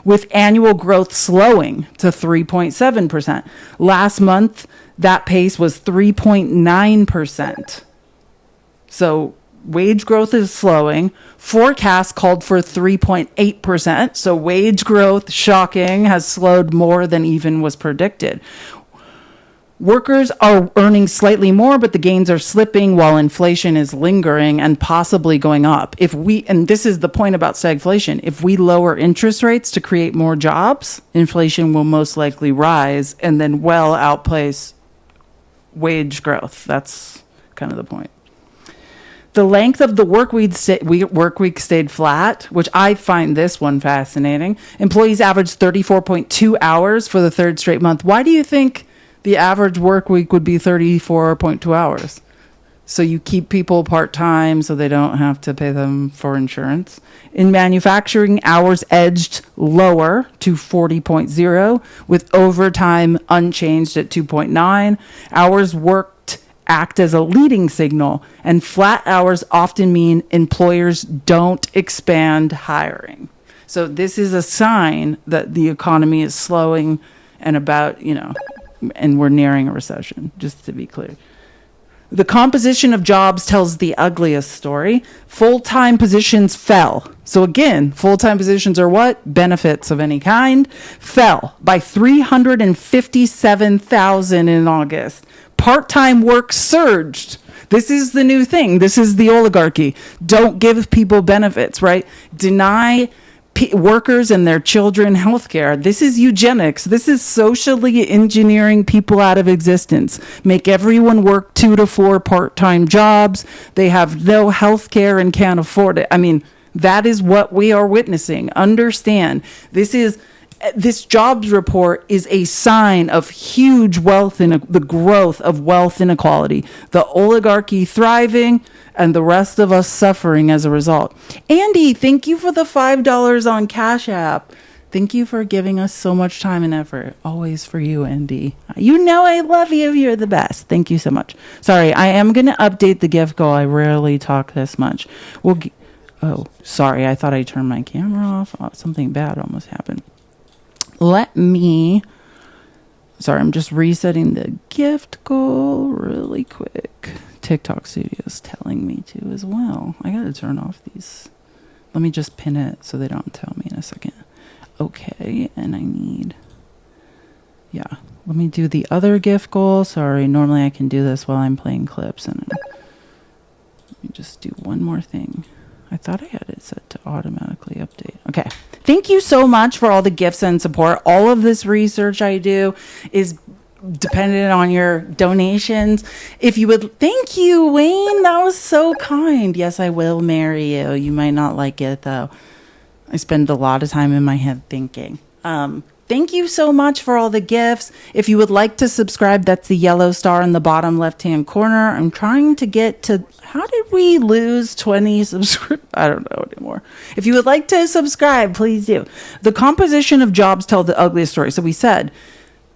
With annual growth slowing to 3.7%. Last month, that pace was 3.9%. So wage growth is slowing. Forecast called for 3.8%. So wage growth, shocking, has slowed more than even was predicted. Workers are earning slightly more, but the gains are slipping while inflation is lingering and possibly going up. And this is the point about stagflation, if we lower interest rates to create more jobs, inflation will most likely rise and then well outpace wage growth. That's kind of the point. The length of the work week stayed flat, which I find this one fascinating. Employees averaged 34.2 hours for the third straight month. Why do you think the average work week would be 34.2 hours? So you keep people part-time so they don't have to pay them for insurance. In manufacturing, hours edged lower to 40.0, with overtime unchanged at 2.9. Hours worked act as a leading signal, and flat hours often mean employers don't expand hiring. So this is a sign that the economy is slowing and and we're nearing a recession, just to be clear. The composition of jobs tells the ugliest story. Full-time positions fell. So again, full-time positions are what? Benefits of any kind. Fell by 357,000 in August. Part-time work surged. This is the new thing. This is the oligarchy. Don't give people benefits, right? Deny workers and their children health care. This is eugenics. This is socially engineering people out of existence. Make everyone work 2 to 4 part-time jobs. They have no health care and can't afford it. I mean, that is what we are witnessing. Understand, this jobs report is a sign of huge wealth in the growth of wealth inequality, the oligarchy thriving and the rest of us suffering as a result. Andy, thank you for the $5 on Cash App. Thank you for giving us so much time and effort. Always for you, Andy. You know I love you. You're the best. Thank you so much. Sorry, I am going to update the gift goal. I rarely talk this much. Oh, sorry. I thought I turned my camera off. Oh, something bad almost happened. Sorry, I'm just resetting the gift goal really quick. TikTok Studio's telling me to as well. I gotta turn off these. Let me just pin it so they don't tell me in a second. Okay, and let me do the other gift goal. Sorry, normally I can do this while I'm playing clips. And let me just do one more thing. I thought I had it set to automatically update. Okay. Thank you so much for all the gifts and support. All of this research I do is dependent on your donations. If you would, thank you, Wayne. That was so kind. Yes, I will marry you. You might not like it though. I spend a lot of time in my head thinking. Thank you so much for all the gifts. If you would like to subscribe, that's the yellow star in the bottom left-hand corner. I'm trying to get to, how did we lose 20 subscribers? I don't know anymore. If you would like to subscribe, please do. The composition of jobs tell the ugliest story. So we said,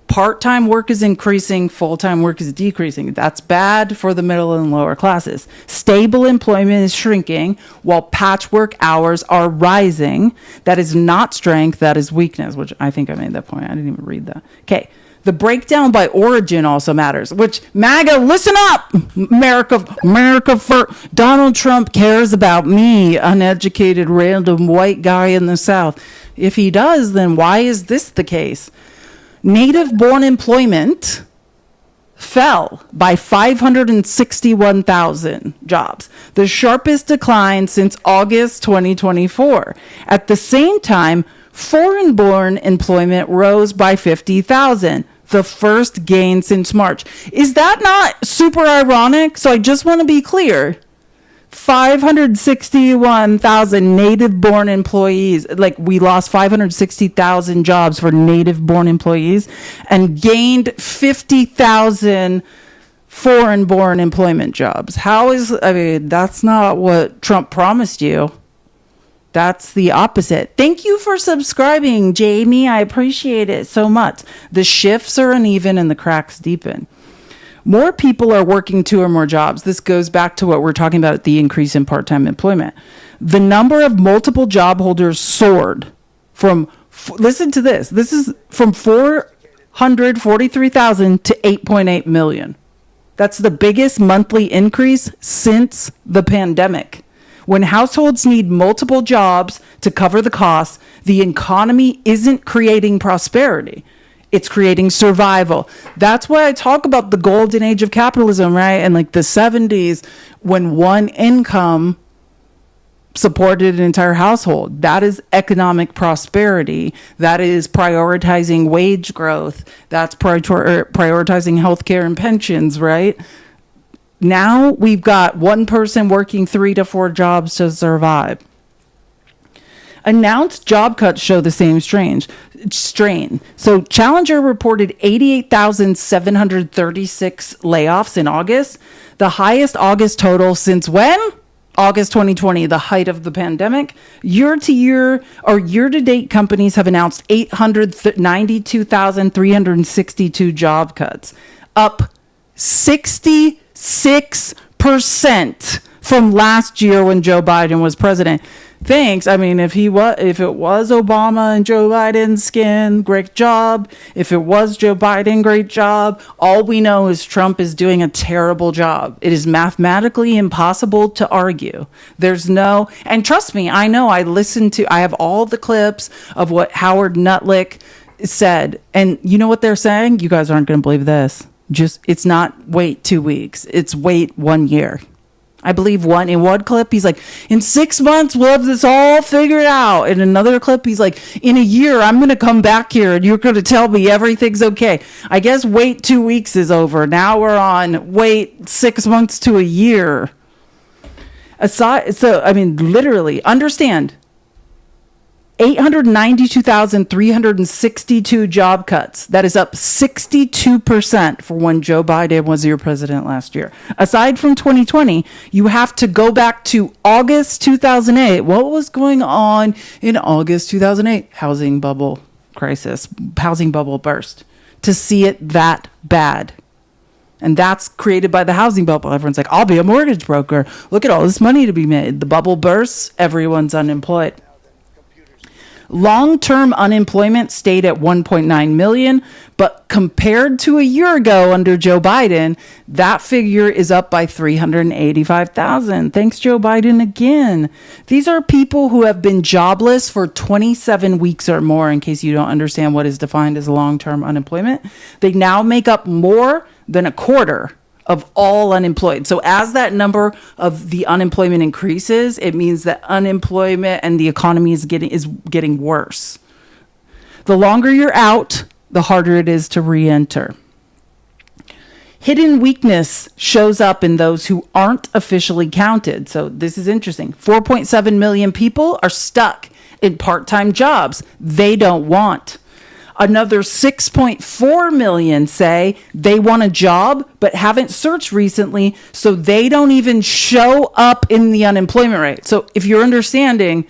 part-time work is increasing, full-time work is decreasing. That's bad for the middle and lower classes. Stable employment is shrinking while patchwork hours are rising. That is not strength, that is weakness, which I think I made that point. I didn't even read that. Okay. The breakdown by origin also matters, which MAGA, listen up! America for Donald Trump cares about me, uneducated random white guy in the South. If he does, then why is this the case? Native-born employment fell by 561,000 jobs, the sharpest decline since August 2024. At the same time, foreign-born employment rose by 50,000, the first gain since March. Is that not super ironic? So I just want to be clear. 561,000 native-born employees. Like, we lost 560,000 jobs for native-born employees and gained 50,000 foreign-born employment jobs. That's not what Trump promised you. That's the opposite. Thank you for subscribing, Jamie. I appreciate it so much. The shifts are uneven and the cracks deepen. More people are working 2 or more jobs. This goes back to what we're talking about, the increase in part-time employment. The number of multiple job holders soared from, listen to this. This is from 443,000 to 8.8 million. That's the biggest monthly increase since the pandemic. When households need multiple jobs to cover the costs, the economy isn't creating prosperity. It's creating survival. That's why I talk about the golden age of capitalism, right? And like the 70s, when one income supported an entire household. That is economic prosperity. That is prioritizing wage growth. That's prioritizing healthcare and pensions, right? Now we've got one person working 3 to 4 jobs to survive. Announced job cuts show the same strain. So Challenger reported 88,736 layoffs in August, the highest August total since when? August 2020, the height of the pandemic. Year to date, companies have announced 892,362 job cuts, up 66% from last year when Joe Biden was president. Thanks. I mean, if it was Obama and Joe Biden's skin, great job. If it was Joe Biden, great job. All we know is Trump is doing a terrible job. It is mathematically impossible to argue. And trust me, I know I have all the clips of what Howard Nutlick said. And you know what they're saying? You guys aren't going to believe this. It's not wait 2 weeks. It's wait 1 year. I believe in one clip, he's like, in 6 months, we'll have this all figured out. In another clip, he's like, in a year, I'm going to come back here and you're going to tell me everything's okay. I guess wait 2 weeks is over. Now we're on wait 6 months to a year. Literally, understand, 892,362 job cuts. That is up 62% for when Joe Biden was your president last year. Aside from 2020, you have to go back to August 2008. What was going on in August 2008? Housing bubble crisis, housing bubble burst, to see it that bad. And that's created by the housing bubble. Everyone's like, I'll be a mortgage broker. Look at all this money to be made. The bubble bursts, everyone's unemployed. Long-term unemployment stayed at 1.9 million, but compared to a year ago under Joe Biden, that figure is up by 385,000. Thanks, Joe Biden, again. These are people who have been jobless for 27 weeks or more, in case you don't understand what is defined as long-term unemployment. They now make up more than a quarter of all unemployed. So as that number of the unemployment increases, it means that unemployment and the economy is getting worse. The longer you're out, the harder it is to re-enter. Hidden weakness shows up in those who aren't officially counted. So this is interesting. 4.7 million people are stuck in part-time jobs they don't want. Another 6.4 million say they want a job but haven't searched recently, so they don't even show up in the unemployment rate. So if you're understanding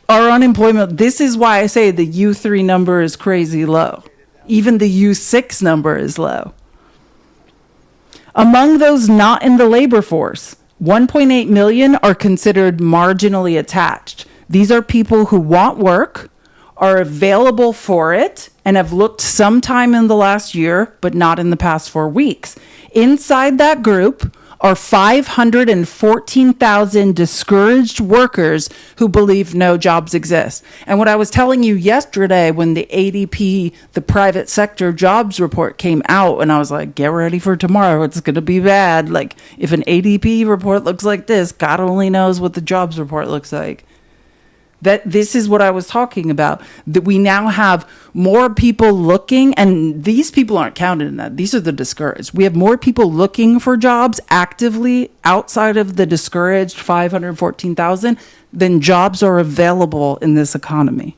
our unemployment, this is why I say the U3 number is crazy low. Even the U6 number is low. Among those not in the labor force, 1.8 million are considered marginally attached. These are people who want work, are available for it, and have looked sometime in the last year, but not in the past 4 weeks. Inside that group are 514,000 discouraged workers who believe no jobs exist. And what I was telling you yesterday when the ADP, the private sector jobs report came out, and I was like, get ready for tomorrow. It's going to be bad. Like, if an ADP report looks like this, God only knows what the jobs report looks like. That this is what I was talking about, that we now have more people looking, and these people aren't counted in that. These are the discouraged. We have more people looking for jobs actively outside of the discouraged 514,000 than jobs are available in this economy.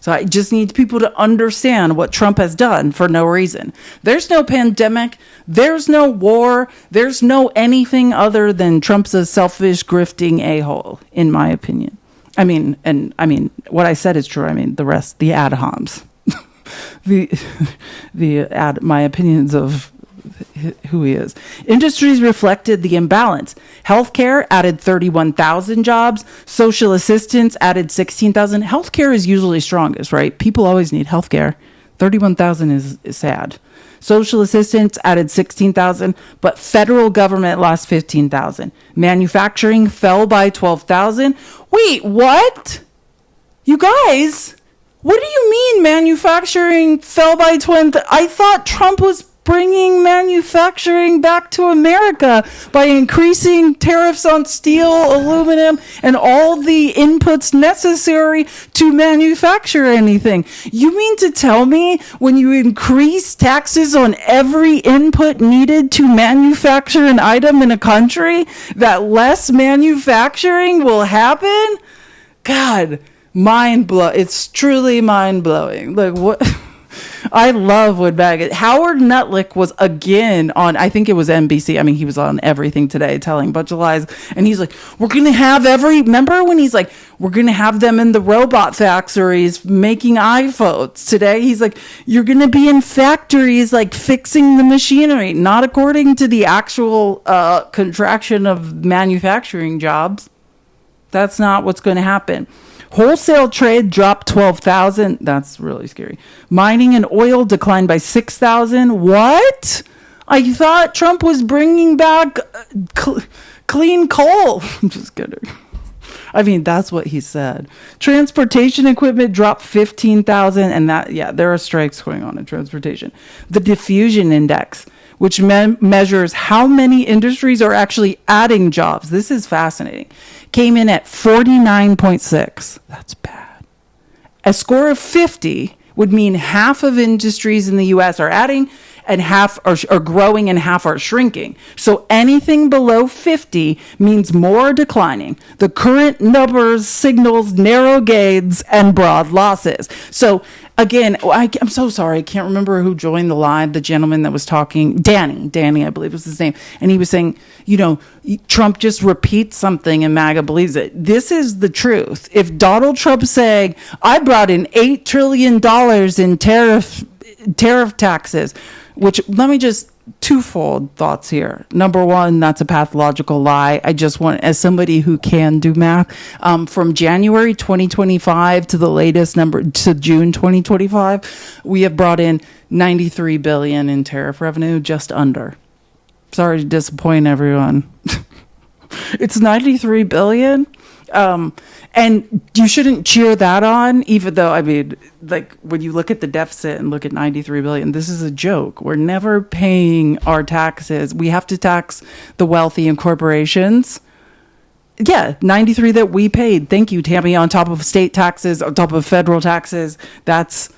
So I just need people to understand what Trump has done for no reason. There's no pandemic. There's no war. There's no anything other than Trump's a selfish, grifting a-hole, in my opinion. I mean, what I said is true. I mean, the rest, the ad homs, my opinions of who he is. Industries reflected the imbalance. Healthcare added 31,000 jobs. Social assistance added 16,000. Healthcare is usually strongest, right? People always need healthcare. 31,000 is sad. Social assistance added 16,000, but federal government lost 15,000. Manufacturing fell by 12,000. Wait, what? You guys, what do you mean manufacturing fell by 20? I thought Trump was bringing manufacturing back to America by increasing tariffs on steel, aluminum, and all the inputs necessary to manufacture anything. You mean to tell me when you increase taxes on every input needed to manufacture an item in a country that less manufacturing will happen? God, it's truly mind-blowing. Like, what? I love Woodbag. Howard Nuttlick was again on, I think it was NBC. I mean, he was on everything today telling a bunch of lies. And he's like, we're going to have remember when he's like, we're going to have them in the robot factories making iPhones today. He's like, you're going to be in factories like fixing the machinery, not according to the actual contraction of manufacturing jobs. That's not what's going to happen. Wholesale trade dropped 12,000. That's really scary. Mining and oil declined by 6,000. What? I thought Trump was bringing back clean coal. I'm just kidding. I mean, that's what he said. Transportation equipment dropped 15,000. And there are strikes going on in transportation. The diffusion index, which measures how many industries are actually adding jobs. This is fascinating. Came in at 49.6. That's bad. A score of 50 would mean half of industries in the U.S. are adding and half are growing and half are shrinking. So anything below 50 means more declining. The current numbers signals narrow gains and broad losses. So again, I'm so sorry. I can't remember who joined the line. The gentleman that was talking, Danny, I believe was his name. And he was saying, Trump just repeats something and MAGA believes it. This is the truth. If Donald Trump saying, I brought in $8 trillion in tariff taxes, which let me just twofold thoughts here. Number one, that's a pathological lie. I just want, as somebody who can do math, from January 2025 to the latest number to June 2025, we have brought in $93 billion in tariff revenue, just under. Sorry to disappoint everyone. It's $93 billion. And you shouldn't cheer that on, even though, I mean, like when you look at the deficit and look at $93 billion, this is a joke. We're never paying our taxes. We have to tax the wealthy and corporations. Yeah, 93 that we paid. Thank you, Tammy, on top of state taxes, on top of federal taxes. That's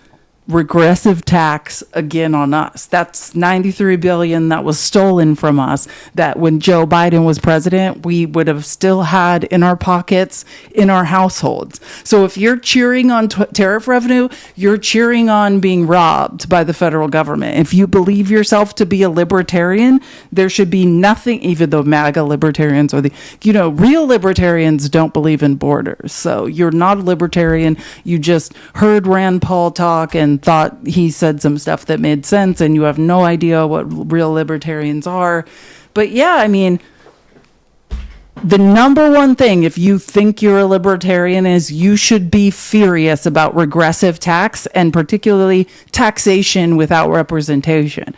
regressive tax again on us. That's $93 billion that was stolen from us, that when Joe Biden was president, we would have still had in our pockets, in our households. So if you're cheering on tariff revenue, you're cheering on being robbed by the federal government. If you believe yourself to be a libertarian, there should be nothing, even though MAGA libertarians are real libertarians don't believe in borders. So you're not a libertarian. You just heard Rand Paul talk and thought he said some stuff that made sense, and you have no idea what real libertarians are. But yeah, I mean, the number one thing, if you think you're a libertarian, is you should be furious about regressive tax, and particularly taxation without representation.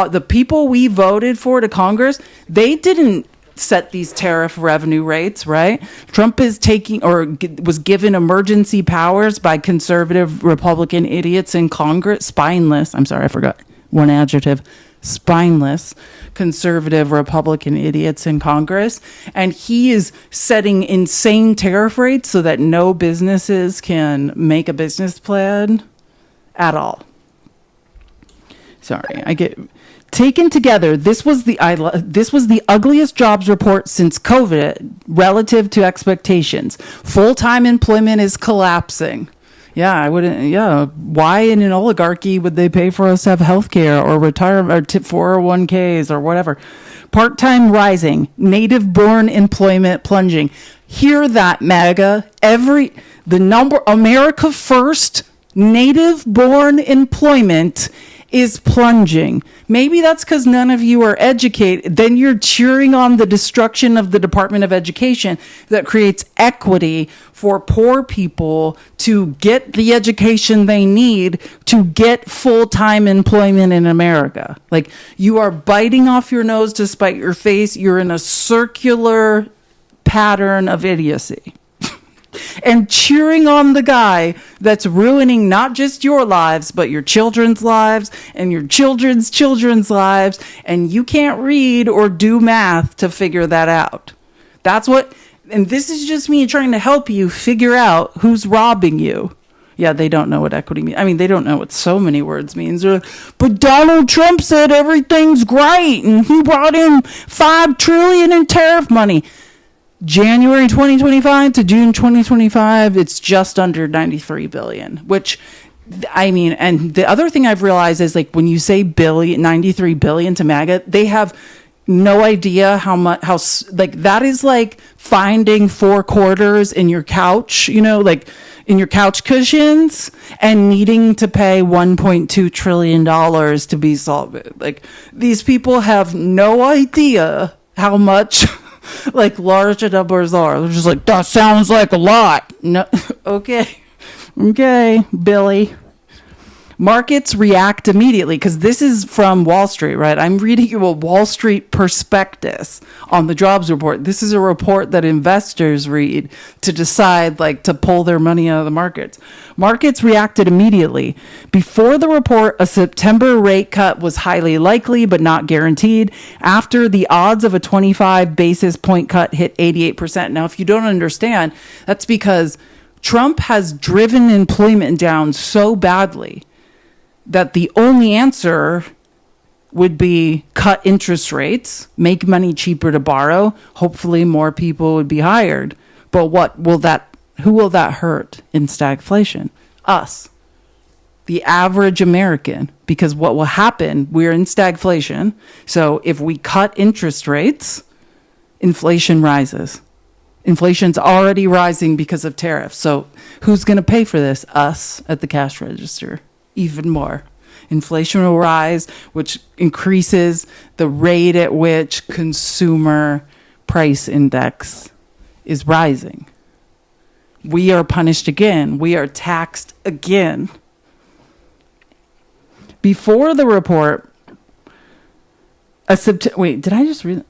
The people we voted for to Congress, they didn't set these tariff revenue rates, right? Trump is taking, or was given, emergency powers by conservative Republican idiots in Congress. Spineless. I'm sorry, I forgot one adjective. Spineless conservative Republican idiots in Congress. And he is setting insane tariff rates so that no businesses can make a business plan at all. Sorry, taken together, this was the ugliest jobs report since COVID relative to expectations. Full-time employment is collapsing. Yeah, I wouldn't. Yeah, why in an oligarchy would they pay for us to have health care or retirement or 401ks or whatever? Part-time rising, native-born employment plunging. Hear that, MAGA? America first, native-born employment is plunging. Maybe that's because none of you are educated. Then you're cheering on the destruction of the Department of Education that creates equity for poor people to get the education they need to get full-time employment in America. Like, you are biting off your nose to spite your face. You're in a circular pattern of idiocy. And cheering on the guy that's ruining not just your lives, but your children's lives and your children's children's lives. And you can't read or do math to figure that out. That's what, and this is just me trying to help you figure out who's robbing you. Yeah, they don't know what equity means. I mean, they don't know what so many words means. They're like, but Donald Trump said everything's great and he brought in $5 trillion in tariff money. January 2025 to June 2025, it's just under 93 billion, which, I mean, and the other thing I've realized is, like, when you say 93 billion to MAGA, they have no idea how much, like, that is like finding 4 quarters in your couch, you know, like in your couch cushions, and needing to pay $1.2 trillion to be solved. Like, these people have no idea how much like large numbers are. They're just like, that sounds like a lot. No, okay, Billy. Markets react immediately, because this is from Wall Street, right? I'm reading you a Wall Street prospectus on the jobs report. This is a report that investors read to decide, like, to pull their money out of the markets. Markets reacted immediately. Before the report, a September rate cut was highly likely, but not guaranteed. After, the odds of a 25 basis point cut hit 88%. Now, if you don't understand, that's because Trump has driven employment down so badly that the only answer would be cut interest rates, make money cheaper to borrow. Hopefully more people would be hired. But who will that hurt in stagflation? Us, the average American, because what will happen, we're in stagflation. So if we cut interest rates, inflation rises. Inflation's already rising because of tariffs. So who's going to pay for this? Us at the cash register. Even more. Inflation will rise, which increases the rate at which consumer price index is rising. We are punished again. We are taxed again. Before the report, wait, did I just read?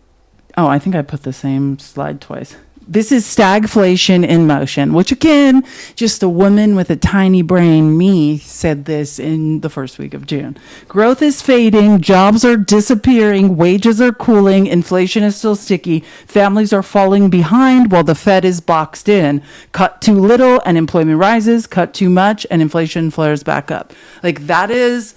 Oh, I think I put the same slide twice. This is stagflation in motion, which, again, just a woman with a tiny brain, me, said this in the first week of June. Growth is fading, jobs are disappearing, wages are cooling, inflation is still sticky, families are falling behind while the Fed is boxed in. Cut too little and employment rises, cut too much and inflation flares back up. Like, that is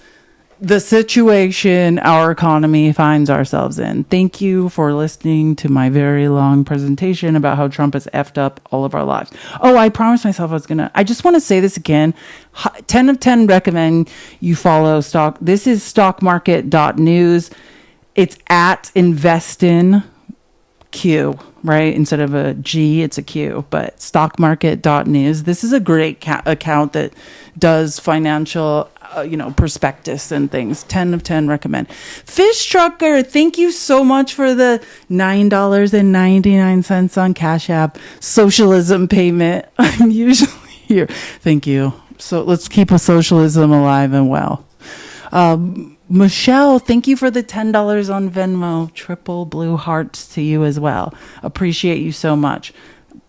the situation our economy finds ourselves in. Thank you for listening to my very long presentation about how Trump has effed up all of our lives. Oh, I promised myself I just want to say this again. 10 of 10 recommend you follow stock. This is stockmarket.news. It's at investin Q, right? Instead of a G, it's a Q, but stockmarket.news. This is a great account that does financial prospectus and things. 10 of 10 recommend. Fish Trucker, thank you so much for the $9.99 on Cash App socialism payment. I'm usually here. Thank you. So let's keep a socialism alive and well. Michelle, thank you for the $10 on Venmo. Triple blue hearts to you as well. Appreciate you so much.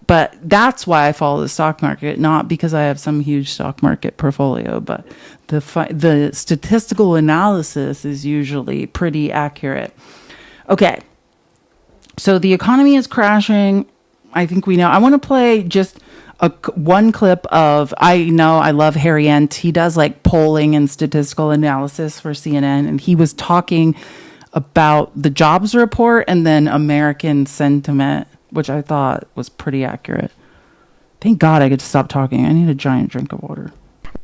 But that's why I follow the stock market, not because I have some huge stock market portfolio, but the statistical analysis is usually pretty accurate. Okay, so the economy is crashing. I think we know. I want to play just one clip of, I love Harry Ent. He does like polling and statistical analysis for CNN, and he was talking about the jobs report and then American sentiment, which I thought was pretty accurate. Thank God I get to stop talking. I need a giant drink of water.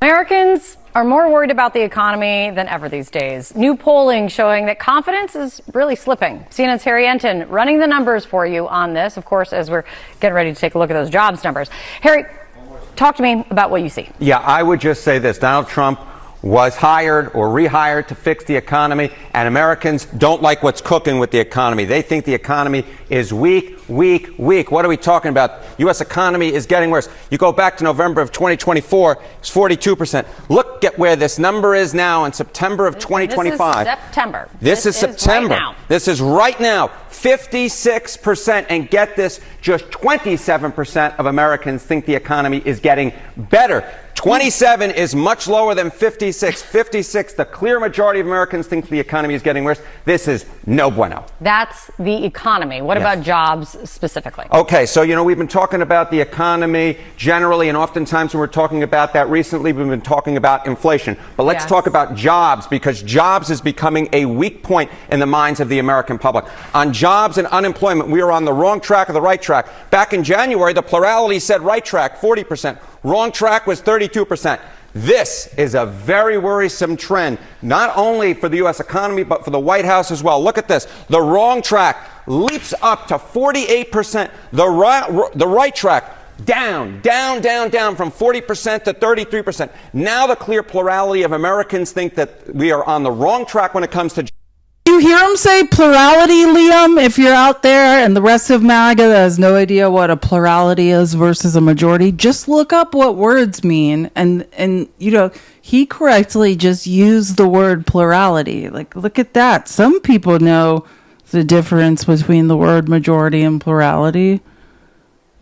Americans are more worried about the economy than ever these days. New polling showing that confidence is really slipping. CNN's Harry Enton running the numbers for you on this, of course, as we're getting ready to take a look at those jobs numbers. Harry, talk to me about what you see. Yeah, I would just say this. Donald Trump was hired or rehired to fix the economy, and Americans don't like what's cooking with the economy. They think the economy is weak. What are we talking about? U.S. economy is getting worse. You go back to November of 2024, it's 42%. Look at where this number is now in September of 2025. This is September. This is September. Right now. This is right now. 56%. And get this, just 27% of Americans think the economy is getting better. 27 is much lower than 56. 56, the clear majority of Americans think the economy is getting worse. This is no bueno. That's the economy. What about jobs specifically? Okay, so, we've been talking about the economy generally, and oftentimes when we're talking about that recently, we've been talking about inflation. But let's talk about jobs, because jobs is becoming a weak point in the minds of the American public. On jobs and unemployment, we are on the wrong track or the right track. Back in January, the plurality said right track, 40%. Wrong track was 32%. This is a very worrisome trend, not only for the U.S. economy, but for the White House as well. Look at this. The wrong track leaps up to 48%. The right track down from 40% to 33%. Now the clear plurality of Americans think that we are on the wrong track when it comes to. You hear him say plurality, Liam? If you're out there and the rest of MAGA that has no idea what a plurality is versus a majority, just look up what words mean. And he correctly just used the word plurality. Like, look at that. Some people know the difference between the word majority and plurality.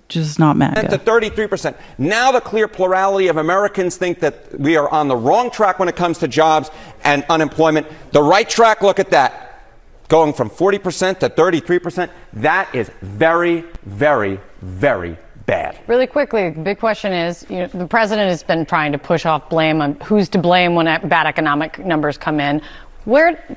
Just not MAGA. To 33%. Now the clear plurality of Americans think that we are on the wrong track when it comes to jobs and unemployment. The right track, look at that. Going from 40% to 33%. That is very, very, very bad. Really quickly, the big question is, the president has been trying to push off blame on who's to blame when bad economic numbers come in.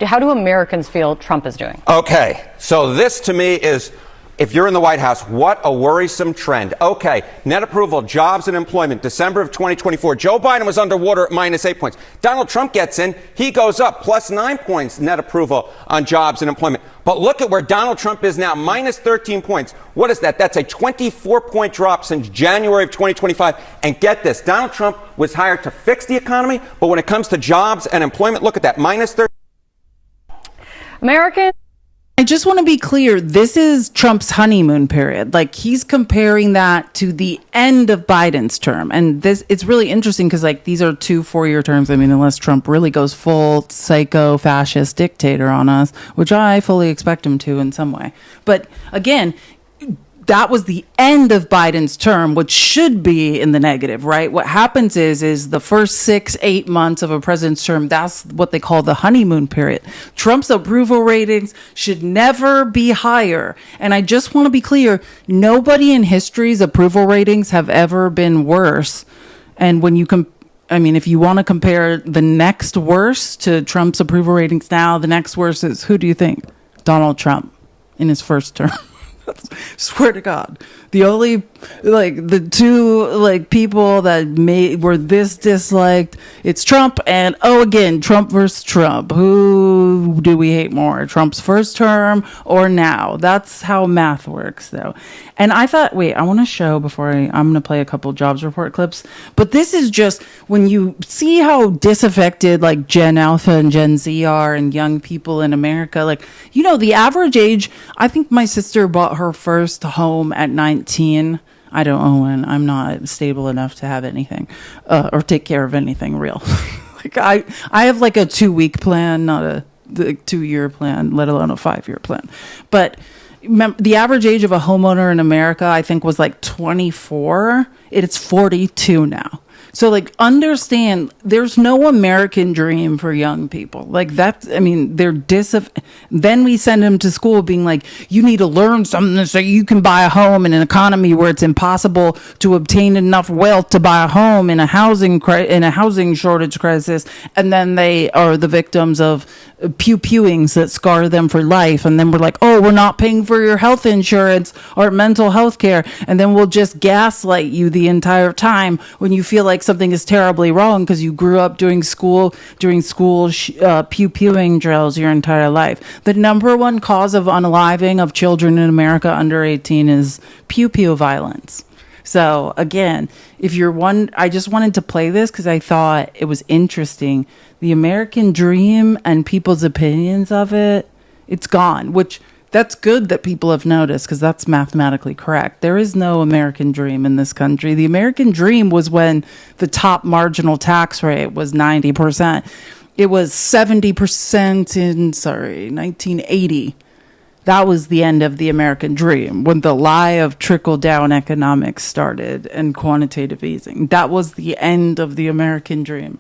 How do Americans feel Trump is doing? Okay, so this to me is, if you're in the White House, what a worrisome trend. Okay, net approval, jobs and employment, December of 2024. Joe Biden was underwater at -8 points. Donald Trump gets in, he goes up, +9 points net approval on jobs and employment. But look at where Donald Trump is now, -13 points. What is that? That's a 24-point drop since January of 2025. And get this, Donald Trump was hired to fix the economy, but when it comes to jobs and employment, look at that, -13. Americans. I just want to be clear. This is Trump's honeymoon period. Like, he's comparing that to the end of Biden's term. And it's really interesting because, these are 2 4-year terms. I mean, unless Trump really goes full psycho fascist dictator on us, which I fully expect him to in some way. But again, that was the end of Biden's term, which should be in the negative, right? What happens is the first 6-8 months of a president's term, that's what they call the honeymoon period. Trump's approval ratings should never be higher. And I just want to be clear, nobody in history's approval ratings have ever been worse. And when you if you want to compare the next worst to Trump's approval ratings now, the next worst is, who do you think? Donald Trump in his first term. Swear to God, the only the two people that were this disliked, it's Trump and again Trump versus Trump. Who do we hate more, Trump's first term or now? That's how math works, though. And I thought, wait, I want to show before I'm going to play a couple jobs report clips. But this is just when you see how disaffected Gen Alpha and Gen Z are and young people in America. The average age. I think my sister bought her first home at 19. I don't own one. I'm not stable enough to have anything or take care of anything real. I have a 2-week plan, not a 2-year plan, let alone a 5-year plan. But the average age of a homeowner in America, I think, was 24. It's 42 now. So understand, there's no American dream for young people. They're then we send them to school being you need to learn something so you can buy a home in an economy where it's impossible to obtain enough wealth to buy a home in a housing shortage crisis. And then they are the victims of pew-pewings that scar them for life. And then we're we're not paying for your health insurance or mental health care. And then we'll just gaslight you the entire time when you feel like something is terribly wrong because you grew up doing school pew-pewing drills your entire life. The number one cause of unaliving of children in America under 18 is pew-pew violence. So again, I just wanted to play this because I thought it was interesting. The American dream and people's opinions of it, it's gone, which that's good that people have noticed because that's mathematically correct. There is no American dream in this country. The American dream was when the top marginal tax rate was 90%. It was 70% in 1980. That was the end of the American dream, when the lie of trickle-down economics started and quantitative easing. That was the end of the American dream.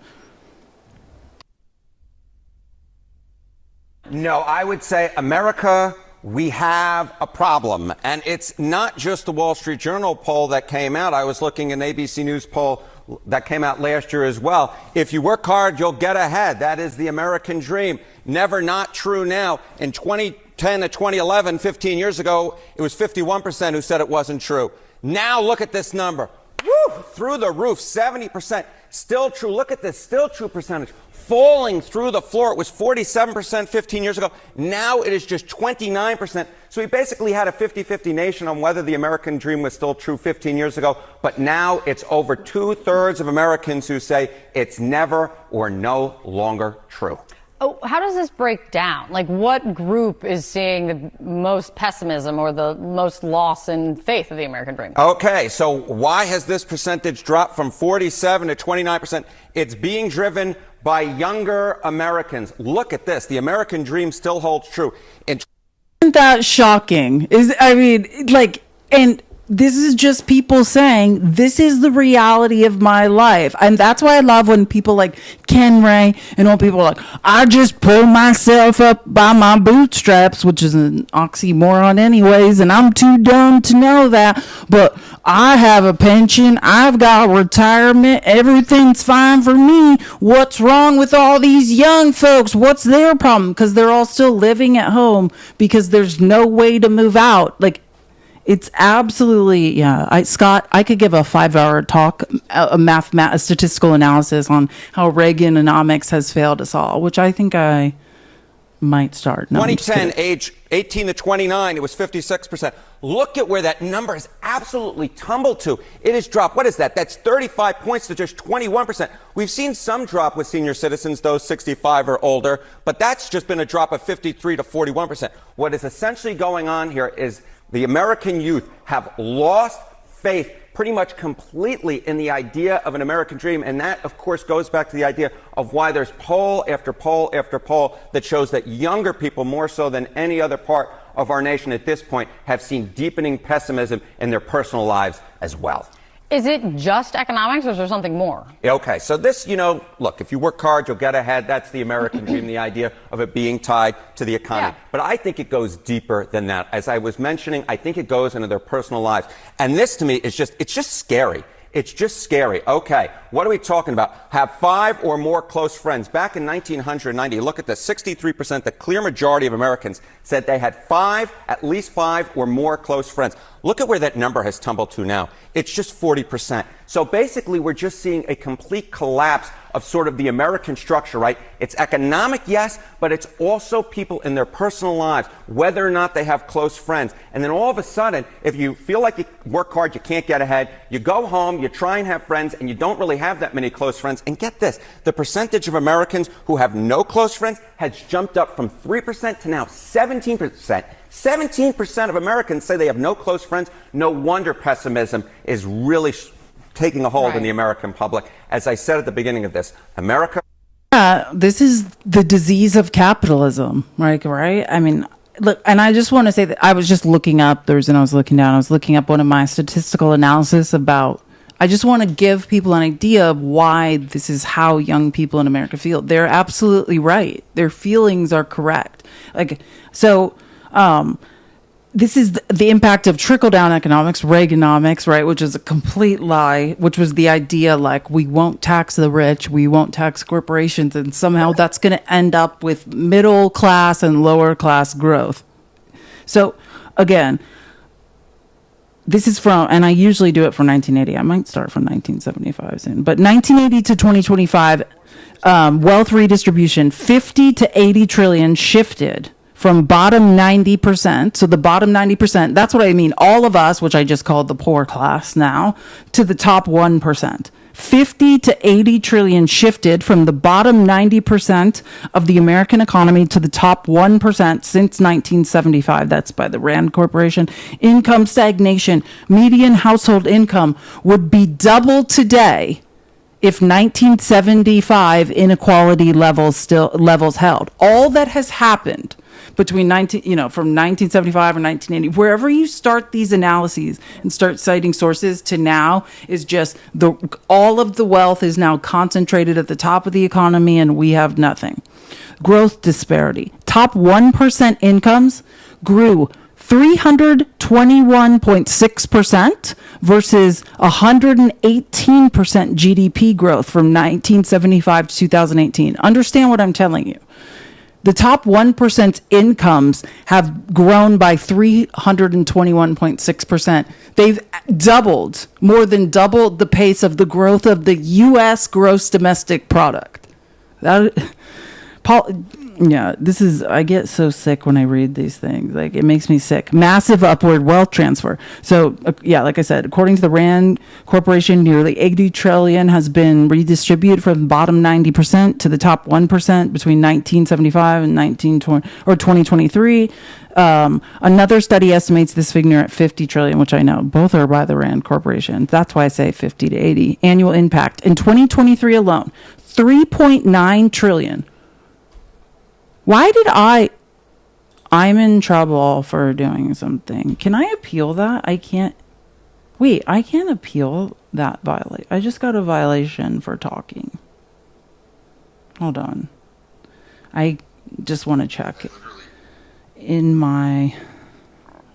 No, I would say, America, we have a problem. And it's not just the Wall Street Journal poll that came out. I was looking at an ABC News poll that came out last year as well. If you work hard, you'll get ahead. That is the American dream. Never not true now. In 2010 to 2011, 15 years ago, it was 51% who said it wasn't true. Now look at this number. Woo! Through the roof, 70%. Still true. Look at this, still true percentage. Falling through the floor. It was 47% 15 years ago. Now it is just 29%. So we basically had a 50-50 nation on whether the American dream was still true 15 years ago. But now it's over 2/3 of Americans who say it's never or no longer true. Oh, how does this break down? Like, what group is seeing the most pessimism or the most loss in faith of the American dream? Okay, so why has this percentage dropped from 47 to 29%? It's being driven by younger Americans. Look at this. The American dream still holds true. Isn't that shocking? And this is just people saying, this is the reality of my life. And that's why I love when people like Ken Ray and all people are like, I just pull myself up by my bootstraps, which is an oxymoron anyways, and I'm too dumb to know that. But I have a pension. I've got retirement. Everything's fine for me. What's wrong with all these young folks? What's their problem? Because they're all still living at home because there's no way to move out. Like, it's absolutely, yeah. Scott, I could give a 5-hour talk, a statistical analysis on how Reaganomics has failed us all, which I think I might start. No, 2010, age 18 to 29, it was 56%. Look at where that number has absolutely tumbled to. It has dropped. What is that? That's 35 points to just 21%. We've seen some drop with senior citizens, those 65 or older, but that's just been a drop of 53 to 41%. What is essentially going on here is the American youth have lost faith pretty much completely in the idea of an American dream. And that, of course, goes back to the idea of why there's poll after poll after poll that shows that younger people, more so than any other part of our nation at this point, have seen deepening pessimism in their personal lives as well. Is it just economics, or is there something more? Okay, so this, look, if you work hard, you'll get ahead. That's the American dream, the idea of it being tied to the economy. Yeah. But I think it goes deeper than that. As I was mentioning, I think it goes into their personal lives. And this, to me, it's just scary. It's just scary. Okay, what are we talking about? Have 5 or more close friends. Back in 1990, look at this, 63%, the clear majority of Americans said they had at least 5 or more close friends. Look at where that number has tumbled to now. It's just 40%. So basically, we're just seeing a complete collapse of sort of the American structure, right? It's economic, yes, but it's also people in their personal lives, whether or not they have close friends. And then all of a sudden, if you feel like you work hard, you can't get ahead, you go home, you try and have friends, and you don't really have that many close friends. And get this, the percentage of Americans who have no close friends has jumped up from 3% to now 17%. 17% of Americans say they have no close friends. No wonder pessimism is really taking a hold in the American public. As I said at the beginning of this, America. This is the disease of capitalism, right? I mean, look, and I just want to say that I was just looking up, I was looking up one of my statistical analysis about, I just want to give people an idea of why this is how young people in America feel. They're absolutely right. Their feelings are correct. This is the impact of trickle-down economics, Reaganomics, right, which is a complete lie, which was the idea like we won't tax the rich, we won't tax corporations, and somehow that's going to end up with middle class and lower class growth. So, again, this is from, and I usually do it for 1980. I might start from 1975 soon, but 1980 to 2025, wealth redistribution, 50 to 80 trillion shifted from bottom 90%. So the bottom 90%, that's what I mean. All of us, which I just called the poor class now, to the top 1%. 50 to 80 trillion shifted from the bottom 90% of the American economy to the top 1% since 1975. That's by the Rand Corporation. Income stagnation. Median household income would be double today if 1975 inequality levels held. All that has happened between from 1975 or 1980, wherever you start these analyses and start citing sources to now, is just all of the wealth is now concentrated at the top of the economy and we have nothing. Growth disparity. Top 1% incomes grew 321.6% versus 118% GDP growth from 1975 to 2018. Understand what I'm telling you. The top 1% incomes have grown by 321.6%. They've more than doubled the pace of the growth of the U.S. gross domestic product. I get so sick when I read these things. Like, it makes me sick. Massive upward wealth transfer. So, like I said, according to the Rand Corporation, nearly 80 trillion has been redistributed from the bottom 90% to the top 1% between 1975 and 2023. Another study estimates this figure at 50 trillion, which I know both are by the Rand Corporation. That's why I say 50 to 80. Annual impact in 2023 alone, 3.9 trillion. Why did I'm in trouble for doing something. Can I appeal that? I can't appeal that violation. I just got a violation for talking. Hold on. I just want to check I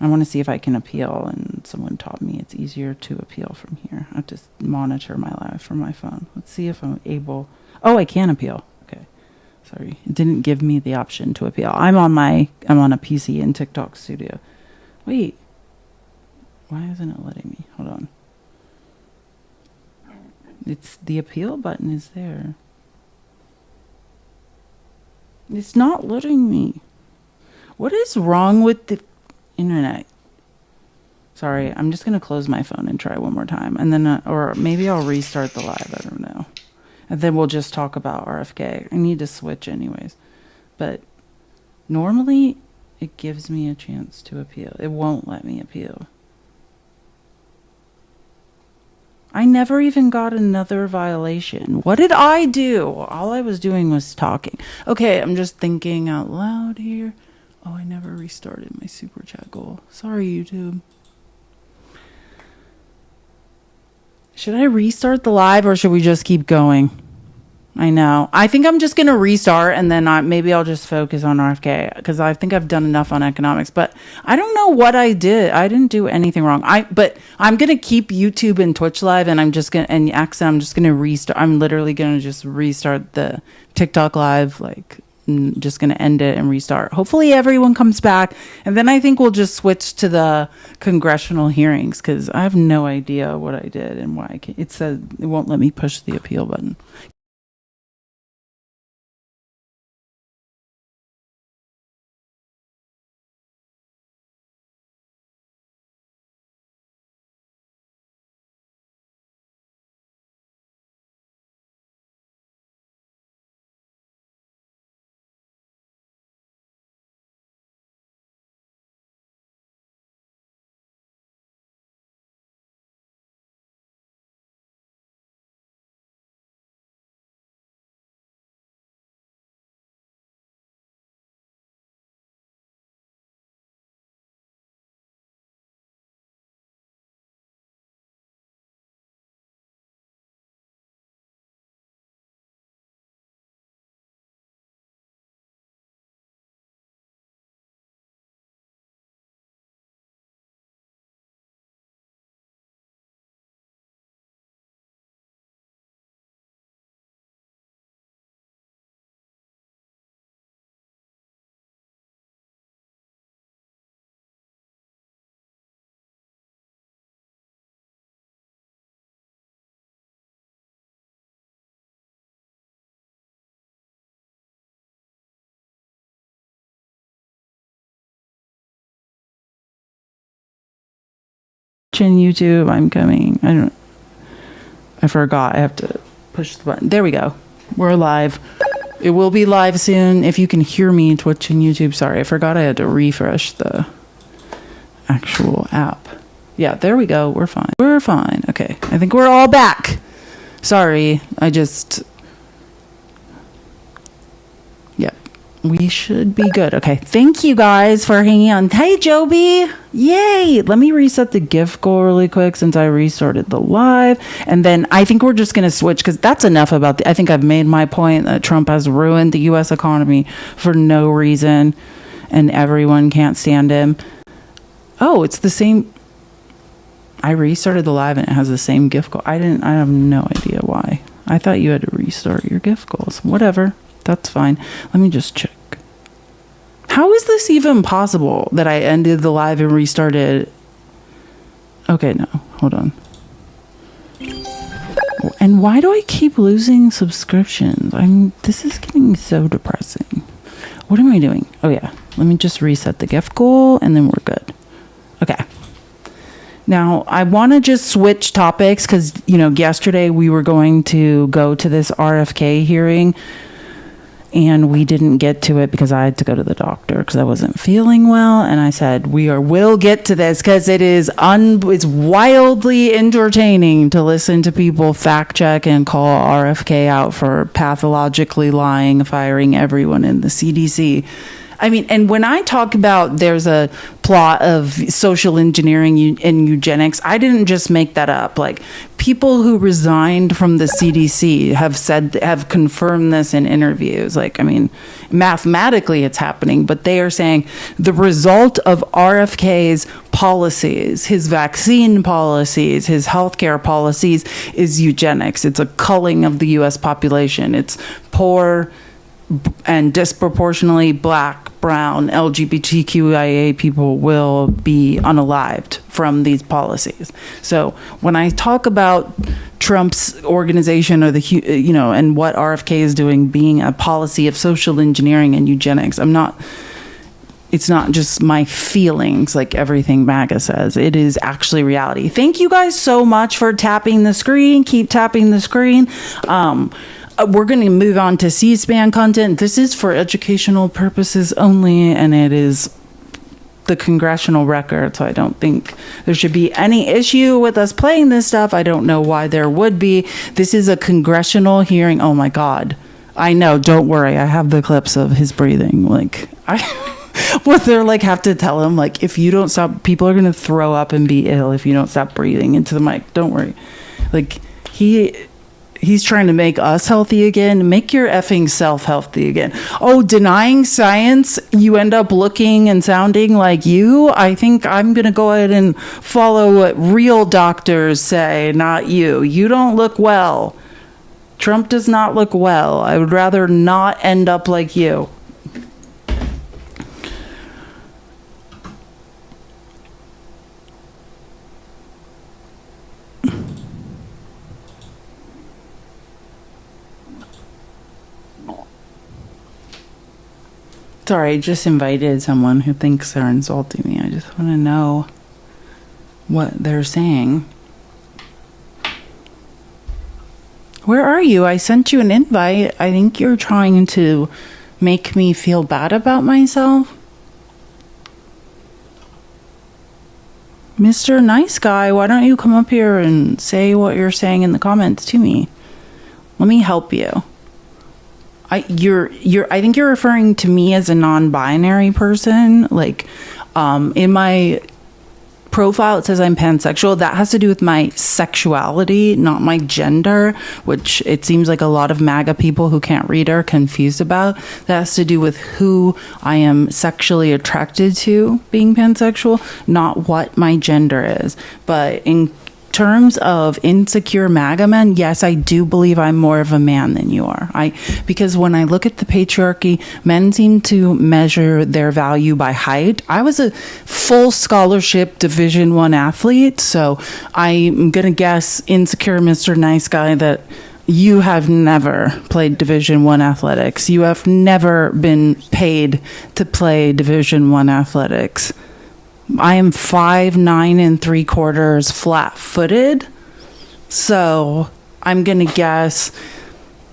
want to see if I can appeal, and someone taught me it's easier to appeal from here. I have to monitor my live from my phone. Let's see if I'm able. Oh, I can appeal. Sorry, it didn't give me the option to appeal. I'm on a PC in TikTok Studio. Wait, why isn't it letting me? Hold on. It's the appeal button is there. It's not letting me. What is wrong with the internet? Sorry, I'm just gonna close my phone and try one more time, and then or maybe I'll restart the live. I don't know. And then we'll just talk about RFK. I need to switch anyways. But normally it gives me a chance to appeal. It won't let me appeal. I never even got another violation. What did I do? All I was doing was talking. Okay, I'm just thinking out loud here. Oh, I never restarted my super chat goal. Sorry, YouTube. Should I restart the live or should we just keep going? I know. I think I'm just going to restart and then maybe I'll just focus on RFK because I think I've done enough on economics. But I don't know what I did. I didn't do anything wrong. But I'm going to keep YouTube and Twitch live and I'm just going to, and X, I'm just going to restart. I'm literally going to just restart the TikTok live, just going to end it and restart. Hopefully everyone comes back. And then I think we'll just switch to the congressional hearings because I have no idea what I did and why. It said it won't let me push the appeal button. Twitch and YouTube. I'm coming. I forgot. I have to push the button. There we go. We're live. It will be live soon. If you can hear me, Twitch and YouTube. Sorry, I forgot I had to refresh the actual app. Yeah, there we go. We're fine. We're fine. Okay. I think we're all back. Sorry. Yep. We should be good. Okay. Thank you guys for hanging on. Hey, Joby. Yay. Let me reset the gift goal really quick since I restarted the live. And then I think we're just going to switch because that's enough about I think I've made my point that Trump has ruined the U.S. economy for no reason and everyone can't stand him. Oh, it's the same. I restarted the live and it has the same gift goal. I have no idea why. I thought you had to restart your gift goals. Whatever. That's fine. Let me just check. How is this even possible that I ended the live and restarted? Okay, no. Hold on. And why do I keep losing subscriptions? This is getting so depressing. What am I doing? Oh yeah. Let me just reset the gift goal and then we're good. Okay. Now, I want to just switch topics because, yesterday we were going to go to this RFK hearing and we didn't get to it because I had to go to the doctor because I wasn't feeling well. And I said, we'll get to this because it's wildly entertaining to listen to people fact check and call RFK out for pathologically lying, firing everyone in the CDC. And when I talk about there's a plot of social engineering and eugenics, I didn't just make that up. Like, people who resigned from the CDC have confirmed this in interviews. Mathematically it's happening, but they are saying the result of RFK's policies, his vaccine policies, his healthcare policies is eugenics. It's a culling of the U.S. population. It's poor and disproportionately black, brown, LGBTQIA people will be unalived from these policies. So when I talk about Trump's organization or and what RFK is doing being a policy of social engineering and eugenics, it's not just my feelings like everything MAGA says. It is actually reality. Thank you guys so much for tapping the screen. Keep tapping the screen. We're going to move on to C-SPAN content. This is for educational purposes only, and it is the congressional record, so I don't think there should be any issue with us playing this stuff. I don't know why there would be. This is a congressional hearing. Oh, my God. I know. Don't worry. I have the clips of his breathing. Have to tell him, if you don't stop, people are going to throw up and be ill if you don't stop breathing into the mic. Don't worry. He's trying to make us healthy again. Make your effing self healthy again. Oh, denying science, you end up looking and sounding like you? I think I'm going to go ahead and follow what real doctors say, not you. You don't look well. Trump does not look well. I would rather not end up like you. Sorry, I just invited someone who thinks they're insulting me. I just want to know what they're saying. Where are you? I sent you an invite. I think you're trying to make me feel bad about myself. Mr. Nice Guy, why don't you come up here and say what you're saying in the comments to me? Let me help you. I think you're referring to me as a non-binary person. In my profile, it says I'm pansexual. That has to do with my sexuality, not my gender, which it seems like a lot of MAGA people who can't read are confused about. That has to do with who I am sexually attracted to, being pansexual, not what my gender is. But in terms of insecure MAGA men, yes, I do believe I'm more of a man than you are. Because when I look at the patriarchy, men seem to measure their value by height. I was a full scholarship Division I athlete, so I'm gonna guess, insecure Mr. Nice Guy, that you have never played Division I athletics. You have never been paid to play Division I athletics. I am 5'9 3/4" flat-footed. So I'm going to guess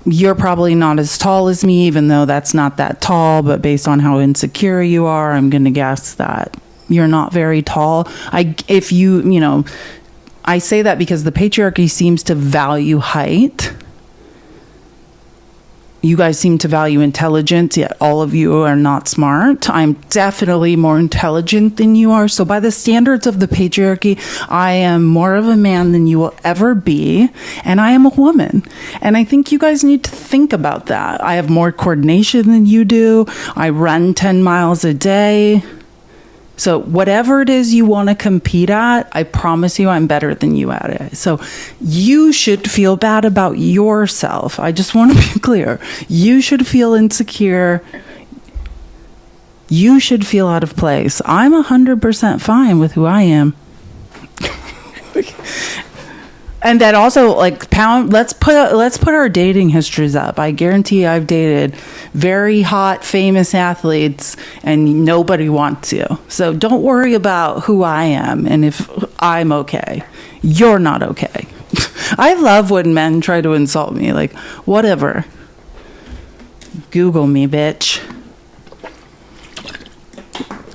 you're probably not as tall as me, even though that's not that tall. But based on how insecure you are, I'm going to guess that you're not very tall. I say that because the patriarchy seems to value height. You guys seem to value intelligence, yet all of you are not smart. I'm definitely more intelligent than you are. So by the standards of the patriarchy, I am more of a man than you will ever be. And I am a woman. And I think you guys need to think about that. I have more coordination than you do. I run 10 miles a day. So whatever it is you want to compete at, I promise you I'm better than you at it. So you should feel bad about yourself. I just want to be clear. You should feel insecure. You should feel out of place. I'm 100% fine with who I am. And then also, like, let's put our dating histories up. I guarantee I've dated very hot, famous athletes, and nobody wants you. So don't worry about who I am and if I'm okay. You're not okay. I love when men try to insult me. Like, whatever. Google me, bitch.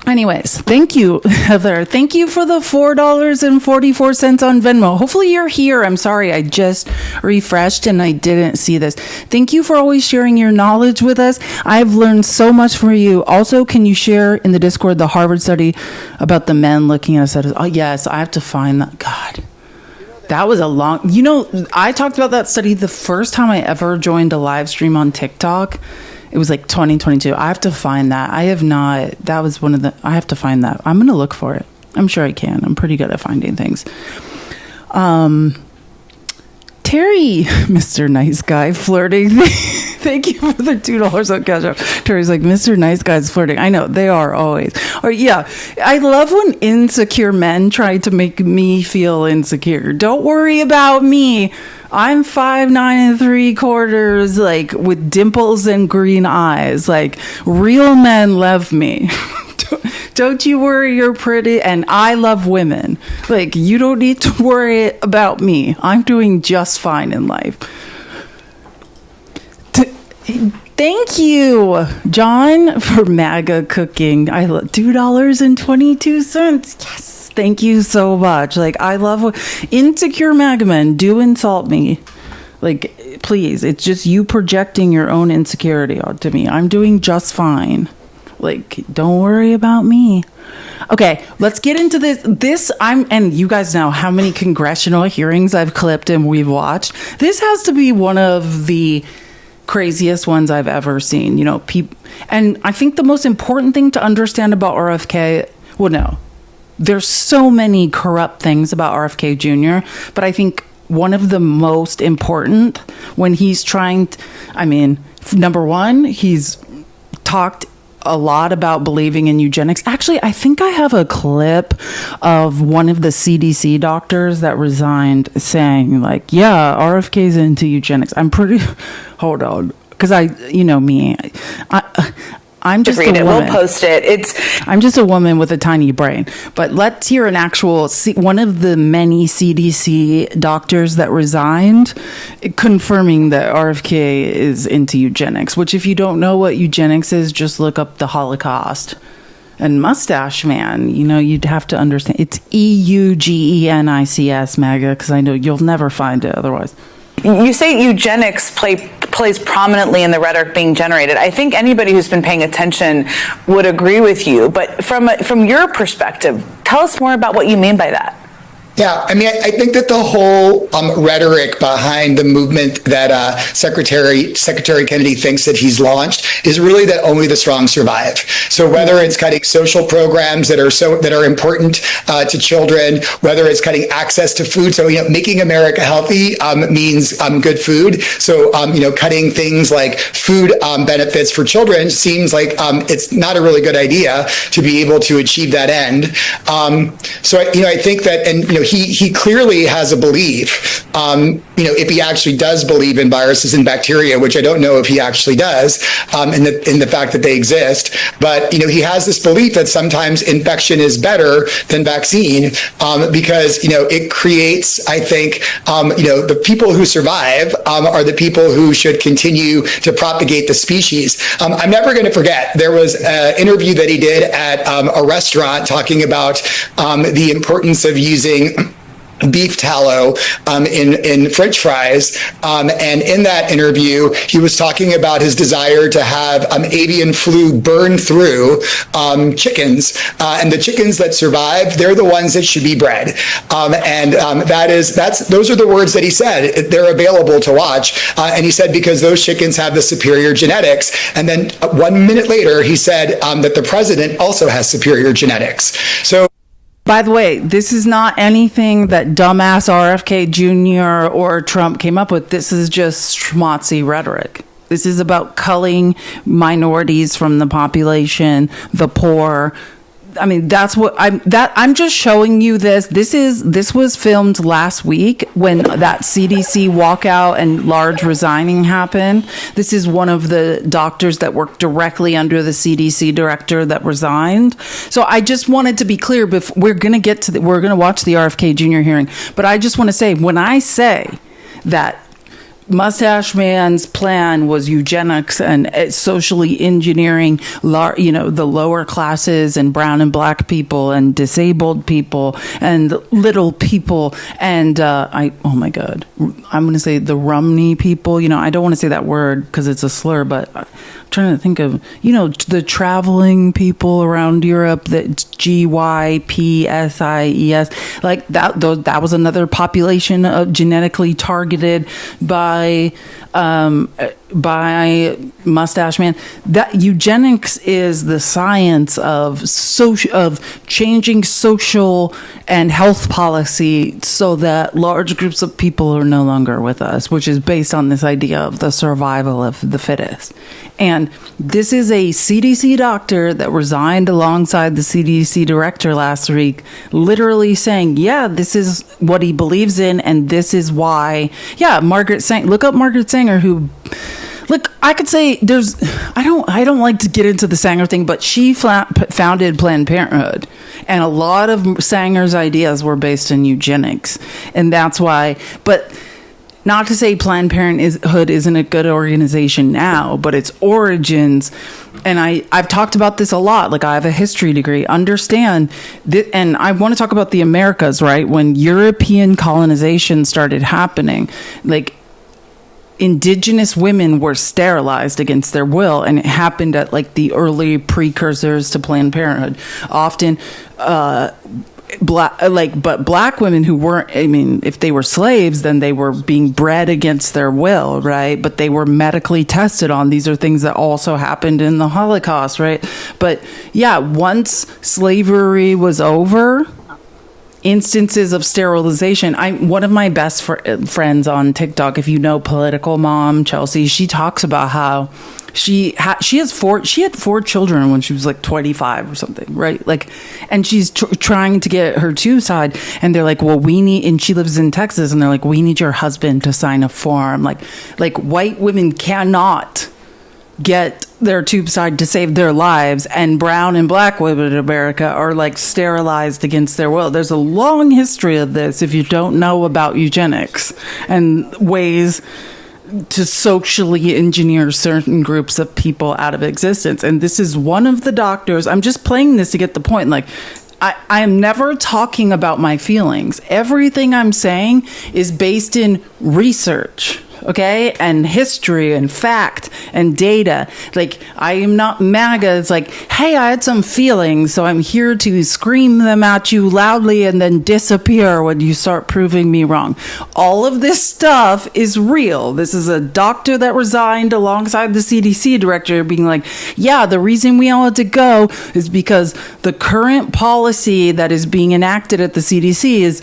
Anyways, thank you, Heather. Thank you for the $4.44 on Venmo. Hopefully you're here. I'm sorry, I just refreshed and I didn't see this. Thank you for always sharing your knowledge with us. I've learned so much from you. Also, can you share in the Discord the Harvard study about the men looking at us? Oh, yes, I have to find that. God, that was a long... I talked about that study the first time I ever joined a live stream on TikTok. It was like 2022. I have to find that. I have not. That was one of the... I have to find that. I'm going to look for it. I'm sure I can. I'm pretty good at finding things. Terry, Mr. Nice Guy, flirting. Thank you for the $2 on Cash App. Terry's like, Mr. Nice Guy's flirting. I know, they are always. Or yeah, I love when insecure men try to make me feel insecure. Don't worry about me. I'm 5'9 3/4", like with dimples and green eyes. Like, real men love me. Don't you worry, you're pretty, and I love women. Like, you don't need to worry about me. I'm doing just fine in life. Thank you, John, for MAGA cooking. I love $2.22. Yes, thank you so much. Like, I love insecure MAGA men do insult me. Like, please, it's just you projecting your own insecurity onto me. I'm doing just fine. Like, don't worry about me. Okay, let's get into this. And you guys know how many congressional hearings I've clipped and we've watched. This has to be one of the craziest ones I've ever seen. And I think the most important thing to understand about RFK, well, no, there's so many corrupt things about RFK Jr., but I think one of the most important when he's trying to, number one, he's talked a lot about believing in eugenics. Actually, I think I have a clip of one of the CDC doctors that resigned saying, like, yeah, RFK's into eugenics. I'm pretty... Hold on. Because me. I'm just a woman. We'll post it. I'm just a woman with a tiny brain. But let's hear an actual, one of the many CDC doctors that resigned confirming that RFK is into eugenics, which if you don't know what eugenics is, just look up the Holocaust. And Mustache Man, you'd have to understand. It's EUGENICS, MAGA, because I know you'll never find it otherwise. You say eugenics plays prominently in the rhetoric being generated. I think anybody who's been paying attention would agree with you. But from your perspective, tell us more about what you mean by that. Yeah, I think that the whole rhetoric behind the movement that Secretary Kennedy thinks that he's launched is really that only the strong survive. So whether it's cutting social programs that are important to children, whether it's cutting access to food, so making America healthy means good food. So cutting things like food benefits for children seems like it's not a really good idea to be able to achieve that end. So I think that, and he clearly has a belief, if he actually does believe in viruses and bacteria, which I don't know if he actually does, in the fact that they exist. But, he has this belief that sometimes infection is better than vaccine, because, it creates, I think, the people who survive are the people who should continue to propagate the species. I'm never going to forget, there was an interview that he did at a restaurant talking about the importance of using beef tallow in French fries. And in that interview, he was talking about his desire to have avian flu burn through chickens. And the chickens that survive, they're the ones that should be bred. Those are the words that he said. They're available to watch. And he said, because those chickens have the superior genetics. And then 1 minute later, he said that the president also has superior genetics. So, by the way, this is not anything that dumbass RFK Jr. or Trump came up with. This is just schmaltzy rhetoric. This is about culling minorities from the population, the poor. I mean, that's what I'm just showing you this. This was filmed last week when that CDC walkout and large resigning happened. This is one of the doctors that worked directly under the CDC director that resigned. So I just wanted to be clear. We're going to watch the RFK Jr. hearing, but I just want to say, when I say that Mustache Man's plan was eugenics and socially engineering, the lower classes and brown and black people and disabled people and little people. And oh my God, I'm going to say the Romney people. I don't want to say that word because it's a slur, but I'm trying to think of, the traveling people around Europe, that GYPSIES, like that was another population of genetically targeted by Mustache Man. That eugenics is the science of changing social and health policy so that large groups of people are no longer with us, which is based on this idea of the survival of the fittest. And this is a CDC doctor that resigned alongside the CDC director last week, literally saying, yeah, this is what he believes in, and this is why. Yeah, look up Margaret Sanger, who, look, I could say I don't like to get into the Sanger thing, but she founded Planned Parenthood, and a lot of Sanger's ideas were based in eugenics, and that's why. But not to say Planned Parenthood isn't a good organization now, but its origins, and I've talked about this a lot, like I have a history degree, understand that, and I want to talk about the Americas, right? When European colonization started happening, like indigenous women were sterilized against their will, and it happened at like the early precursors to Planned Parenthood. Often, black women who weren't, if they were slaves, then they were being bred against their will, right? But they were medically tested on. These are things that also happened in the Holocaust, right? But yeah, once slavery was over, instances of sterilization. One of my best friends on TikTok, if you know Political Mom Chelsea, she talks about how she had 4 children when she was like 25 or something, right? Like, and she's trying to get her tube side, and they're like, well, and she lives in Texas, and they're like, we need your husband to sign a form. Like white women cannot get their tube side to save their lives, and brown and black women in America are like sterilized against their will. There's a long history of this if you don't know about eugenics and ways to socially engineer certain groups of people out of existence. And this is one of the doctors. I'm just playing this to get the point. Like, I am never talking about my feelings. Everything I'm saying is based in research, okay, and history and fact and data. Like, I am not MAGA. It's like, hey, I had some feelings, so I'm here to scream them at you loudly and then disappear when you start proving me wrong. All of this stuff is real. This is a doctor that resigned alongside the CDC director being like, yeah, the reason we all had to go is because the current policy that is being enacted at the CDC is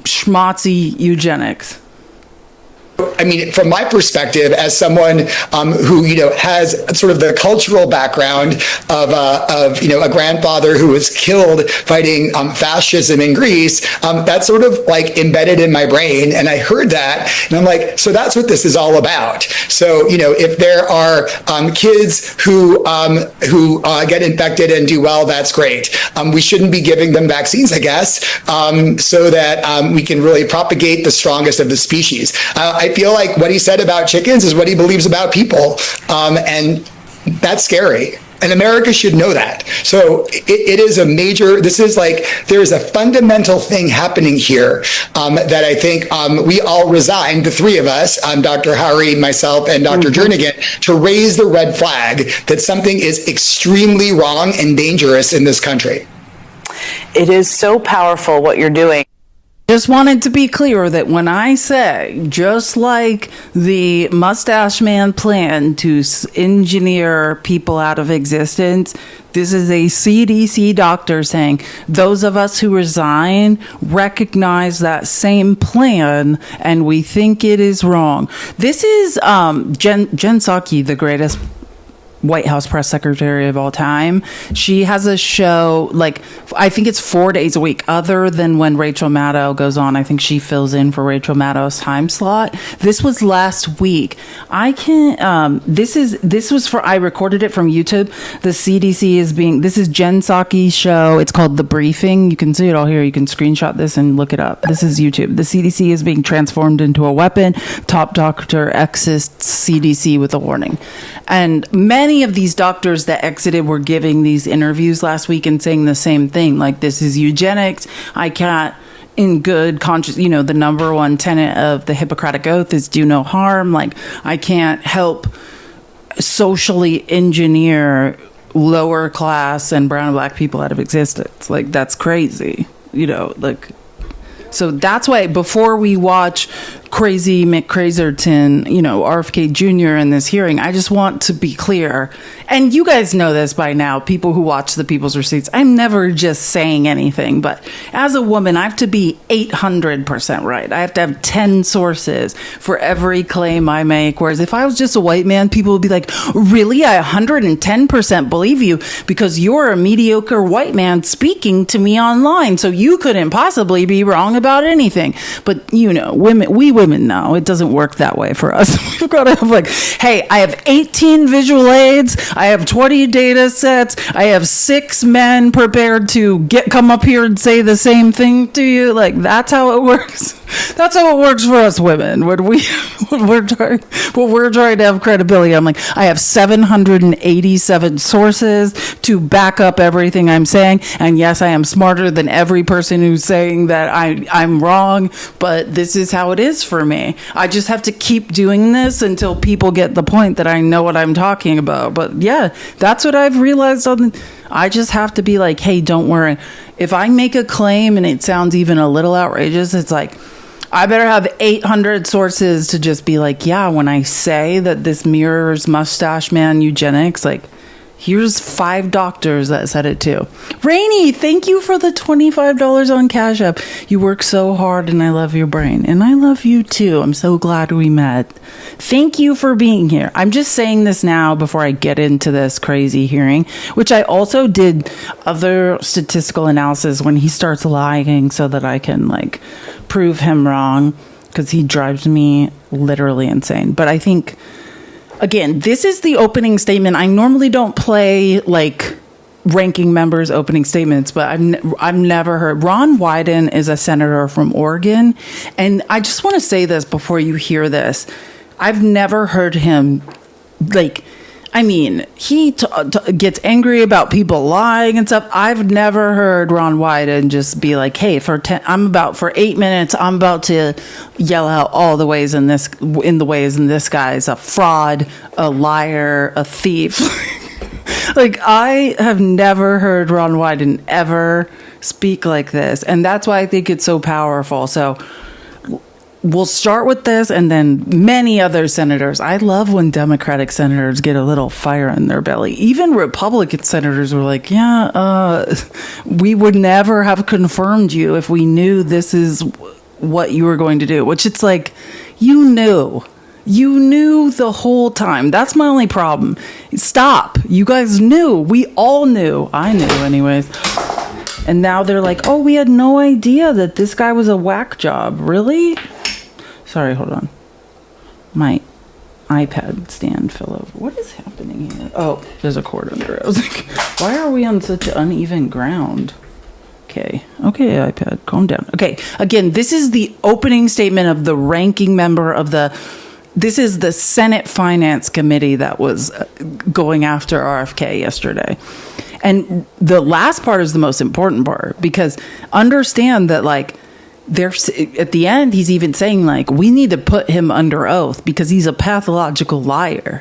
schmaltzy eugenics. I mean, from my perspective, as someone who has sort of the cultural background of a grandfather who was killed fighting fascism in Greece, that's sort of like embedded in my brain. And I heard that, and I'm like, so that's what this is all about. So if there are kids who get infected and do well, that's great. We shouldn't be giving them vaccines, I guess, so that we can really propagate the strongest of the species. I feel like what he said about chickens is what he believes about people, and that's scary. And America should know that. So it is there is a fundamental thing happening here that I think we all resigned, the three of us, Dr. Hari, myself, and Dr. Jernigan, to raise the red flag that something is extremely wrong and dangerous in this country. It is so powerful what you're doing. Just wanted to be clear that when I say, just like the Mustache Man plan to engineer people out of existence, this is a CDC doctor saying those of us who resign recognize that same plan and we think it is wrong. This is Jen Psaki, the greatest White House press secretary of all time. She has a show, I think it's 4 days a week, other than when Rachel Maddow goes on. I think she fills in for Rachel Maddow's time slot. This was last week. I recorded it from YouTube. The CDC this is Jen Psaki's show. It's called The Briefing. You can see it all here. You can screenshot this and look it up. This is YouTube. The CDC is being transformed into a weapon. Top doctor exits CDC with a warning. And many of these doctors that exited were giving these interviews last week and saying the same thing, like, this is eugenics. I can't, in good conscience, the number one tenet of the Hippocratic Oath is do no harm. Like, I can't help socially engineer lower class and brown and black people out of existence. Like, that's crazy, So that's why before we watch Crazy McCrazerton, RFK Jr. in this hearing, I just want to be clear. And you guys know this by now, people who watch the People's Receipts. I'm never just saying anything, but as a woman, I have to be 800% right. I have to have 10 sources for every claim I make. Whereas if I was just a white man, people would be like, really? I 110% believe you because you're a mediocre white man speaking to me online. So you couldn't possibly be wrong about anything. But we women know it doesn't work that way for us. We've got to have hey, I have 18 visual aids. I have 20 data sets. I have 6 men prepared to come up here and say the same thing to you. That's how it works. That's how it works for us women. When we're trying to have credibility, I'm like, I have 787 sources to back up everything I'm saying. And yes, I am smarter than every person who's saying that I'm wrong, but this is how it is for me. I just have to keep doing this until people get the point that I know what I'm talking about. But yeah, that's what I've realized. I just have to be like, hey, don't worry. If I make a claim and it sounds even a little outrageous, it's like, I better have 800 sources to just be like, yeah, when I say that this mirrors Mustache Man eugenics, here's 5 doctors that said it too. Rainey, thank you for the $25 on Cash App. You work so hard and I love your brain. And I love you too. I'm so glad we met. Thank you for being here. I'm just saying this now before I get into this crazy hearing, which I also did other statistical analysis when he starts lying so that I can prove him wrong, because he drives me literally insane. But I think, again, this is the opening statement. I normally don't play ranking members' opening statements, but I've never heard. Ron Wyden is a senator from Oregon, and I just want to say this before you hear this. I've never heard him he gets angry about people lying and stuff. I've never heard Ron Wyden just be like, hey, for 8 minutes, I'm about to yell out all the ways in this guy's a fraud, a liar, a thief. I have never heard Ron Wyden ever speak like this. And that's why I think it's so powerful. So we'll start with this, and then many other senators. I love when Democratic senators get a little fire in their belly. Even Republican senators were like, we would never have confirmed you if we knew this is what you were going to do. Which it's You knew. You knew the whole time. That's my only problem. Stop. You guys knew. We all knew. I knew anyways. And now they're like, oh, we had no idea that this guy was a whack job. Really? Sorry, hold on. My iPad stand fell over. What is happening here? Oh, there's a cord under it. I was like, why are we on such uneven ground? Okay, iPad, calm down. Okay, again, this is the opening statement of the ranking member of this is the Senate Finance Committee that was going after RFK yesterday. And the last part is the most important part, because understand that, like, there's at the end, he's even saying, like, we need to put him under oath because he's a pathological liar.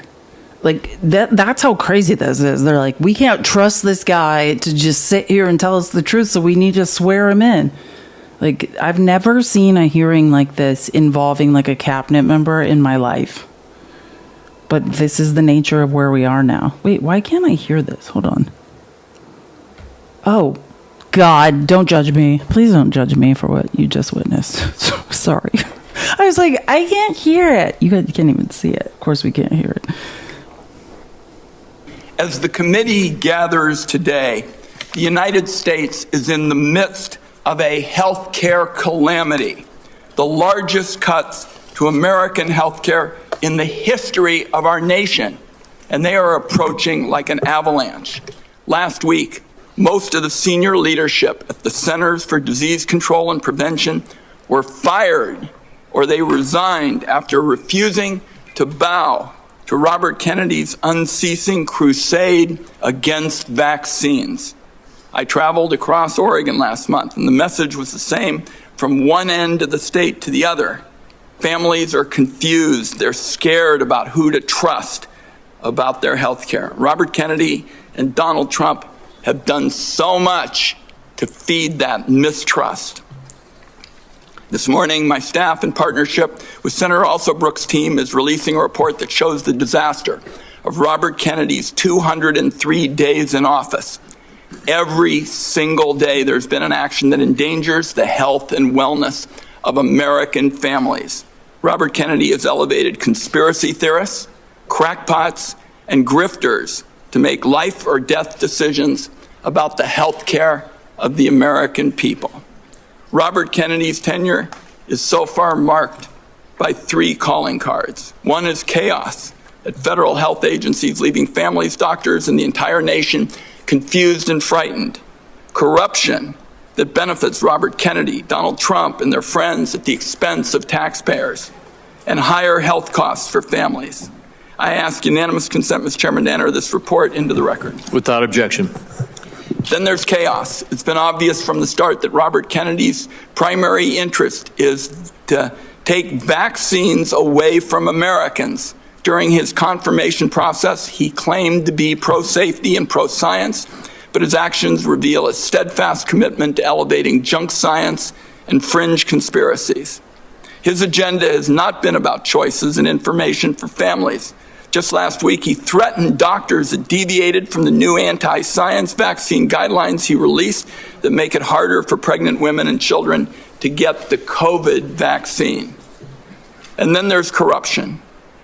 Like, that's how crazy this is. They're like, we can't trust this guy to just sit here and tell us the truth, so we need to swear him in. Like, I've never seen a hearing like this involving, like, a cabinet member in my life. But this is the nature of where we are now. Wait, why can't I hear this? Hold on. Oh, God, don't judge me. Please don't judge me for what you just witnessed. Sorry. I was like, I can't hear it. You can't even see it. Of course we can't hear it. As the committee gathers today, the United States is in the midst of a health care calamity, the largest cuts to American health care in the history of our nation, and they are approaching like an avalanche. Last week, most of the senior leadership at the Centers for Disease Control and Prevention were fired, or they resigned after refusing to bow to Robert Kennedy's unceasing crusade against vaccines. I traveled across Oregon last month, and the message was the same from one end of the state to the other. Families are confused. They're scared about who to trust about their health care. Robert Kennedy and Donald Trump have done so much to feed that mistrust. This morning, my staff, in partnership with Senator Alsobrooks' team, is releasing a report that shows the disaster of Robert Kennedy's 203 days in office. Every single day, there's been an action that endangers the health and wellness of American families. Robert Kennedy has elevated conspiracy theorists, crackpots, and grifters to make life or death decisions about the health care of the American people. Robert Kennedy's tenure is so far marked by 3 calling cards. One is chaos at federal health agencies, leaving families, doctors, and the entire nation confused and frightened. Corruption that benefits Robert Kennedy, Donald Trump, and their friends at the expense of taxpayers. And higher health costs for families. I ask unanimous consent, Mr. Chairman, to enter this report into the record. Without objection. Then there's chaos. It's been obvious from the start that Robert Kennedy's primary interest is to take vaccines away from Americans. During his confirmation process, he claimed to be pro-safety and pro-science, but his actions reveal a steadfast commitment to elevating junk science and fringe conspiracies. His agenda has not been about choices and information for families. Just last week, he threatened doctors that deviated from the new anti-science vaccine guidelines he released that make it harder for pregnant women and children to get the COVID vaccine. And then there's corruption.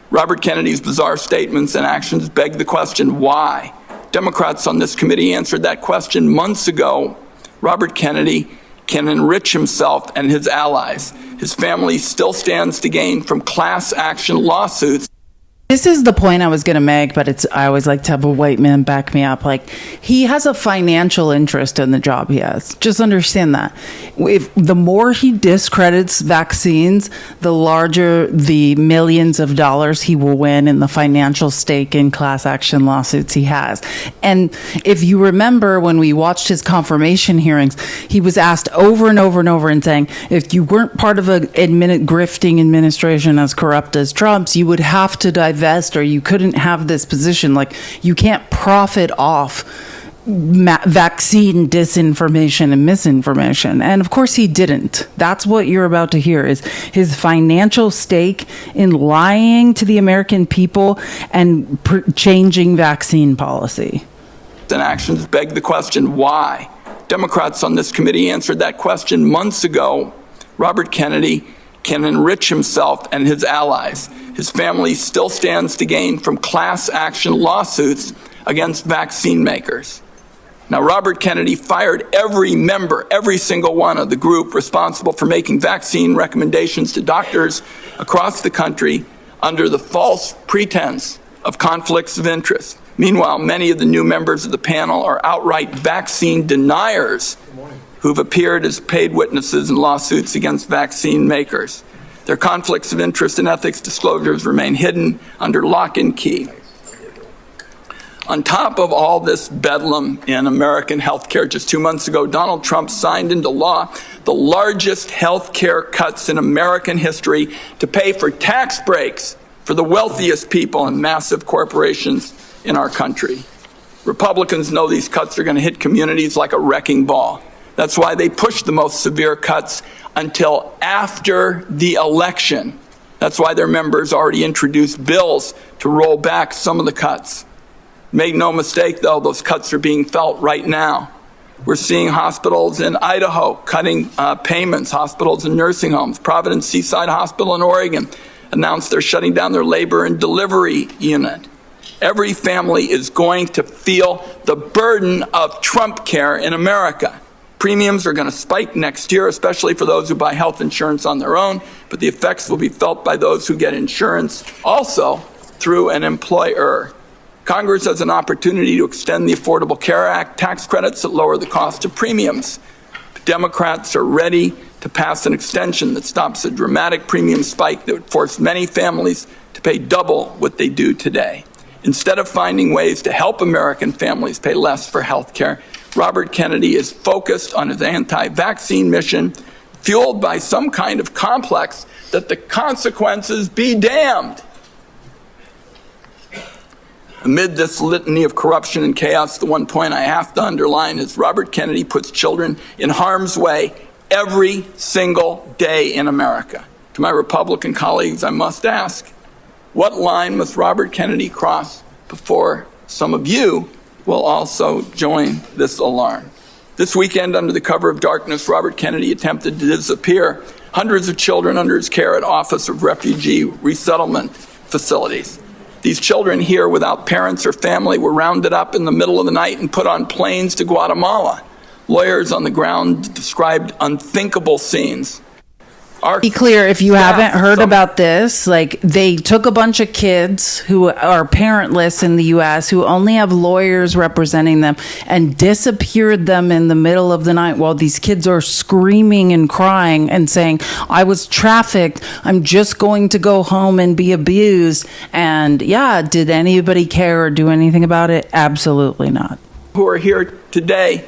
Robert Kennedy's bizarre statements and actions beg the question, why? Democrats on this committee answered that question months ago. Robert Kennedy can enrich himself and his allies. His family still stands to gain from class action lawsuits. This is the point I was going to make, but I always like to have a white man back me up. Like, he has a financial interest in the job he has. Just understand that. If the more he discredits vaccines, the larger the millions of dollars he will win in the financial stake in class action lawsuits he has. And if you remember when we watched his confirmation hearings, he was asked over and over and over and saying, if you weren't part of a grifting administration as corrupt as Trump's, you would have to divest, or you couldn't have this position. Like, you can't profit off vaccine disinformation and misinformation. And of course he didn't. That's what you're about to hear, is his financial stake in lying to the American people and changing vaccine policy. And actions beg the question, why? Democrats on this committee answered that question months ago. Robert Kennedy can enrich himself and his allies. His family still stands to gain from class action lawsuits against vaccine makers. Now, Robert Kennedy fired every member, every single one of the group responsible for making vaccine recommendations to doctors across the country under the false pretense of conflicts of interest. Meanwhile, many of the new members of the panel are outright vaccine deniers who've appeared as paid witnesses in lawsuits against vaccine makers. Their conflicts of interest and ethics disclosures remain hidden under lock and key. On top of all this bedlam in American healthcare, just 2 months ago, Donald Trump signed into law the largest healthcare cuts in American history to pay for tax breaks for the wealthiest people and massive corporations in our country. Republicans know these cuts are going to hit communities like a wrecking ball. That's why they pushed the most severe cuts until after the election. That's why their members already introduced bills to roll back some of the cuts. Make no mistake, though, those cuts are being felt right now. We're seeing hospitals in Idaho cutting payments, hospitals and nursing homes. Providence Seaside Hospital in Oregon announced they're shutting down their labor and delivery unit. Every family is going to feel the burden of Trump care in America. Premiums are going to spike next year, especially for those who buy health insurance on their own, but the effects will be felt by those who get insurance also through an employer. Congress has an opportunity to extend the Affordable Care Act tax credits that lower the cost of premiums. Democrats are ready to pass an extension that stops a dramatic premium spike that would force many families to pay double what they do today. Instead of finding ways to help American families pay less for health care, Robert Kennedy is focused on his anti-vaccine mission, fueled by some kind of complex that the consequences be damned. Amid this litany of corruption and chaos, the one point I have to underline is Robert Kennedy puts children in harm's way every single day in America. To my Republican colleagues, I must ask, what line must Robert Kennedy cross before some of you will also join this alarm? This weekend, under the cover of darkness, Robert Kennedy attempted to disappear hundreds of children under his care at Office of Refugee Resettlement facilities. These children here without parents or family were rounded up in the middle of the night and put on planes to Guatemala. Lawyers on the ground described unthinkable scenes. Be clear, if you haven't heard about this, like they took a bunch of kids who are parentless in the U.S., who only have lawyers representing them, and disappeared them in the middle of the night while these kids are screaming and crying and saying, I was trafficked, I'm just going to go home and be abused. And yeah, did anybody care or do anything about it? Absolutely not. Who are here today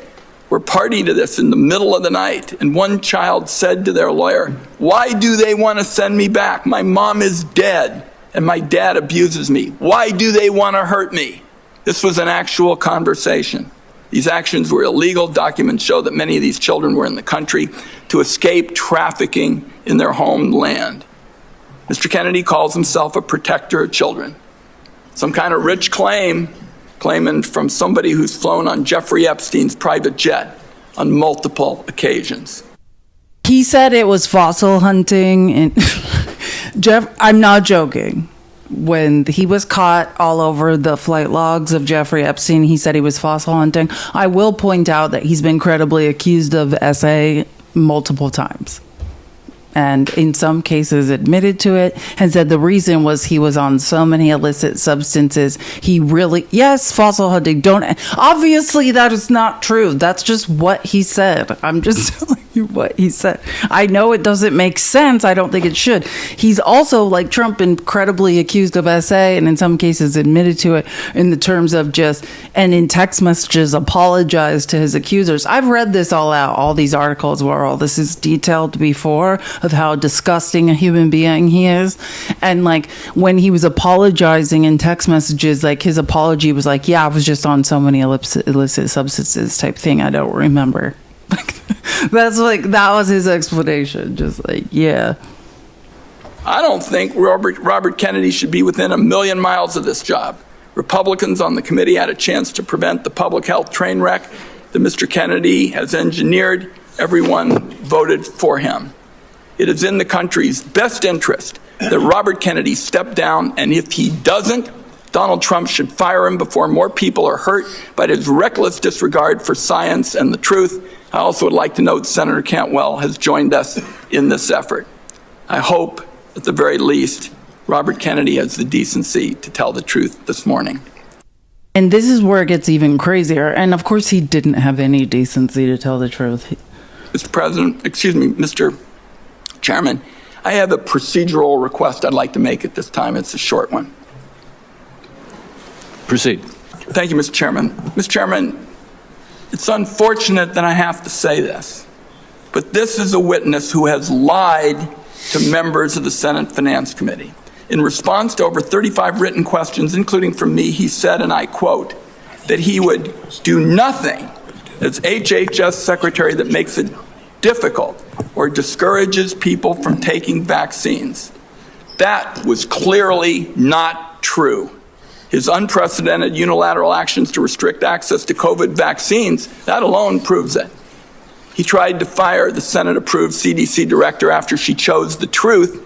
were party to this in the middle of the night, and one child said to their lawyer, why do they want to send me back? My mom is dead and my dad abuses me. Why do they want to hurt me? This was an actual conversation. These actions were illegal. Documents show that many of these children were in the country to escape trafficking in their homeland. Mr. Kennedy calls himself a protector of children. Some kind of rich claiming from somebody who's flown on Jeffrey Epstein's private jet on multiple occasions. He said it was fossil hunting, and I'm not joking. When he was caught all over the flight logs of Jeffrey Epstein, he said he was fossil hunting. I will point out that he's been credibly accused of SA multiple times, and in some cases admitted to it, and said the reason was he was on so many illicit substances. He really, yes, fossil hunting. Obviously that is not true. That's just what he said. I'm just telling you what he said. I know it doesn't make sense. I don't think it should. He's also, like Trump, incredibly accused of SA, and in some cases admitted to it in the terms of just, and in text messages apologized to his accusers. I've read this all out, all these articles where all this is detailed before, of how disgusting a human being he is. And like when he was apologizing in text messages, like his apology was like, yeah, I was just on so many illicit substances type thing, I don't remember. That's like, that was his explanation. Just like, yeah. I don't think Robert Kennedy should be within a million miles of this job. Republicans on the committee had a chance to prevent the public health train wreck that Mr. Kennedy has engineered. Everyone voted for him. It is in the country's best interest that Robert Kennedy step down, and if he doesn't, Donald Trump should fire him before more people are hurt by his reckless disregard for science and the truth. I also would like to note Senator Cantwell has joined us in this effort. I hope, at the very least, Robert Kennedy has the decency to tell the truth this morning. And this is where it gets even crazier. And of course, he didn't have any decency to tell the truth. Mr. Chairman, I have a procedural request I'd like to make at this time. It's a short one. Proceed. Thank you, Mr. Chairman. Mr. Chairman, it's unfortunate that I have to say this, but this is a witness who has lied to members of the Senate Finance Committee. In response to over 35 written questions, including from me, he said, and I quote, that he would do nothing as HHS Secretary that makes it difficult or discourages people from taking vaccines. That was clearly not true. His unprecedented unilateral actions to restrict access to COVID vaccines, that alone proves it. He tried to fire the Senate-approved CDC director after she chose the truth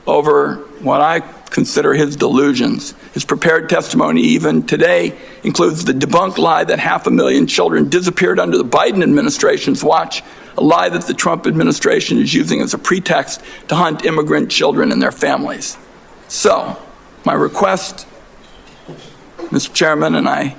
over what I consider his delusions. His prepared testimony even today includes the debunked lie that 500,000 children disappeared under the Biden administration's watch, a lie that the Trump administration is using as a pretext to hunt immigrant children and their families. So, my request, Mr. Chairman, and I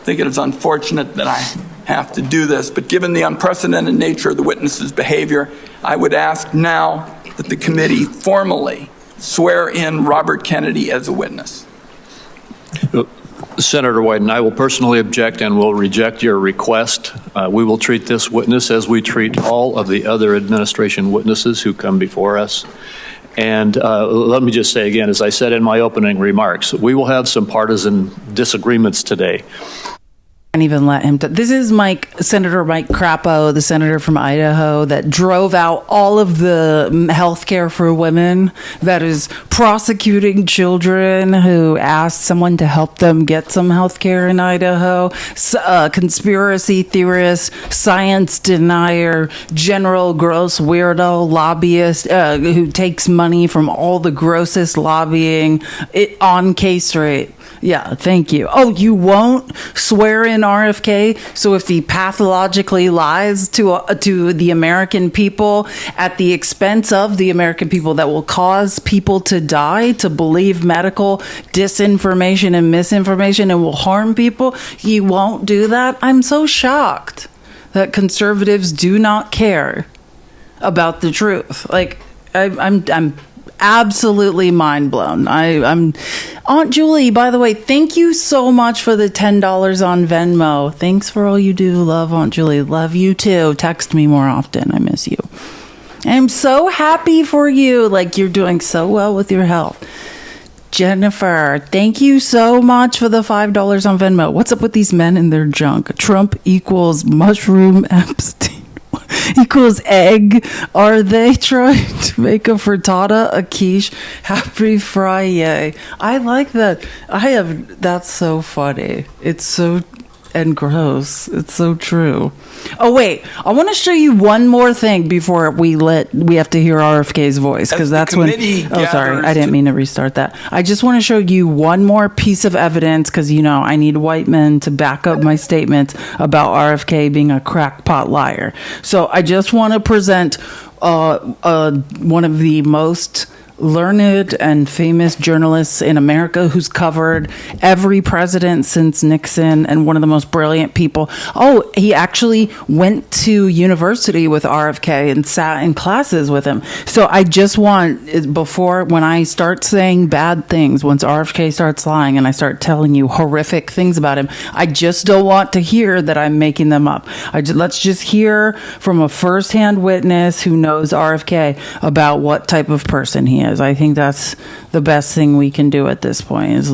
think it is unfortunate that I have to do this, but given the unprecedented nature of the witness's behavior, I would ask now that the committee formally swear in Robert Kennedy as a witness. Senator Whiting, I will personally object and will reject your request. We will treat this witness as we treat all of the other administration witnesses who come before us. And let me just say again, as I said in my opening remarks, we will have some partisan disagreements today. Can't even let him. This is Senator Mike Crapo, the senator from Idaho, that drove out all of the health care for women, that is prosecuting children who asked someone to help them get some health care in Idaho, conspiracy theorist, science denier, general gross weirdo lobbyist who takes money from all the grossest lobbying on case rate. Yeah, thank you. Oh, you won't swear in RFK? So if he pathologically lies to the American people at the expense of the American people, that will cause people to die, to believe medical disinformation and misinformation, and will harm people, he won't do that? I'm so shocked that conservatives do not care about the truth. Like, I'm absolutely mind blown. I'm Aunt Julie, by the way, thank you so much for the $10 on Venmo. Thanks for all you do. Love, Aunt Julie. Love you too. Text me more often. I miss you. I'm so happy for you. Like, you're doing so well with your health. Jennifer, thank you so much for the $5 on Venmo. What's up with these men and their junk? Trump equals mushroom Epstein equals egg. Are they trying to make a frittata, a quiche? Happy Friday. I like that. That's so funny. It's so and gross. It's so true. Oh wait, I want to show you one more thing before we have to hear RFK's voice, because that's when. Oh, sorry, I didn't mean to restart that. I just want to show you one more piece of evidence, because I need white men to back up my statements about RFK being a crackpot liar. So I just want to present one of the most learned and famous journalists in America, who's covered every president since Nixon, and one of the most brilliant people. Oh, he actually went to university with RFK and sat in classes with him. So I just want, when I start saying bad things, once RFK starts lying and I start telling you horrific things about him, I just don't want to hear that I'm making them up. Let's just hear from a first-hand witness who knows RFK about what type of person he is. I think that's the best thing we can do at this point, is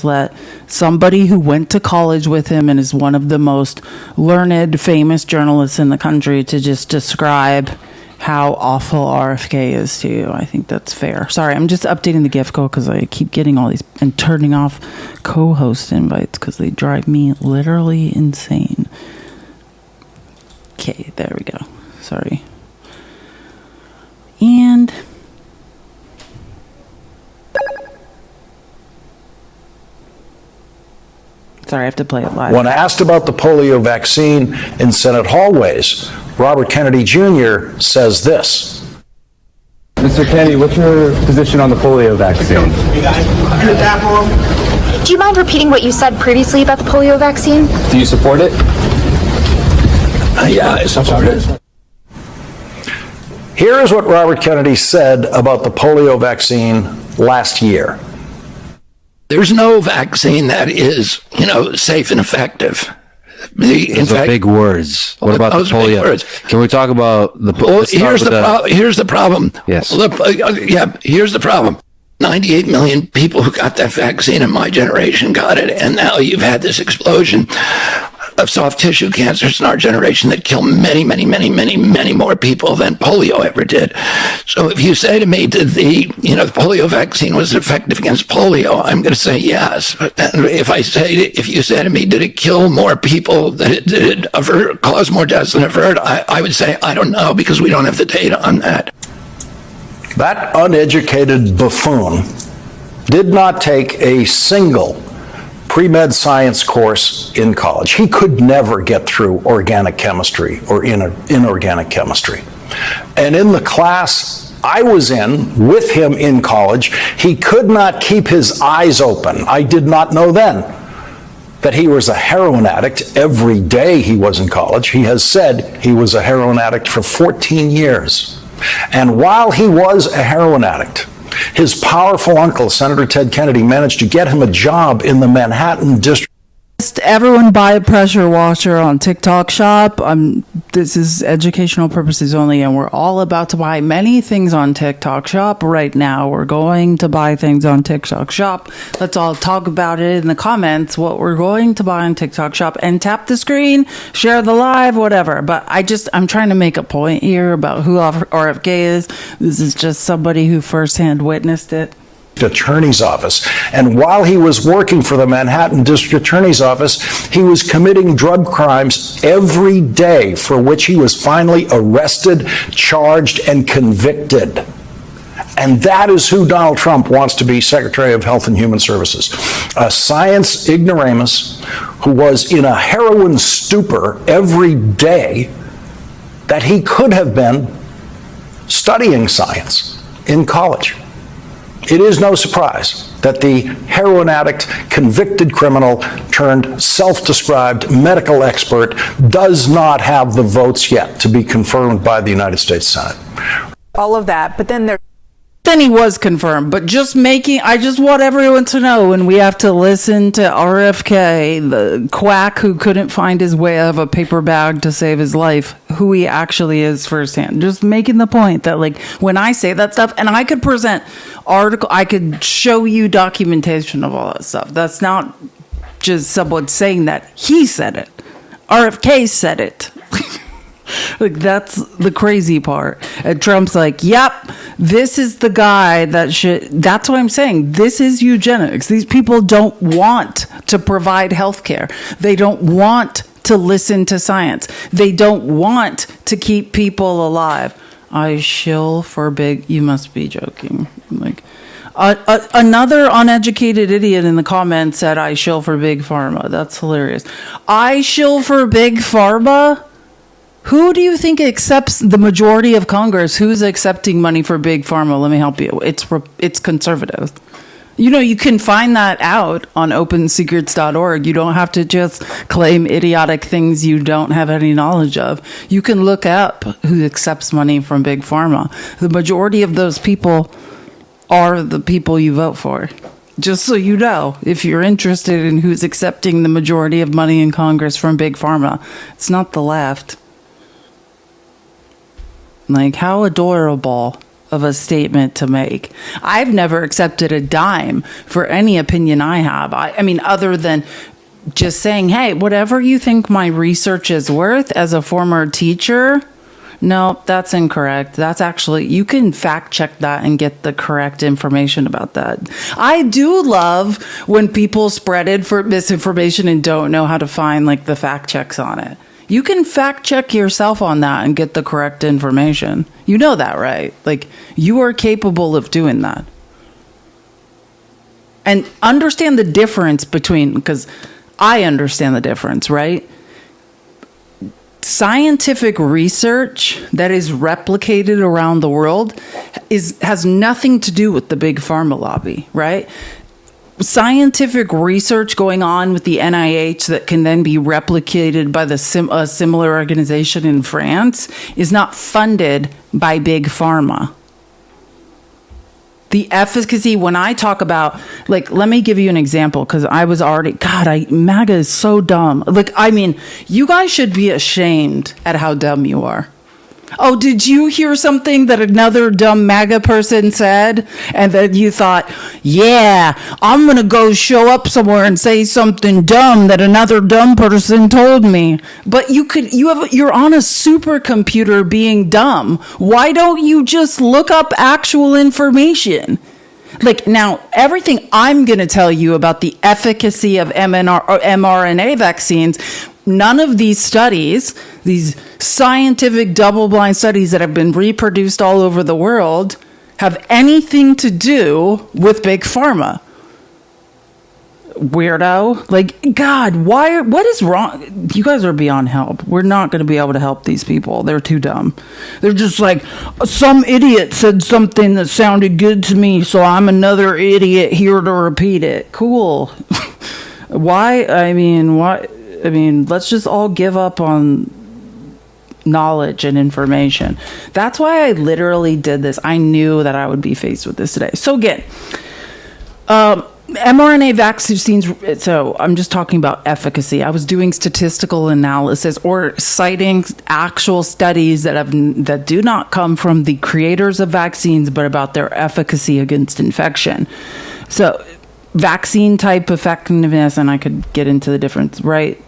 let somebody who went to college with him and is one of the most learned, famous journalists in the country to just describe how awful RFK is to you. I think that's fair. Sorry, I'm just updating the gift code because I keep getting all these and turning off co-host invites because they drive me literally insane. Okay, there we go. Sorry. Sorry, I have to play it live. When asked about the polio vaccine in Senate hallways, Robert Kennedy Jr. says this. Mr. Kennedy, what's your position on the polio vaccine? Do you mind repeating what you said previously about the polio vaccine? Do you support it? Yeah, I support it. Here is what Robert Kennedy said about the polio vaccine last year. There's no vaccine that is, safe and effective. Those are big words. What about the polio? Words. Can we talk about the polio? Well, here's the problem. Yes. Here's the problem. 98 million people who got that vaccine in my generation got it, and now you've had this explosion of soft tissue cancers in our generation that kill many, many, many, many, many more people than polio ever did. So if you say to me that the polio vaccine was effective against polio, I'm going to say yes. But if you say to me, did it kill more people, did it cause more deaths than avert, I would say, I don't know, because we don't have the data on that. That uneducated buffoon did not take a single pre-med science course in college. He could never get through organic chemistry or inorganic chemistry. And in the class I was in with him in college, he could not keep his eyes open. I did not know then that he was a heroin addict every day he was in college. He has said he was a heroin addict for 14 years. And while he was a heroin addict, his powerful uncle, Senator Ted Kennedy, managed to get him a job in the Manhattan district. Everyone buy a pressure washer on TikTok Shop. This is educational purposes only, and we're all about to buy many things on TikTok Shop right now. We're going to buy things on TikTok Shop. Let's all talk about it in the comments, what we're going to buy on TikTok Shop, and tap the screen, share the live, whatever. But I'm trying to make a point here about who RFK is. This is just somebody who firsthand witnessed it. Attorney's office. And while he was working for the Manhattan District Attorney's office, he was committing drug crimes every day, for which he was finally arrested, charged, and convicted. And that is who Donald Trump wants to be Secretary of Health and Human Services. A science ignoramus who was in a heroin stupor every day that he could have been studying science in college. It is no surprise that the heroin addict, convicted criminal, turned self-described medical expert does not have the votes yet to be confirmed by the United States Senate. All of that, but then he was confirmed, but I just want everyone to know when we have to listen to RFK, the quack who couldn't find his way out of a paper bag to save his life, who he actually is firsthand. Just making the point that, like, when I say that stuff, and I could present I could show you documentation of all that stuff. That's not just someone saying that. He said it. RFK said it. Like, that's the crazy part. And Trump's like, yep, this is the guy that should. That's what I'm saying. This is eugenics. These people don't want to provide health care. They don't want to listen to science. They don't want to keep people alive. I shill for big. You must be joking. Like, another uneducated idiot in the comments said, I shill for big pharma. That's hilarious. I shill for big pharma? Who do you think accepts the majority of Congress? Who's accepting money for big pharma? Let me help you. It's conservative. You can find that out on opensecrets.org. You don't have to just claim idiotic things you don't have any knowledge of. You can look up who accepts money from big pharma. The majority of those people are the people you vote for. Just so you know, if you're interested in who's accepting the majority of money in Congress from big pharma, it's not the left. Like, how adorable of a statement to make. I've never accepted a dime for any opinion I have. I mean, other than just saying, hey, whatever you think my research is worth as a former teacher, no, that's incorrect. That's actually, you can fact check that and get the correct information about that. I do love when people spread misinformation and don't know how to find, like, the fact checks on it. You can fact check yourself on that and get the correct information. You know that, right? Like, you are capable of doing that. And understand the difference between, because I understand the difference, right? Scientific research that is replicated around the world has nothing to do with the big pharma lobby, right? Scientific research going on with the NIH that can then be replicated by a similar organization in France is not funded by big pharma. The efficacy, when I talk about, like, let me give you an example, because I was already, MAGA is so dumb. Like, I mean, you guys should be ashamed at how dumb you are. Oh, did you hear something that another dumb MAGA person said? And then you thought, yeah, I'm going to go show up somewhere and say something dumb that another dumb person told me. But you're on a supercomputer being dumb. Why don't you just look up actual information? Like, now, everything I'm going to tell you about the efficacy of mRNA vaccines, none of these studies, these scientific double-blind studies that have been reproduced all over the world, have anything to do with big pharma. Weirdo. Like, God, what is wrong? You guys are beyond help. We're not going to be able to help these people. They're too dumb. They're just like, some idiot said something that sounded good to me, so I'm another idiot here to repeat it. Cool. Why? I mean, let's just all give up on knowledge and information. That's why I literally did this. I knew that I would be faced with this today. So again, mRNA vaccines, so I'm just talking about efficacy. I was doing statistical analysis or citing actual studies that do not come from the creators of vaccines, but about their efficacy against infection. So vaccine type effectiveness, and I could get into the difference, right?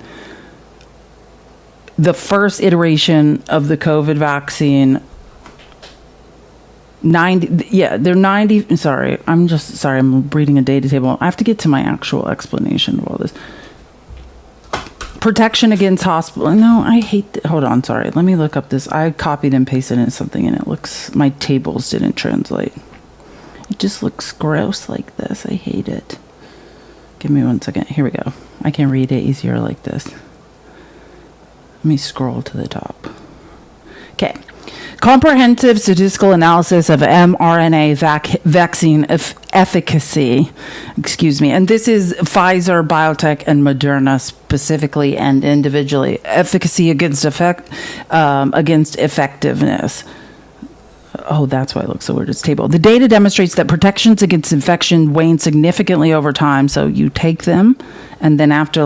The first iteration of the COVID vaccine, I'm reading a data table. I have to get to my actual explanation of all this. Protection against hospital. No, I hate hold on, sorry. Let me look up this. I copied and pasted in something and it looks, my tables didn't translate. It just looks gross like this. I hate it. Give me 1 second. Here we go. I can read it easier like this. Let me scroll to the top. Okay. Comprehensive statistical analysis of mRNA vaccine efficacy. And this is Pfizer, BioNTech, and Moderna specifically and individually. Efficacy against effectiveness. Oh, that's why it looks so weird. It's table. The data demonstrates that protections against infection wane significantly over time. So you take them, and then after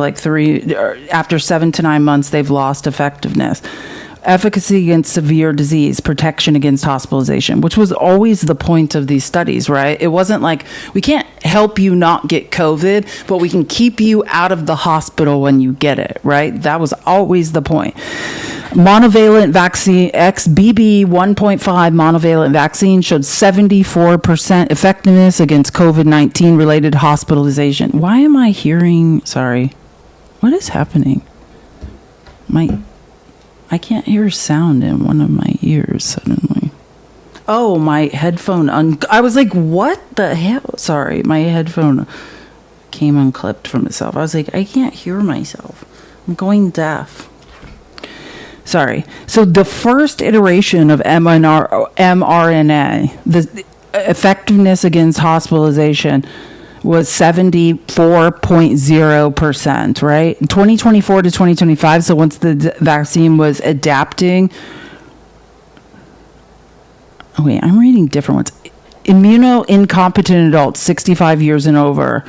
7 to 9 months, they've lost effectiveness. Efficacy against severe disease, protection against hospitalization, which was always the point of these studies, right? It wasn't like, we can't help you not get COVID, but we can keep you out of the hospital when you get it, right? That was always the point. Monovalent vaccine, XBB 1.5 monovalent vaccine showed 74% effectiveness against COVID-19 related hospitalization. Why am I hearing, sorry, what is happening? I can't hear sound in one of my ears suddenly. Oh, my headphone. I was like, what the hell? Sorry, my headphone came unclipped from itself. I was like, I can't hear myself. I'm going deaf. Sorry. So the first iteration of mRNA, the effectiveness against hospitalization was 74.0%, right? 2024 to 2025, so once the vaccine was adapting. Oh, wait, I'm reading different ones. Immunocompetent adults, 65 years and over,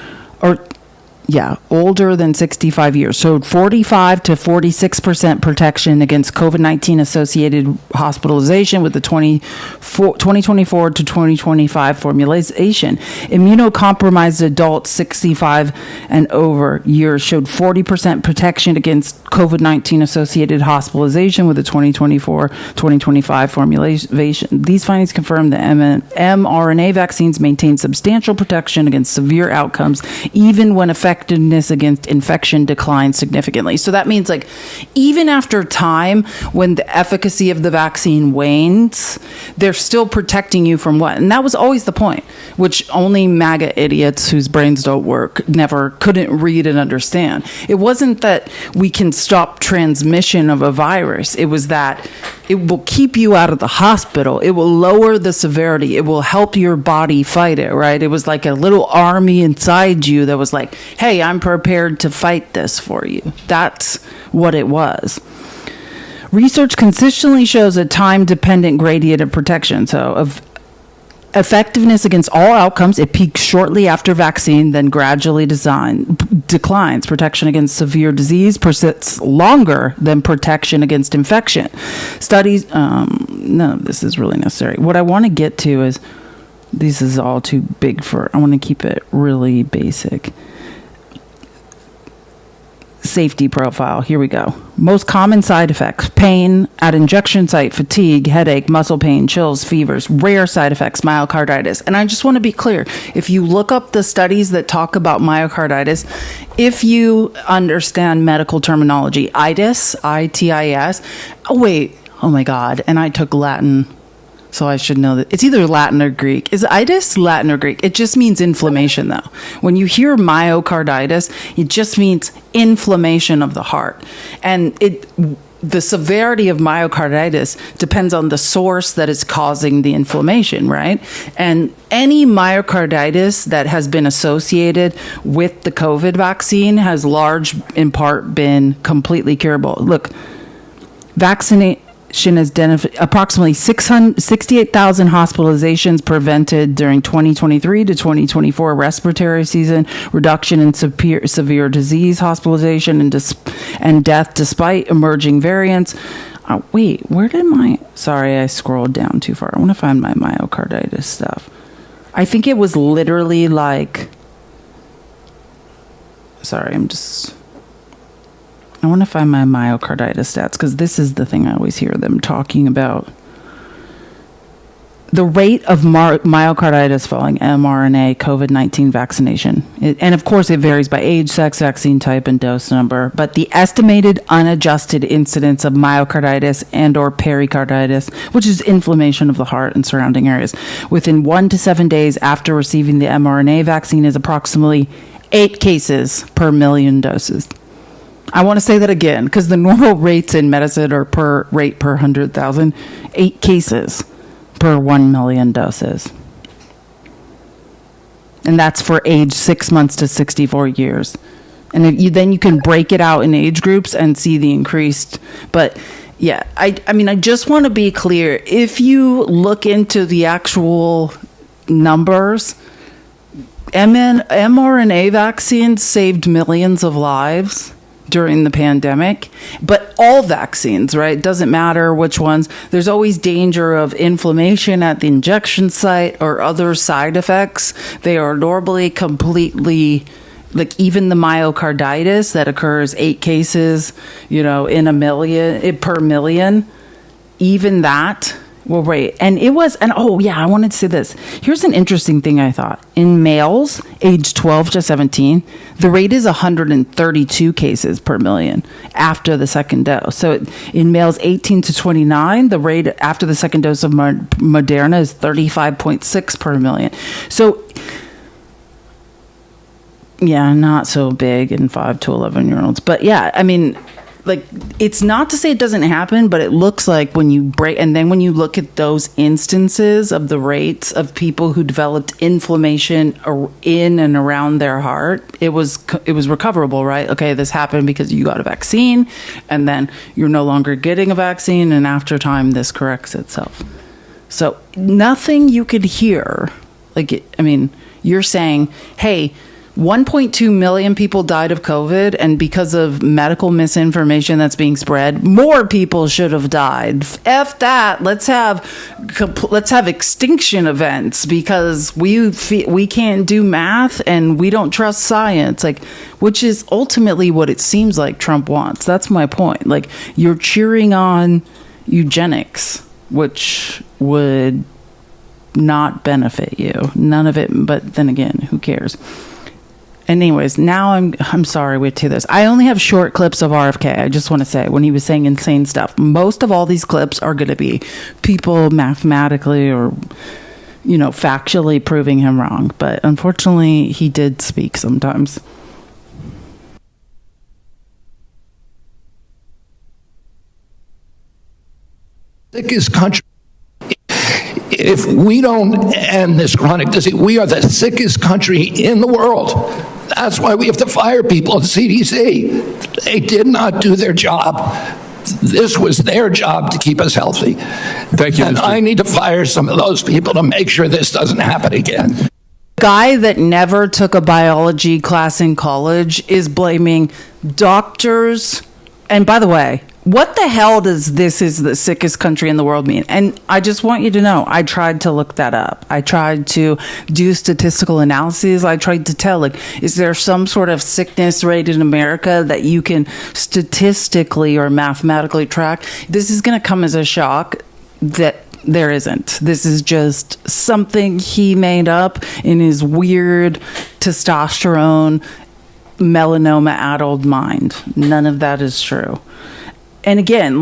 older than 65 years, showed 45 to 46% protection against COVID-19 associated hospitalization with the 2024 to 2025 formulation. Immunocompromised adults 65 and over years showed 40% protection against COVID-19 associated hospitalization with the 2024-2025 formulation. These findings confirm that mRNA vaccines maintain substantial protection against severe outcomes, even when effective effectiveness against infection declines significantly. So that means, like, even after time, when the efficacy of the vaccine wanes, they're still protecting you from what? And that was always the point, which only MAGA idiots whose brains don't work couldn't read and understand. It wasn't that we can stop transmission of a virus. It was that it will keep you out of the hospital. It will lower the severity. It will help your body fight it, right? It was like a little army inside you that was like, hey, I'm prepared to fight this for you. That's what it was. Research consistently shows a time-dependent gradient of protection. So of effectiveness against all outcomes, it peaks shortly after vaccine, then gradually declines. Protection against severe disease persists longer than protection against infection. Studies, none of this is really necessary. What I want to get to is, this is all too big I want to keep it really basic. Safety profile. Here we go. Most common side effects: pain at injection site, fatigue, headache, muscle pain, chills, fevers. Rare side effects: myocarditis. And I just want to be clear, if you look up the studies that talk about myocarditis, if you understand medical terminology, itis, I-T-I-S, oh my God, and I took Latin, so I should know that. It's either Latin or Greek. Is itis Latin or Greek? It just means inflammation, though. When you hear myocarditis, it just means inflammation of the heart. And the severity of myocarditis depends on the source that is causing the inflammation, right? And any myocarditis that has been associated with the COVID vaccine has in part been completely curable. Look, has approximately 68,000 hospitalizations prevented during 2023 to 2024 respiratory season, reduction in severe disease hospitalization and death despite emerging variants. Sorry, I scrolled down too far. I want to find my myocarditis stuff. I think it was literally like, I want to find my myocarditis stats, because this is the thing I always hear them talking about. The rate of myocarditis following mRNA COVID-19 vaccination. And of course, it varies by age, sex, vaccine type, and dose number. But the estimated unadjusted incidence of myocarditis and or pericarditis, which is inflammation of the heart and surrounding areas, within 1 to 7 days after receiving the mRNA vaccine is approximately 8 cases per million doses. I want to say that again, because the normal rates in medicine are per 100,000, 8 cases per 1 million doses. And that's for age 6 months to 64 years. And then you can break it out in age groups and see the increased. But yeah, I mean, I just want to be clear. If you look into the actual numbers, mRNA vaccines saved millions of lives during the pandemic, but all vaccines, right? It doesn't matter which ones. There's always danger of inflammation at the injection site or other side effects. They are normally completely, like, even the myocarditis that occurs 8 cases, in a million, per million, even that. Well, right. And I wanted to say this. Here's an interesting thing I thought. In males aged 12 to 17, the rate is 132 cases per million after the second dose. So in males 18 to 29, the rate after the second dose of Moderna is 35.6 per million. So, yeah, not so big in 5 to 11-year-olds. But yeah, I mean, like, it's not to say it doesn't happen, but it looks like when you when you look at those instances of the rates of people who developed inflammation in and around their heart, it was recoverable, right? Okay, this happened because you got a vaccine, and then you're no longer getting a vaccine, and after time, this corrects itself. So nothing you could hear, you're saying, hey, 1.2 million people died of COVID, and because of medical misinformation that's being spread, more people should have died. F that. Let's have extinction events because we can't do math and we don't trust science. Which is ultimately what it seems like Trump wants. That's my point. You're cheering on eugenics, which would not benefit you. None of it. But then again, who cares? Anyways, now I'm sorry we do this. I only have short clips of RFK. I just want to say when he was saying insane stuff. Most of all these clips are going to be people mathematically or factually proving him wrong. But unfortunately, he did speak sometimes. Sickest country. If we don't end this chronic disease, we are the sickest country in the world. That's why we have to fire people at the CDC. They did not do their job. This was their job to keep us healthy. Thank you. And I need to fire some of those people to make sure this doesn't happen again. Guy that never took a biology class in college is blaming doctors. And by the way, what the hell does "this is the sickest country in the world" mean? And I just want you to know, I tried to look that up. I tried to do statistical analyses. I tried to tell, is there some sort of sickness rate in America that you can statistically or mathematically track? This is going to come as a shock that there isn't. This is just something he made up in his weird testosterone melanoma-addled mind. None of that is true. And again,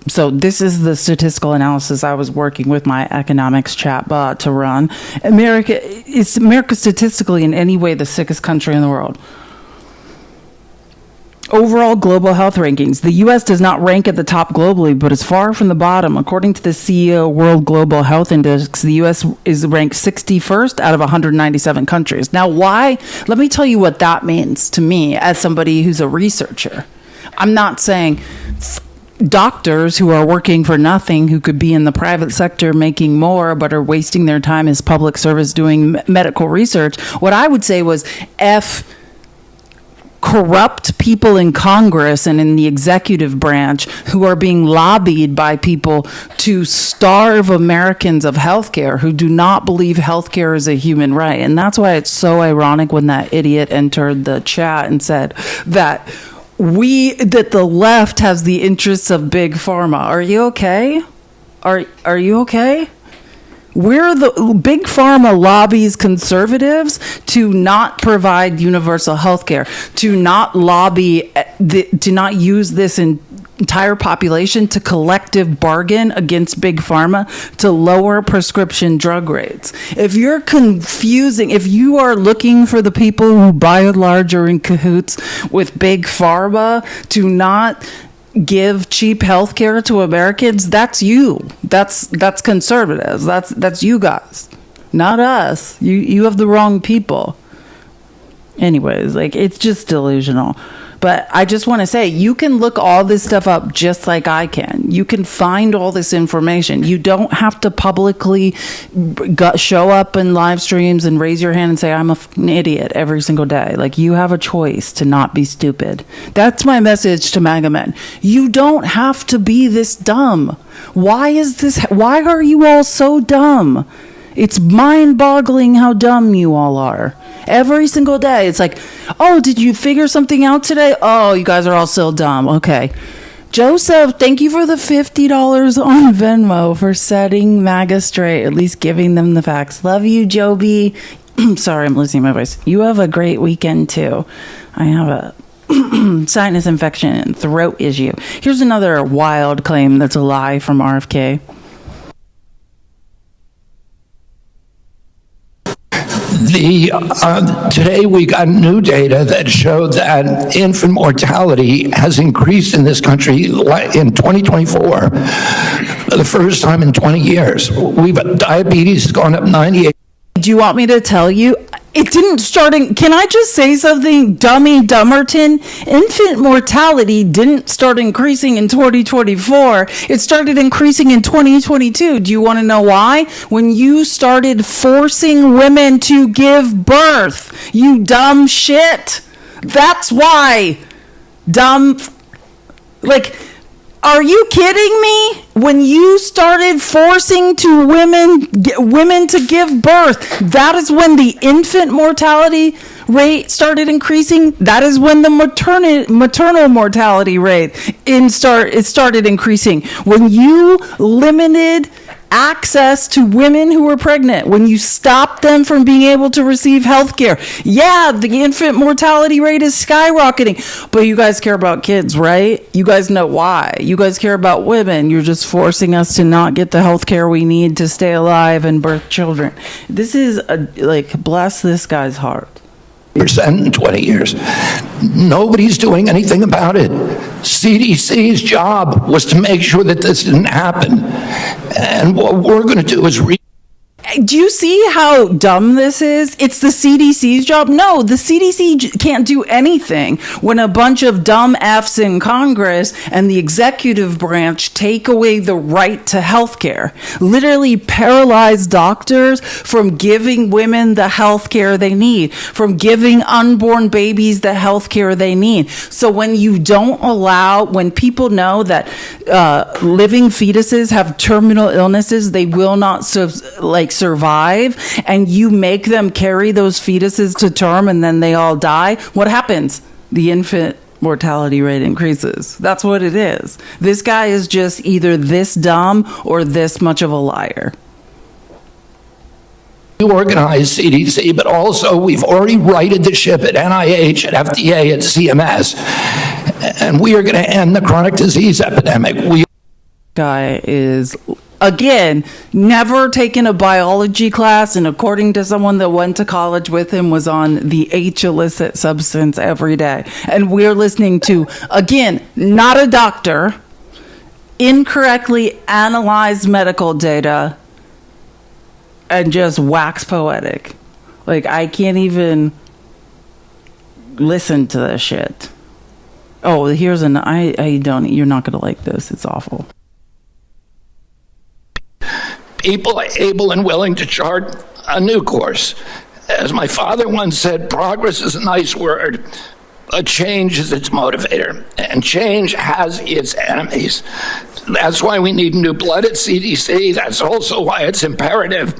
so this is the statistical analysis I was working with my economics chatbot to run. Is America statistically in any way the sickest country in the world? Overall global health rankings. The U.S. does not rank at the top globally, but is far from the bottom. According to the CEO World Global Health Index, the U.S. is ranked 61st out of 197 countries. Now, why? Let me tell you what that means to me as somebody who's a researcher. I'm not saying doctors who are working for nothing, who could be in the private sector making more, but are wasting their time as public service doing medical research. What I would say was corrupt people in Congress and in the executive branch who are being lobbied by people to starve Americans of healthcare, who do not believe healthcare is a human right. And that's why it's so ironic when that idiot entered the chat and said that the left has the interests of big pharma. Are you okay? Are you okay? We're the big pharma lobbies conservatives to not provide universal health care, to not lobby, to not use this entire population to collective bargain against big pharma to lower prescription drug rates. If you're confusing, if you are looking for the people who by and large are in cahoots with big pharma to not give cheap health care to Americans, that's you. That's conservatives. That's you guys, not us. You have the wrong people. Anyways, it's just delusional. But I just want to say, you can look all this stuff up just like I can. You can find all this information. You don't have to publicly show up in live streams and raise your hand and say, I'm an idiot every single day. You have a choice to not be stupid. That's my message to MAGA men. You don't have to be this dumb. Why are you all so dumb? It's mind-boggling how dumb you all are. Every single day, it's oh, did you figure something out today? Oh, you guys are all so dumb. Okay. Joseph, thank you for the $50 on Venmo for setting MAGA straight, at least giving them the facts. Love you, Joby. Sorry, I'm losing my voice. You have a great weekend, too. I have a sinus infection and throat issue. Here's another wild claim that's a lie from RFK. Today we got new data that showed that infant mortality has increased in this country in 2024 for the first time in 20 years. Diabetes has gone up 98. Do you want me to tell you? It didn't start can I just say something, dummy dummerton? Infant mortality didn't start increasing in 2024. It started increasing in 2022. Do you want to know why? When you started forcing women to give birth, you dumb shit. That's why. Dumb. Are you kidding me? When you started forcing women to give birth, that is when the infant mortality rate started increasing. That is when the maternal mortality rate started increasing. When you limited access to women who are pregnant, when you stop them from being able to receive health care, yeah, the infant mortality rate is skyrocketing. But you guys care about kids, right? You guys know why. You guys care about women. You're just forcing us to not get the health care we need to stay alive and birth children. This is, bless this guy's heart. In 20 years. Nobody's doing anything about it. CDC's job was to make sure that this didn't happen. And what we're going to do is do you see how dumb this is? It's the CDC's job. No, the CDC can't do anything when a bunch of dumb Fs in Congress and the executive branch take away the right to health care. Literally paralyze doctors from giving women the health care they need, from giving unborn babies the health care they need. So when you don't allow, when people know that living fetuses have terminal illnesses, they will not survive, and you make them carry those fetuses to term and then they all die, what happens? The infant mortality rate increases. That's what it is. This guy is just either this dumb or this much of a liar. organize CDC, but also we've already righted the ship at NIH, at FDA, at CMS, and we are going to end the chronic disease epidemic. Guy is, again, never taken a biology class, and according to someone that went to college with him, was on the H illicit substance every day. And we're listening to, again, not a doctor, incorrectly analyze medical data and just wax poetic. Like, I can't even listen to this shit. Oh, here's you're not gonna like this. It's awful. People able and willing to chart a new course. As my father once said, progress is a nice word, but change is its motivator, and change has its enemies. That's why we need new blood at CDC. That's also why it's imperative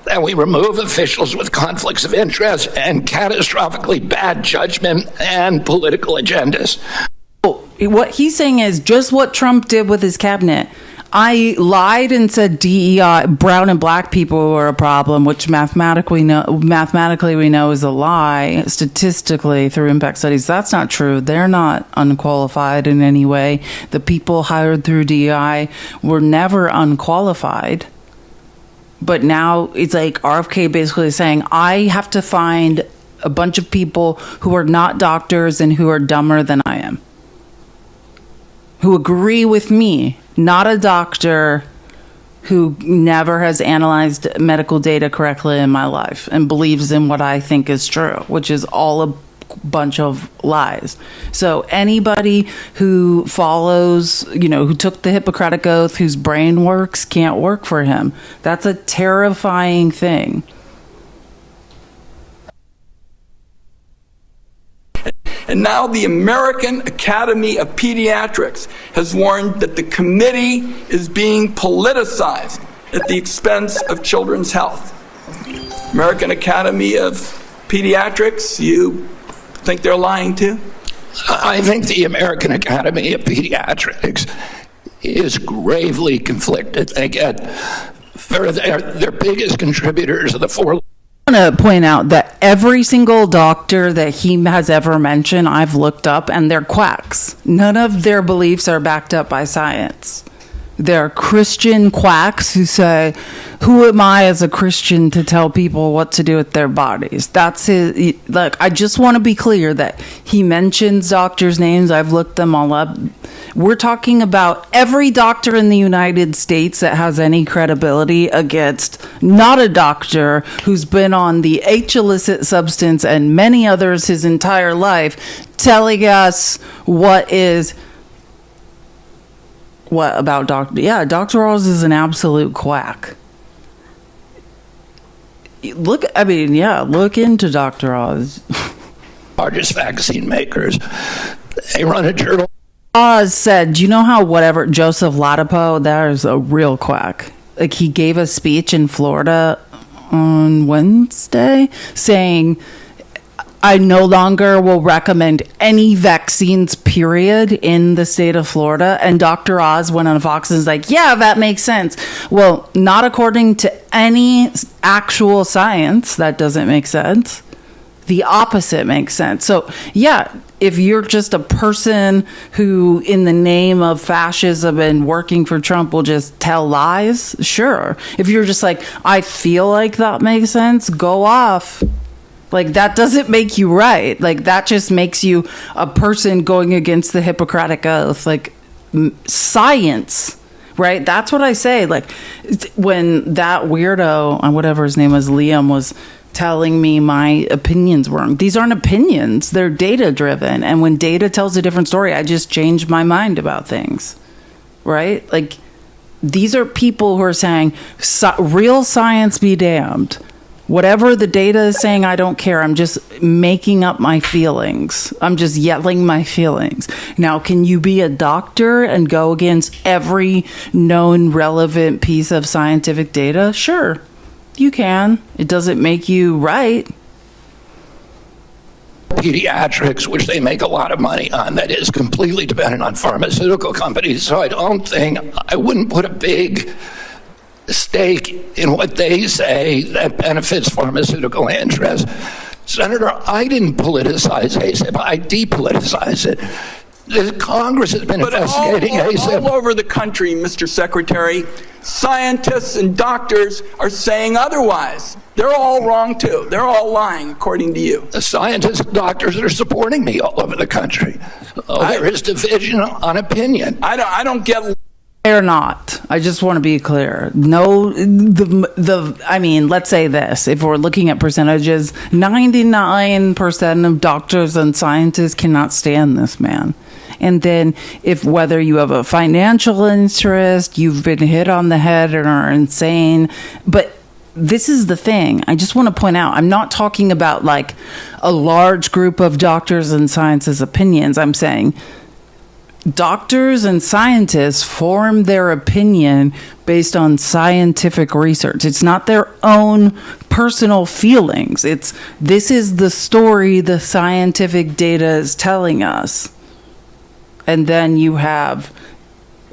that we remove officials with conflicts of interest and catastrophically bad judgment and political agendas. What he's saying is just what Trump did with his cabinet. I lied and said DEI, brown and black people were a problem, which mathematically we know is a lie, statistically through impact studies. That's not true. They're not unqualified in any way. The people hired through DEI were never unqualified. But now it's like RFK basically saying, I have to find a bunch of people who are not doctors and who are dumber than I am, who agree with me. Not a doctor who never has analyzed medical data correctly in my life and believes in what I think is true, which is all a bunch of lies. So anybody who follows, who took the Hippocratic Oath, whose brain works, can't work for him. That's a terrifying thing. And now the American Academy of Pediatrics has warned that the committee is being politicized at the expense of children's health. American Academy of Pediatrics, you think they're lying too? I think the American Academy of Pediatrics is gravely conflicted. They get, for their biggest contributors are the four. I want to point out that every single doctor that he has ever mentioned, I've looked up, and they're quacks. None of their beliefs are backed up by science. They're Christian quacks who say, who am I as a Christian to tell people what to do with their bodies? That's his. Look, I just want to be clear that he mentions doctors' names. I've looked them all up. We're talking about every doctor in the United States that has any credibility against not a doctor who's been on the H illicit substance and many others his entire life, telling us what about Dr. Yeah, Dr. Oz is an absolute quack. Look into Dr. Oz. Largest vaccine makers. They run a journal. Oz said, do you know how Joseph Ladapo, that is a real quack. Like, he gave a speech in Florida on Wednesday saying I no longer will recommend any vaccines, period, in the state of Florida. And Dr. Oz went on Fox and was like, yeah, that makes sense. Well, not according to any actual science. That doesn't make sense. The opposite makes sense. So, yeah, if you're just a person who, in the name of fascism and working for Trump, will just tell lies, sure. If you're just like, I feel like that makes sense, go off. Like, that doesn't make you right. Like, that just makes you a person going against the Hippocratic Oath. Like, science, right? That's what I say. Like, when that weirdo, whatever his name was, Liam, was telling me my opinions were wrong. These aren't opinions. They're data driven. And when data tells a different story, I just change my mind about things, right? Like, these are people who are saying, real science be damned. Whatever the data is saying, I don't care. I'm just making up my feelings. I'm just yelling my feelings. Now, can you be a doctor and go against every known relevant piece of scientific data? Sure, you can. It doesn't make you right. Pediatrics, which they make a lot of money on, that is completely dependent on pharmaceutical companies. So I wouldn't put a big stake in what they say that benefits pharmaceutical interests. Senator, I didn't politicize ASAP. I depoliticize it. The Congress has been investigating ASAP. All over the country, Mr. Secretary, scientists and doctors are saying otherwise. They're all wrong, too. They're all lying, according to you. The scientists and doctors that are supporting me all over the country. There is division on opinion. I don't get... They're not. I just want to be clear. No, I mean, let's say this. If we're looking at percentages, 99% of doctors and scientists cannot stand this man. And then if whether you have a financial interest, you've been hit on the head and are insane. But this is the thing. I just want to point out, I'm not talking about like a large group of doctors and scientists' opinions. I'm saying doctors and scientists form their opinion based on scientific research. It's not their own personal feelings. This is the story the scientific data is telling us. And then you have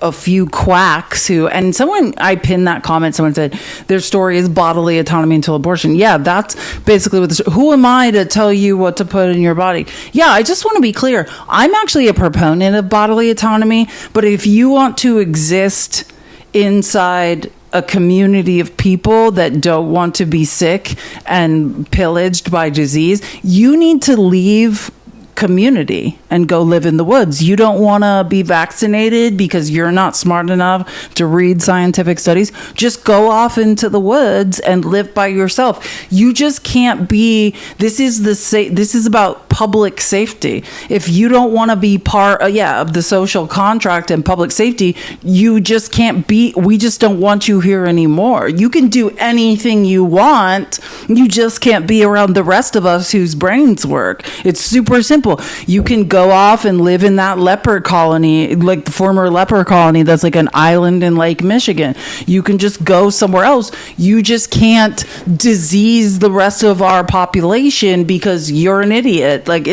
a few quacks who, and I pinned that comment, someone said their story is bodily autonomy until abortion. Yeah, that's basically what who am I to tell you what to put in your body? Yeah, I just want to be clear. I'm actually a proponent of bodily autonomy, but if you want to exist inside a community of people that don't want to be sick and pillaged by disease, you need to leave community and go live in the woods. You don't want to be vaccinated because you're not smart enough to read scientific studies. Just go off into the woods and live by yourself. You just can't be. This is about public safety. If you don't want to be part of the social contract and public safety, you just can't be. We just don't want you here anymore. You can do anything you want. You just can't be around the rest of us whose brains work. It's super simple. You can go off and live in that leper colony, like the former leper colony that's like an island in Lake Michigan. You can just go somewhere else. You just can't disease the rest of our population because you're an idiot. Like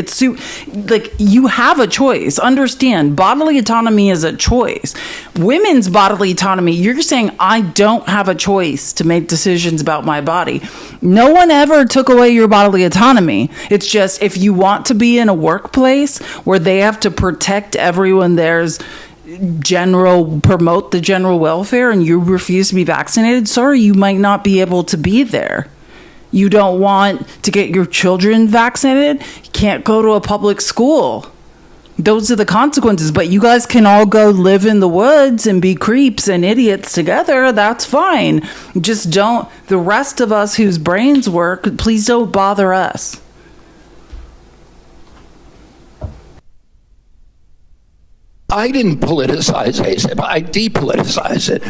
you have a choice. Understand, bodily autonomy is a choice. Women's bodily autonomy, you're saying I don't have a choice to make decisions about my body. No one ever took away your bodily autonomy. It's just if you want to be in a workplace where they have to protect everyone there's promote the general welfare and you refuse to be vaccinated, sorry, you might not be able to be there. You don't want to get your children vaccinated, you can't go to a public school. Those are the consequences, but you guys can all go live in the woods and be creeps and idiots together. That's fine. Just don't, the rest of us whose brains work, please don't bother us. I didn't politicize ASAP. I depoliticize it.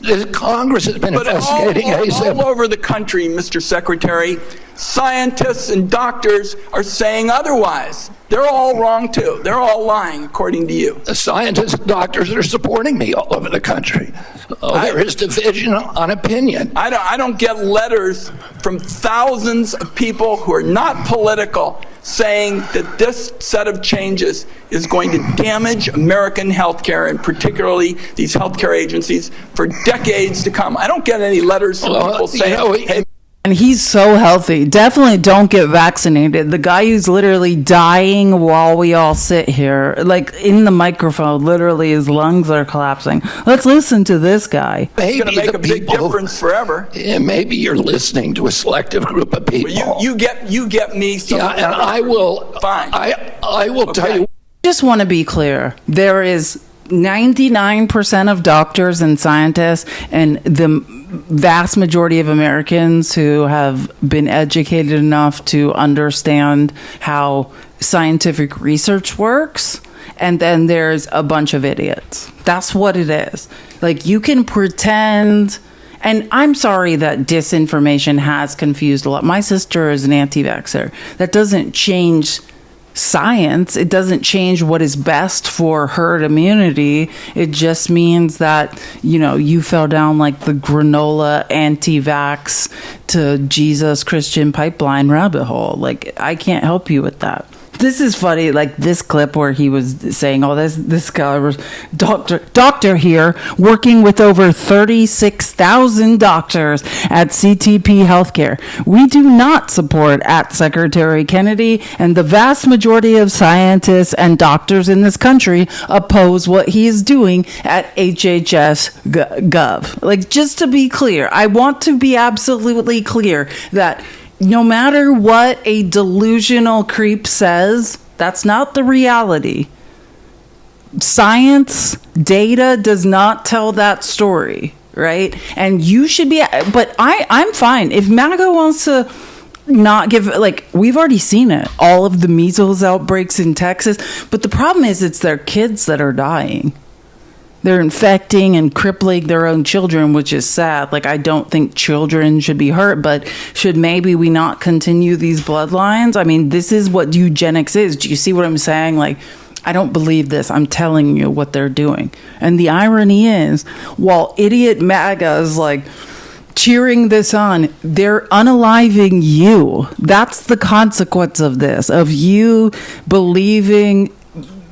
The Congress has been investigating ASAP. All over the country, Mr. Secretary, scientists and doctors are saying otherwise. They're all wrong, too. They're all lying, according to you. The scientists and doctors that are supporting me all over the country. There is division on opinion. I don't get letters from thousands of people who are not political saying that this set of changes is going to damage American healthcare, and particularly these healthcare agencies, for decades to come. I don't get any letters from people saying, hey, and he's so healthy. Definitely don't get vaccinated. The guy who's literally dying while we all sit here, like in the microphone, literally his lungs are collapsing. Let's listen to this guy. it's going to make a big difference forever. Yeah, maybe you're listening to a selective group of people. Well, you get me. Yeah, and I will. Fine. I will tell you. Just want to be clear. There is 99% of doctors and scientists and the vast majority of Americans who have been educated enough to understand how scientific research works. And then there's a bunch of idiots. That's what it is. Like, you can pretend. And I'm sorry that disinformation has confused a lot. My sister is an anti-vaxxer. That doesn't change science. It doesn't change what is best for herd immunity. It just means that, you fell down like the granola anti-vax to Jesus Christian pipeline rabbit hole. Like, I can't help you with that. This is funny, like this clip where he was saying, this guy was doctor here working with over 36,000 doctors at CTP Healthcare. We do not support at Secretary Kennedy, and the vast majority of scientists and doctors in this country oppose what he is doing at HHS Gov. Like, just to be clear, I want to be absolutely clear that no matter what a delusional creep says, that's not the reality. Science, data does not tell that story, right? And you should be, but I'm fine. If MAGA wants to not give, like, we've already seen it, all of the measles outbreaks in Texas, but the problem is it's their kids that are dying. They're infecting and crippling their own children, which is sad. Like, I don't think children should be hurt, but should maybe we not continue these bloodlines? I mean, this is what eugenics is. Do you see what I'm saying? Like, I don't believe this. I'm telling you what they're doing. And the irony is, while idiot MAGA is like cheering this on, they're unaliving you. That's the consequence of this, of you believing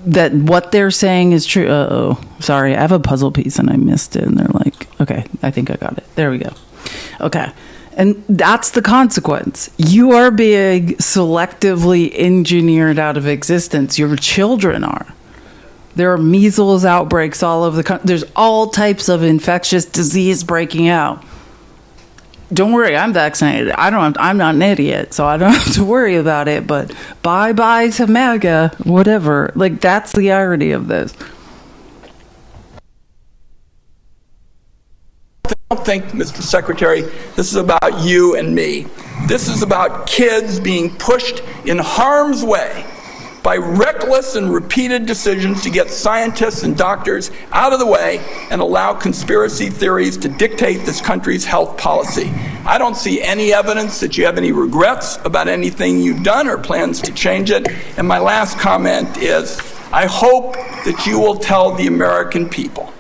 that what they're saying is true. Sorry, I have a puzzle piece and I missed it. And they're like, okay, I think I got it. There we go. Okay. And that's the consequence. You are being selectively engineered out of existence. Your children are. There are measles outbreaks all over the country. There's all types of infectious disease breaking out. Don't worry, I'm vaccinated. I'm not an idiot, so I don't have to worry about it. But bye-bye to MAGA, whatever. Like, that's the irony of this. I don't think, Mr. Secretary, this is about you and me. This is about kids being pushed in harm's way by reckless and repeated decisions to get scientists and doctors out of the way and allow conspiracy theories to dictate this country's health policy. I don't see any evidence that you have any regrets about anything you've done or plans to change it. And my last comment is, I hope that you will tell the American people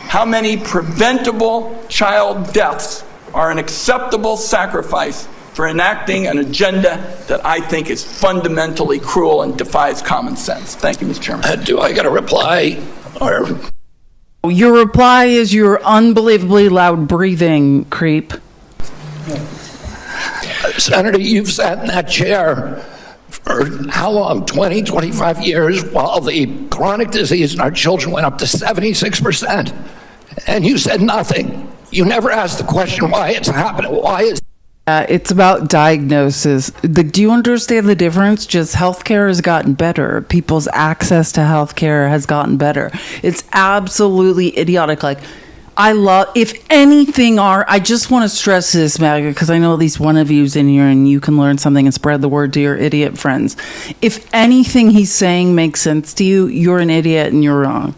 how many preventable child deaths are an acceptable sacrifice for enacting an agenda that I think is fundamentally cruel and defies common sense. Thank you, Mr. Chairman. Do I get a reply? Or your reply is your unbelievably loud breathing, creep. Senator, you've sat in that chair for how long? 20, 25 years, while the chronic disease in our children went up to 76%. And you said nothing. You never asked the question why it's happening. Why is it's about diagnosis. Do you understand the difference? Just healthcare has gotten better. People's access to healthcare has gotten better. It's absolutely idiotic. Like, if anything I just want to stress this, MAGA, because I know at least one of you's in here and you can learn something and spread the word to your idiot friends. If anything he's saying makes sense to you, you're an idiot and you're wrong.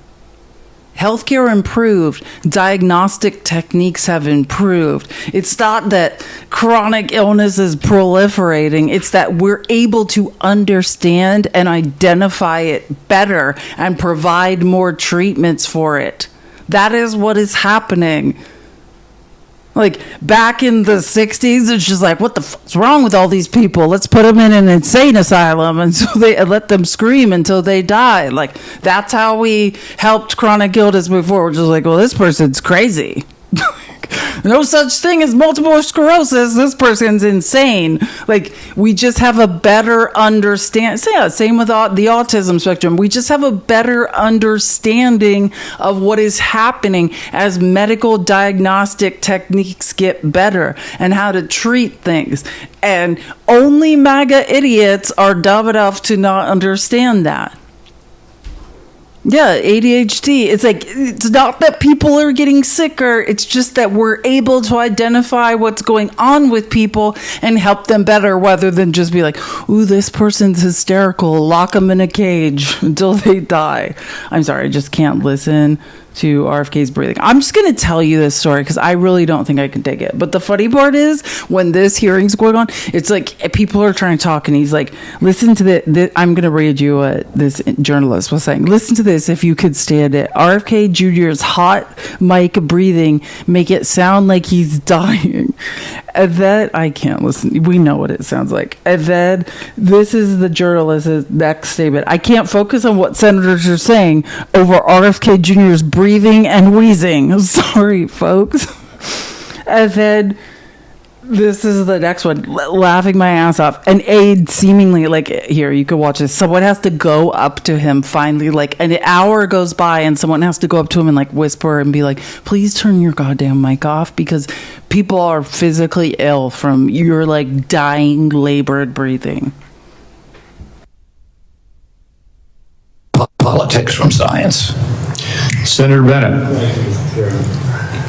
Healthcare improved. Diagnostic techniques have improved. It's not that chronic illness is proliferating. It's that we're able to understand and identify it better and provide more treatments for it. That is what is happening. Like back in the 60s, it's just like, what the fuck's wrong with all these people? Let's put them in an insane asylum and so they let them scream until they die. Like that's how we helped chronic illness move forward. Just like, well, this person's crazy. No such thing as multiple sclerosis. This person's insane. Like we just have a better understand. Same with the autism spectrum. We just have a better understanding of what is happening as medical diagnostic techniques get better and how to treat things. And only MAGA idiots are dumb enough to not understand that. Yeah, ADHD. It's like, it's not that people are getting sicker. It's just that we're able to identify what's going on with people and help them better rather than just be like, ooh, this person's hysterical. Lock them in a cage until they die. I'm sorry, I just can't listen to RFK's breathing. I'm just going to tell you this story because I really don't think I can take it. But the funny part is when this hearing's going on, it's like people are trying to talk and he's like, listen to this. I'm going to read you what this journalist was saying. Listen to this if you could stand it. RFK Jr.'s hot mic breathing make it sound like he's dying. And then I can't listen. We know what it sounds like. And then this is the journalist's next statement. I can't focus on what senators are saying over RFK Jr.'s breathing and wheezing. Sorry, folks. And then this is the next one. Laughing my ass off. An aide seemingly, like, here, you can watch this. Someone has to go up to him finally, like, an hour goes by and someone has to go up to him and, like, whisper and be like, please turn your goddamn mic off because people are physically ill from your, like, dying, labored breathing. Politics from science. Senator Bennett.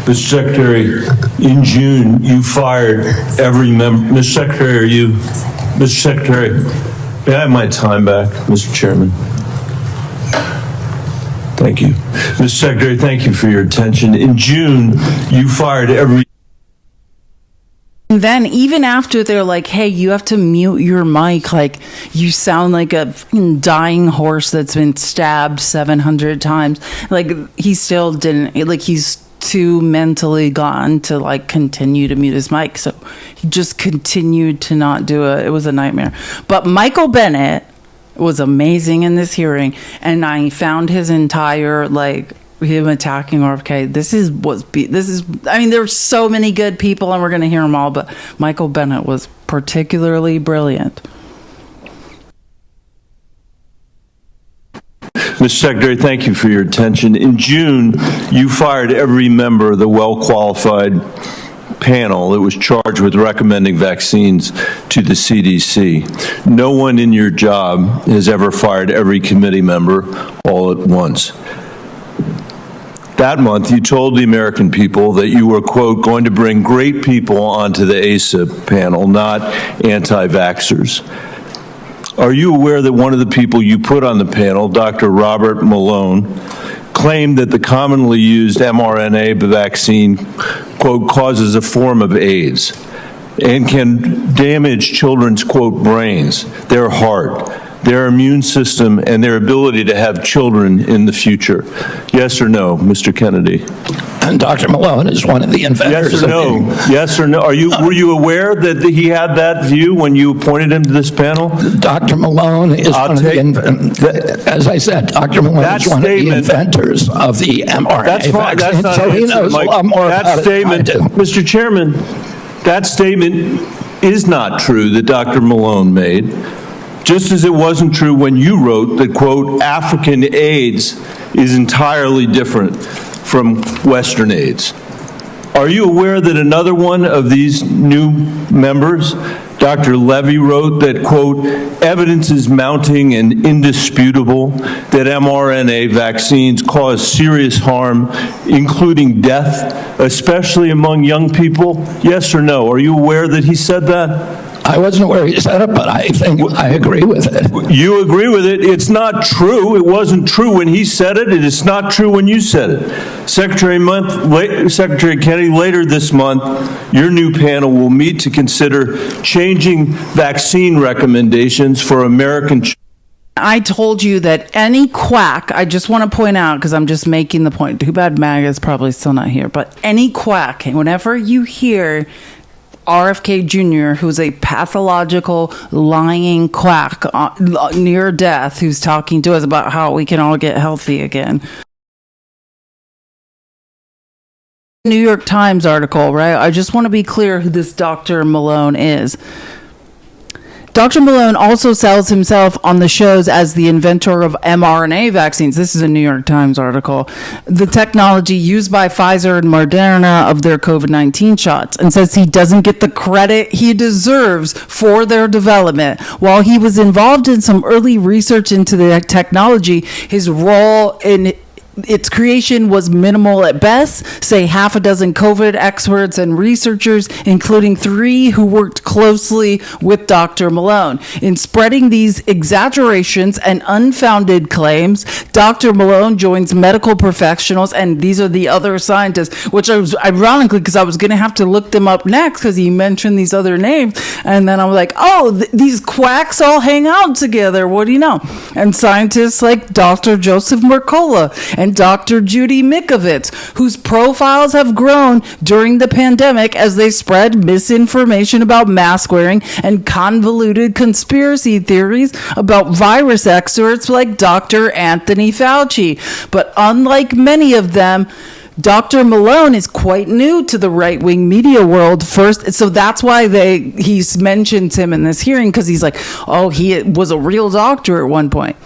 Mr. Secretary, in June, you fired every member. Mr. Secretary, Mr. Secretary, may I have my time back, Mr. Chairman? Thank you. Mr. Secretary, thank you for your attention. In June, you fired every. And then even after they're like, hey, you have to mute your mic, like you sound like a dying horse that's been stabbed 700 times. Like he still didn't, like he's too mentally gone to like continue to mute his mic. So he just continued to not do it. It was a nightmare. But Michael Bennett was amazing in this hearing. And I found his entire like him attacking RFK. I mean, there's so many good people and we're going to hear them all, but Michael Bennett was particularly brilliant. Mr. Secretary, thank you for your attention. In June, you fired every member of the well-qualified panel that was charged with recommending vaccines to the CDC. No one in your job has ever fired every committee member all at once. That month, you told the American people that you were, quote, going to bring great people onto the ACIP panel, not anti-vaxxers. Are you aware that one of the people you put on the panel, Dr. Robert Malone, claimed that the commonly used mRNA vaccine, quote, causes a form of AIDS and can damage children's, quote, brains, their heart, their immune system, and their ability to have children in the future? Yes or no, Mr. Kennedy? And Dr. Malone is one of the inventors. Yes or no? Yes or no? Were you aware that he had that view when you appointed him to this panel? Dr. Malone is one of the as I said, Dr. Malone is one of the inventors of the mRNA vaccine, so he knows a lot more about it than I do. Mr. Chairman, that statement is not true that Dr. Malone made. Just as it wasn't true when you wrote that, quote, African AIDS is entirely different from Western AIDS. Are you aware that another one of these new members, Dr. Levy, wrote that, quote, evidence is mounting and indisputable that mRNA vaccines cause serious harm, including death, especially among young people? Yes or no? Are you aware that he said that? I wasn't aware he said it, but I think I agree with it. You agree with it? It's not true. It wasn't true when he said it, and it's not true when you said it. Secretary Kennedy, later this month, your new panel will meet to consider changing vaccine recommendations for American children. I told you that any quack, I just want to point out, because I'm just making the point. Too bad MAGA's probably still not here. But any quack, whenever you hear RFK Jr., who's a pathological lying quack near death, who's talking to us about how we can all get healthy again. New York Times article, right? I just want to be clear who this Dr. Malone is. Dr. Malone also sells himself on the shows as the inventor of mRNA vaccines. This is a New York Times article. The technology used by Pfizer and Moderna of their COVID-19 shots, and says he doesn't get the credit he deserves for their development. While he was involved in some early research into the technology, his role in its creation was minimal at best. Say half a dozen COVID experts and researchers, including 3 who worked closely with Dr. Malone. In spreading these exaggerations and unfounded claims, Dr. Malone joins medical professionals, and these are the other scientists, which I was ironically, because I was going to have to look them up next because he mentioned these other names. And then I'm like, oh, these quacks all hang out together. What do you know? And scientists like Dr. Joseph Mercola and Dr. Judy Mikovits, whose profiles have grown during the pandemic as they spread misinformation about mask wearing and convoluted conspiracy theories about virus experts like Dr. Anthony Fauci. But unlike many of them, Dr. Malone is quite new to the right-wing media world first. So that's why he's mentioned him in this hearing, because he's like, oh, he was a real doctor at one point.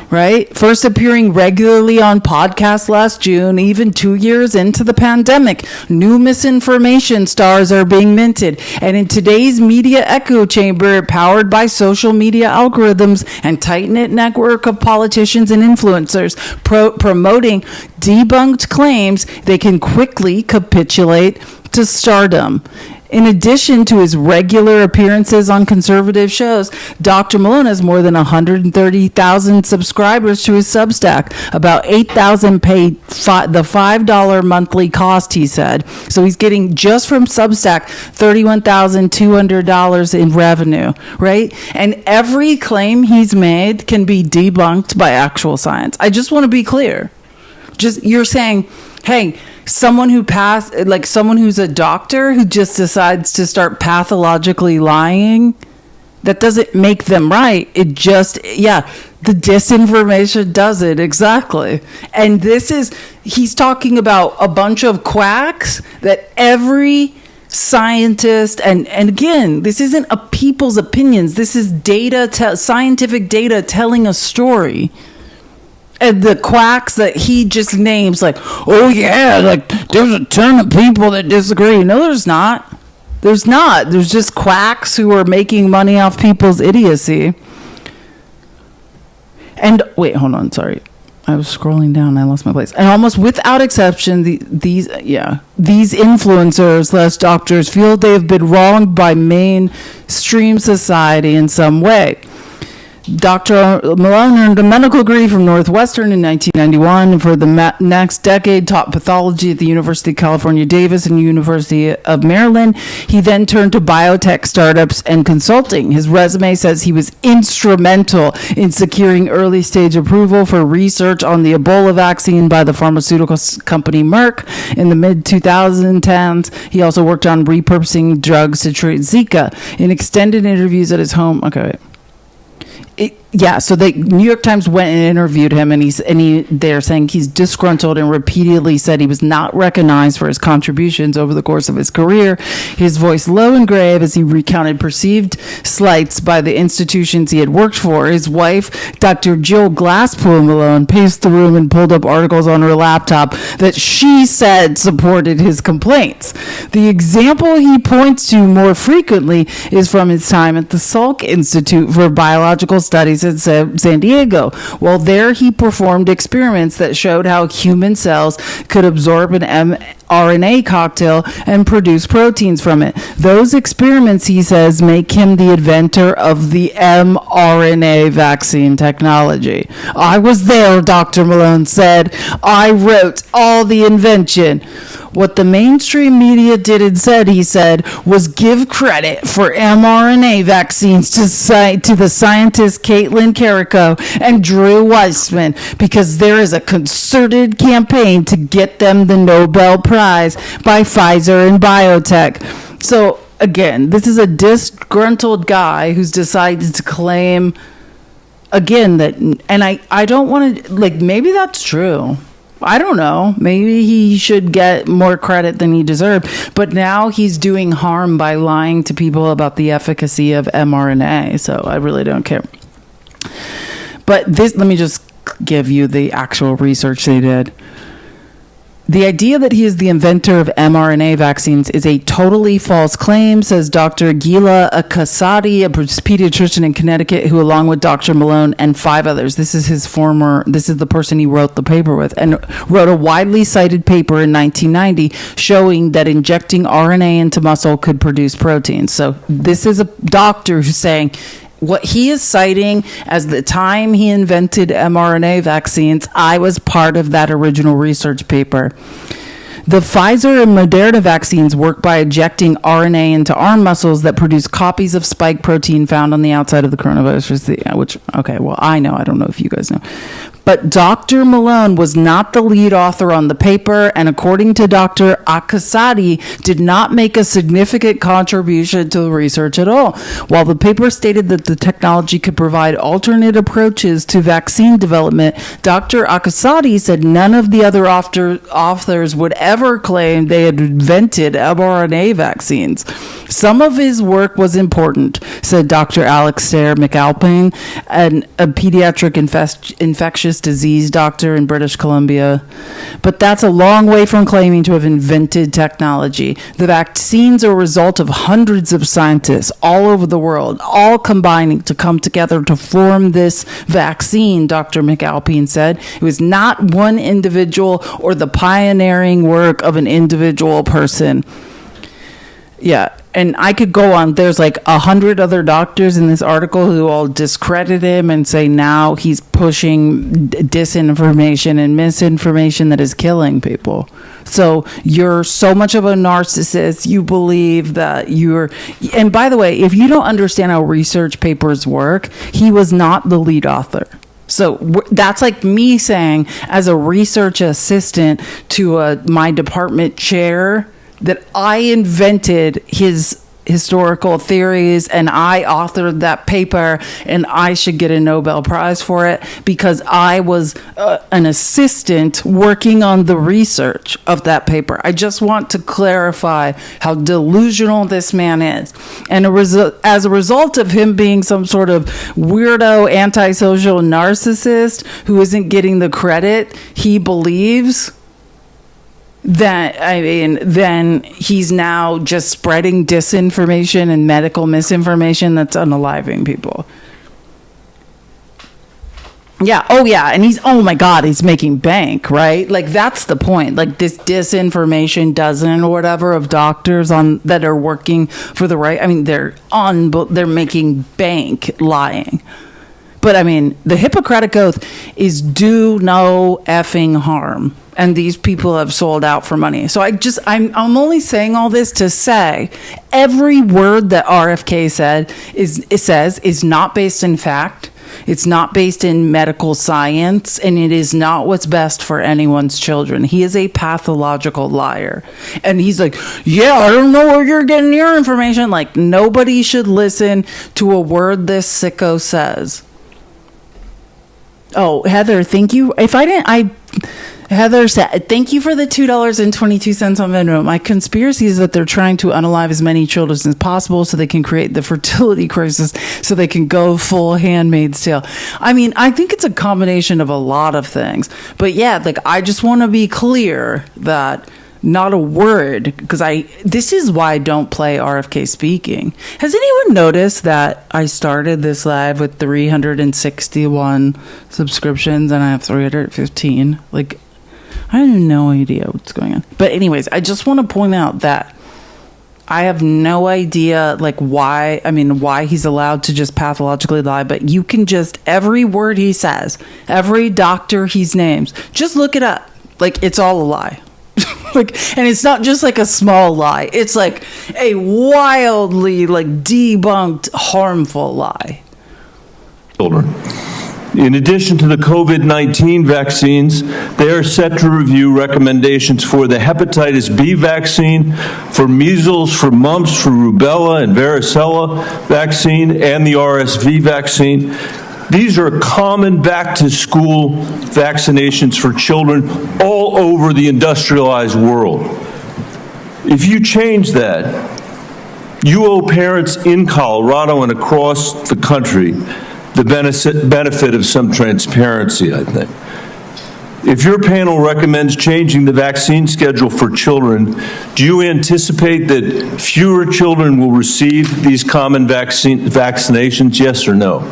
Right? First appearing regularly on podcasts last June, even 2 years into the pandemic, new misinformation stars are being minted. And in today's media echo chamber, powered by social media algorithms and tight-knit network of politicians and influencers promoting debunked claims, they can quickly capitulate to stardom. In addition to his regular appearances on conservative shows, Dr. Malone has more than 130,000 subscribers to his Substack. About 8,000 pay the $5 monthly cost, he said. So he's getting, just from Substack, $31,200 in revenue, right? And every claim he's made can be debunked by actual science. I just want to be clear. You're saying, hey, someone who's a doctor who just decides to start pathologically lying, that doesn't make them right. It just, the disinformation does it, exactly. And he's talking about a bunch of quacks that every scientist, and again, this isn't a people's opinions, this is scientific data telling a story. And the quacks that he just names, like, oh yeah, like there's a ton of people that disagree. No, there's not. There's not. There's just quacks who are making money off people's idiocy. And wait, hold on, sorry. I was scrolling down, I lost my place. And almost without exception, these influencers, doctors, feel they have been wronged by mainstream society in some way. Dr. Malone earned a medical degree from Northwestern in 1991, and for the next decade taught pathology at the University of California, Davis, and University of Maryland. He then turned to biotech startups and consulting. His resume says he was instrumental in securing early-stage approval for research on the Ebola vaccine by the pharmaceutical company Merck in the mid-2010s. He also worked on repurposing drugs to treat Zika. In extended interviews at his home, so the New York Times went and interviewed him, and they're saying he's disgruntled and repeatedly said he was not recognized for his contributions over the course of his career. His voice low and grave as he recounted perceived slights by the institutions he had worked for. His wife, Dr. Jill Glasspool Malone, paced the room and pulled up articles on her laptop that she said supported his complaints. The example he points to more frequently is from his time at the Salk Institute for Biological Studies in San Diego. Well, there he performed experiments that showed how human cells could absorb an mRNA cocktail and produce proteins from it. Those experiments, he says, make him the inventor of the mRNA vaccine technology. I was there, Dr. Malone said. I wrote all the invention. What the mainstream media did instead, he said, was give credit for mRNA vaccines to the scientists Caitlin Carrico and Drew Weissman, because there is a concerted campaign to get them the Nobel Prize by Pfizer and biotech. So again, this is a disgruntled guy who's decided to claim again that, and I don't want to, like, maybe that's true. I don't know. Maybe he should get more credit than he deserved. But now he's doing harm by lying to people about the efficacy of mRNA. So I really don't care. But this, let me just give you the actual research they did. The idea that he is the inventor of mRNA vaccines is a totally false claim, says Dr. Gila Akasadi, a pediatrician in Connecticut, who, along with Dr. Malone and 5 others, this is the person he wrote the paper with, and wrote a widely cited paper in 1990 showing that injecting RNA into muscle could produce proteins. So this is a doctor who's saying, what he is citing as the time he invented mRNA vaccines, I was part of that original research paper. The Pfizer and Moderna vaccines work by injecting RNA into arm muscles that produce copies of spike protein found on the outside of the coronavirus, which, okay, well, I know. I don't know if you guys know. But Dr. Malone was not the lead author on the paper, and according to Dr. Akasadi, did not make a significant contribution to the research at all. While the paper stated that the technology could provide alternate approaches to vaccine development, Dr. Akasadi said none of the other authors would ever claim they had invented mRNA vaccines. Some of his work was important, said Dr. Alastair McAlpine, a pediatric infectious disease doctor in British Columbia. But that's a long way from claiming to have invented technology. The vaccines are a result of hundreds of scientists all over the world, all combining to come together to form this vaccine, Dr. McAlpine said. It was not one individual or the pioneering work of an individual person. Yeah, and I could go on. There's like 100 other doctors in this article who all discredit him and say now he's pushing disinformation and misinformation that is killing people. So you're so much of a narcissist, you believe that you're... And by the way, if you don't understand how research papers work, he was not the lead author. So that's like me saying, as a research assistant to my department chair, that I invented his historical theories and I authored that paper and I should get a Nobel Prize for it because I was an assistant working on the research of that paper. I just want to clarify how delusional this man is. And as a result of him being some sort of weirdo, antisocial narcissist who isn't getting the credit he believes, then he's now just spreading disinformation and medical misinformation that's unaliving people. Yeah. Oh, yeah. And oh my God, he's making bank, right? Like, that's the point. Like, this disinformation dozen or whatever of doctors that are working for the right. I mean, they're making bank lying. But I mean, the Hippocratic Oath is do no effing harm. And these people have sold out for money. So I'm only saying all this to say every word that RFK says is not based in fact. It's not based in medical science, and it is not what's best for anyone's children. He is a pathological liar. And he's like, yeah, I don't know where you're getting your information. Like, nobody should listen to a word this sicko says. Oh, Heather, thank you. Heather said, thank you for the $2.22 on Venmo. My conspiracy is that they're trying to unalive as many children as possible so they can create the fertility crisis so they can go full Handmaid's Tale. I mean, I think it's a combination of a lot of things. But yeah, like, I just want to be clear that not a word, because this is why I don't play RFK speaking. Has anyone noticed that I started this live with 361 subscriptions and I have 315? Like, I have no idea what's going on. But anyways, I just want to point out that I have no idea, like, why he's allowed to just pathologically lie, but you can just, every word he says, every doctor he names, just look it up. Like, it's all a lie. Like, and it's not just like a small lie. It's like a wildly like debunked harmful lie. Children. In addition to the COVID-19 vaccines, they are set to review recommendations for the hepatitis B vaccine, for measles, for mumps, for rubella and varicella vaccine, and the RSV vaccine. These are common back-to-school vaccinations for children all over the industrialized world. If you change that, you owe parents in Colorado and across the country the benefit of some transparency, I think. If your panel recommends changing the vaccine schedule for children, do you anticipate that fewer children will receive these common vaccinations, yes or no?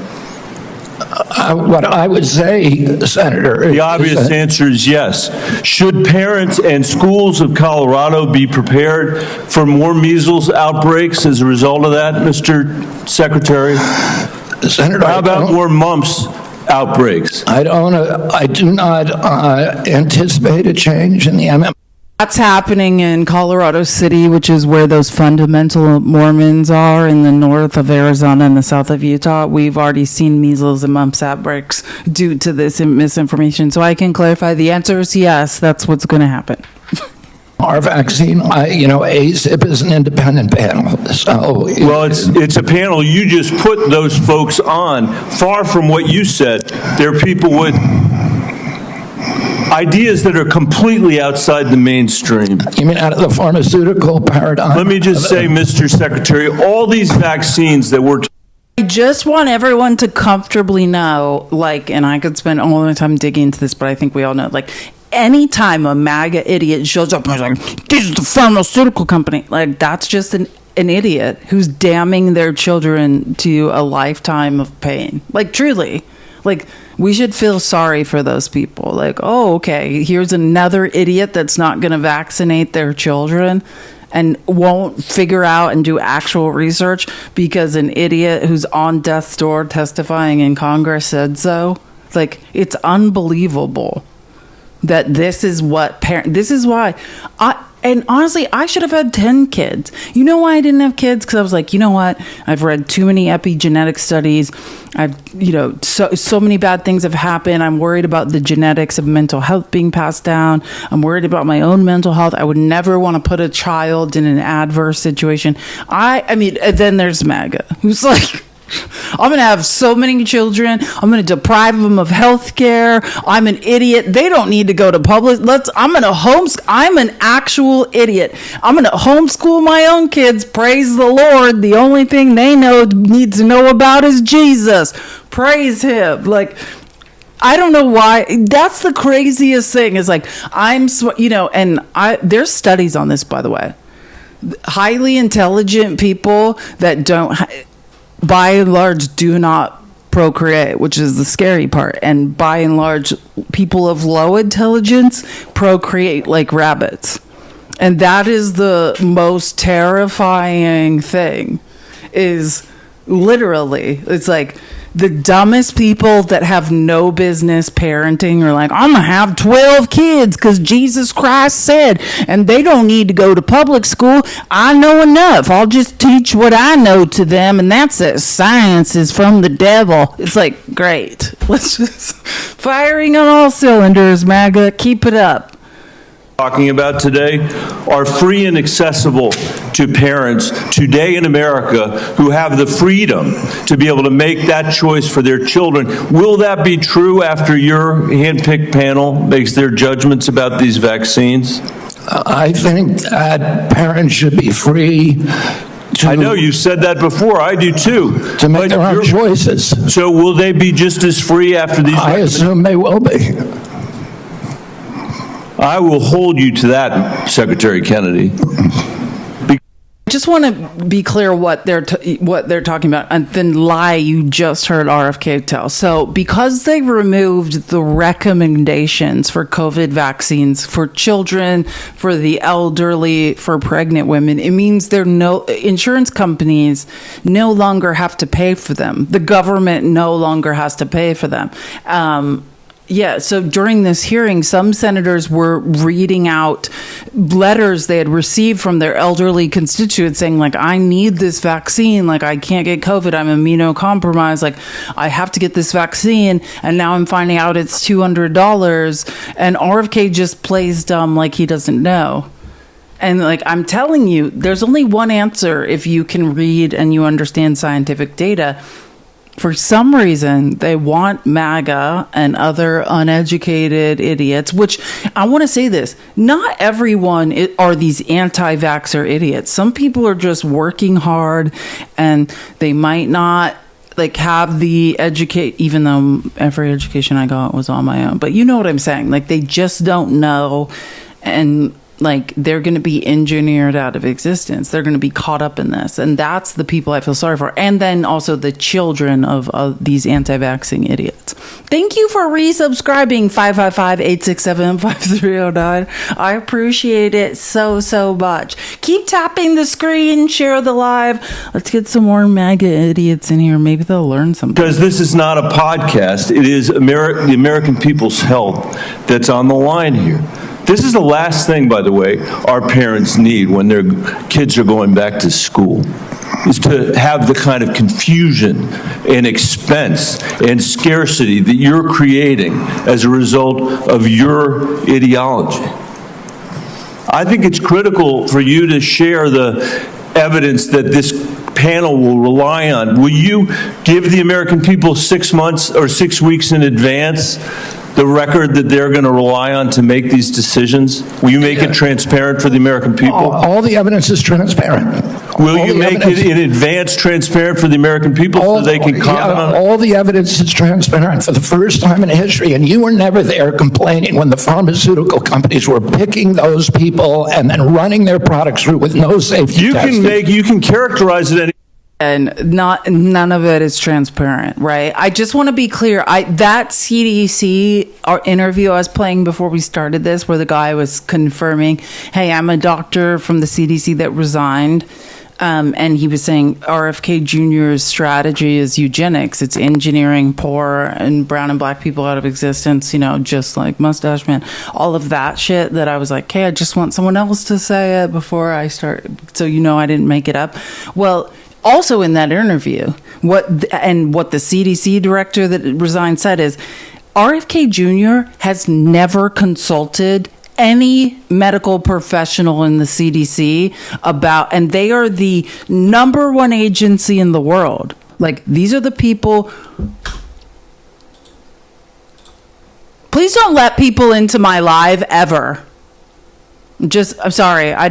What I would say, Senator... The obvious answer is yes. Should parents and schools of Colorado be prepared for more measles outbreaks as a result of that, Mr. Secretary? Senator, how about more mumps outbreaks? I do not anticipate a change in the MM. That's happening in Colorado City, which is where those fundamental Mormons are in the north of Arizona and the south of Utah. We've already seen measles and mumps outbreaks due to this misinformation. So I can clarify the answer is yes, that's what's going to happen. Our vaccine, ACIP is an independent panel. So, well, it's a panel you just put those folks on. Far from what you said, they're people with ideas that are completely outside the mainstream. You mean out of the pharmaceutical paradigm? Let me just say, Mr. Secretary, all these vaccines that we're I just want everyone to comfortably know, and I could spend all the time digging into this, but I think we all know, anytime a MAGA idiot shows up and is like, this is the pharmaceutical company, that's just an idiot who's damning their children to a lifetime of pain. Truly. We should feel sorry for those people. Oh, okay, here's another idiot that's not going to vaccinate their children and won't figure out and do actual research because an idiot who's on death's door testifying in Congress said so. It's unbelievable that this is what this is why and honestly, I should have had 10 kids. You know why I didn't have kids? Because I was like, you know what? I've read too many epigenetic studies. So many bad things have happened. I'm worried about the genetics of mental health being passed down. I'm worried about my own mental health. I would never want to put a child in an adverse situation. I mean, then there's MAGA, who's like, I'm going to have so many children. I'm going to deprive them of health care. I'm an idiot. They don't need to go to public. I'm an actual idiot. I'm going to homeschool my own kids. Praise the Lord. The only thing they need to know about is Jesus. Praise him. I don't know why. That's the craziest thing is there's studies on this, by the way. Highly intelligent people that don't, by and large, do not procreate, which is the scary part. And by and large, people of low intelligence procreate like rabbits. And that is the most terrifying thing, is literally, it's the dumbest people that have no business parenting are like, I'm going to have 12 kids because Jesus Christ said, and they don't need to go to public school. I know enough. I'll just teach what I know to them, and that's that science is from the devil. It's great. Let's just firing on all cylinders, MAGA. Keep it up. Talking about today are free and accessible to parents today in America who have the freedom to be able to make that choice for their children. Will that be true after your handpicked panel makes their judgments about these vaccines? I think that parents should be free. I know you said that before. I do too. To make their own choices. So will they be just as free after these? I assume they will be. I will hold you to that, Secretary Kennedy. I just want to be clear what they're talking about, and then lie you just heard RFK tell. So because they removed the recommendations for COVID vaccines for children, for the elderly, for pregnant women, it means insurance companies no longer have to pay for them. The government no longer has to pay for them. Yeah, so during this hearing, some senators were reading out letters they had received from their elderly constituents saying, like, I need this vaccine. Like, I can't get COVID. I'm immunocompromised. Like, I have to get this vaccine. And now I'm finding out it's $200. And RFK just plays dumb like he doesn't know. And, like, I'm telling you, there's only one answer if you can read and you understand scientific data. For some reason, they want MAGA and other uneducated idiots, which I want to say this, not everyone are these anti-vaxxer idiots. Some people are just working hard and they might not like have the even though every education I got was on my own. But you know what I'm saying? Like, they just don't know, and like, they're going to be engineered out of existence. They're going to be caught up in this. And that's the people I feel sorry for. And then also the children of these anti-vaxxing idiots. Thank you for resubscribing, 555-867-5309. I appreciate it so, so much. Keep tapping the screen, share the live. Let's get some more MAGA idiots in here. Maybe they'll learn something. Because this is not a podcast. It is the American people's health that's on the line here. This is the last thing, by the way, our parents need when their kids are going back to school, is to have the kind of confusion and expense and scarcity that you're creating as a result of your ideology. I think it's critical for you to share the evidence that this panel will rely on. Will you give the American people 6 months or 6 weeks in advance the record that they're going to rely on to make these decisions? Will you make it transparent for the American people? All the evidence is transparent. Will you make it in advance transparent for the American people so they can comment on it? All the evidence is transparent for the first time in history, and you were never there complaining when the pharmaceutical companies were picking those people and then running their products through with no safety testing. You can characterize it any. And none of it is transparent, right? I just want to be clear. That CDC interview I was playing before we started this, where the guy was confirming, "Hey, I'm a doctor from the CDC that resigned," and he was saying RFK Jr.'s strategy is eugenics. It's engineering poor and brown and black people out of existence. You know, just like Mustache Man, all of that shit. That I was like, "Hey, I just want someone else to say it before I start," so you know I didn't make it up. Well. Also in that interview, what the CDC director that resigned said is RFK Jr. has never consulted any medical professional in the CDC about, and they are the #1 agency in the world. Like, these are the people. Please don't let people into my live ever. I'm sorry. I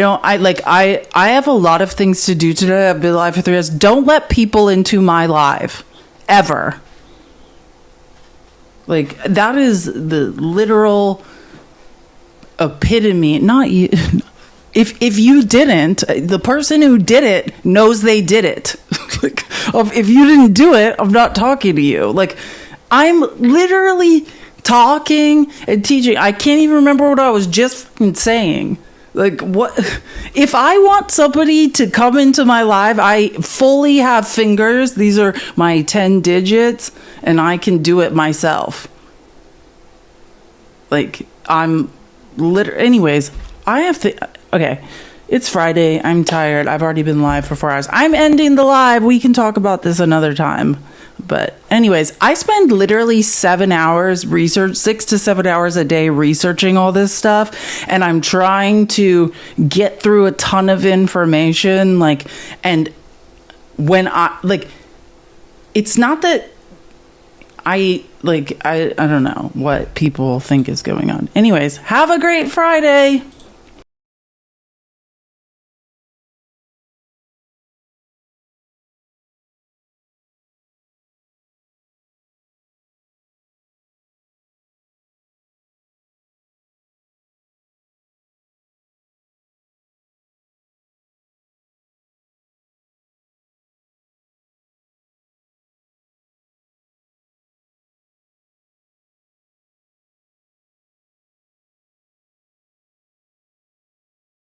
have a lot of things to do today. I've been live for 3 hours. Don't let people into my live ever. Like, that is the literal epitome. Not you. If you didn't, the person who did it knows they did it. Like, if you didn't do it, I'm not talking to you. Like, I'm literally talking and teaching. I can't even remember what I was just fucking saying. Like, what if I want somebody to come into my live? I fully have fingers. These are my 10 digits, and I can do it myself. Like, I'm anyways, I have to. Okay, it's Friday. I'm tired. I've already been live for 4 hours. I'm ending the live. We can talk about this another time. But anyways, I spend literally 6 to 7 hours a day researching all this stuff. And I'm trying to get through a ton of information. And when it's not that I don't know what people think is going on. Anyways, have a great Friday.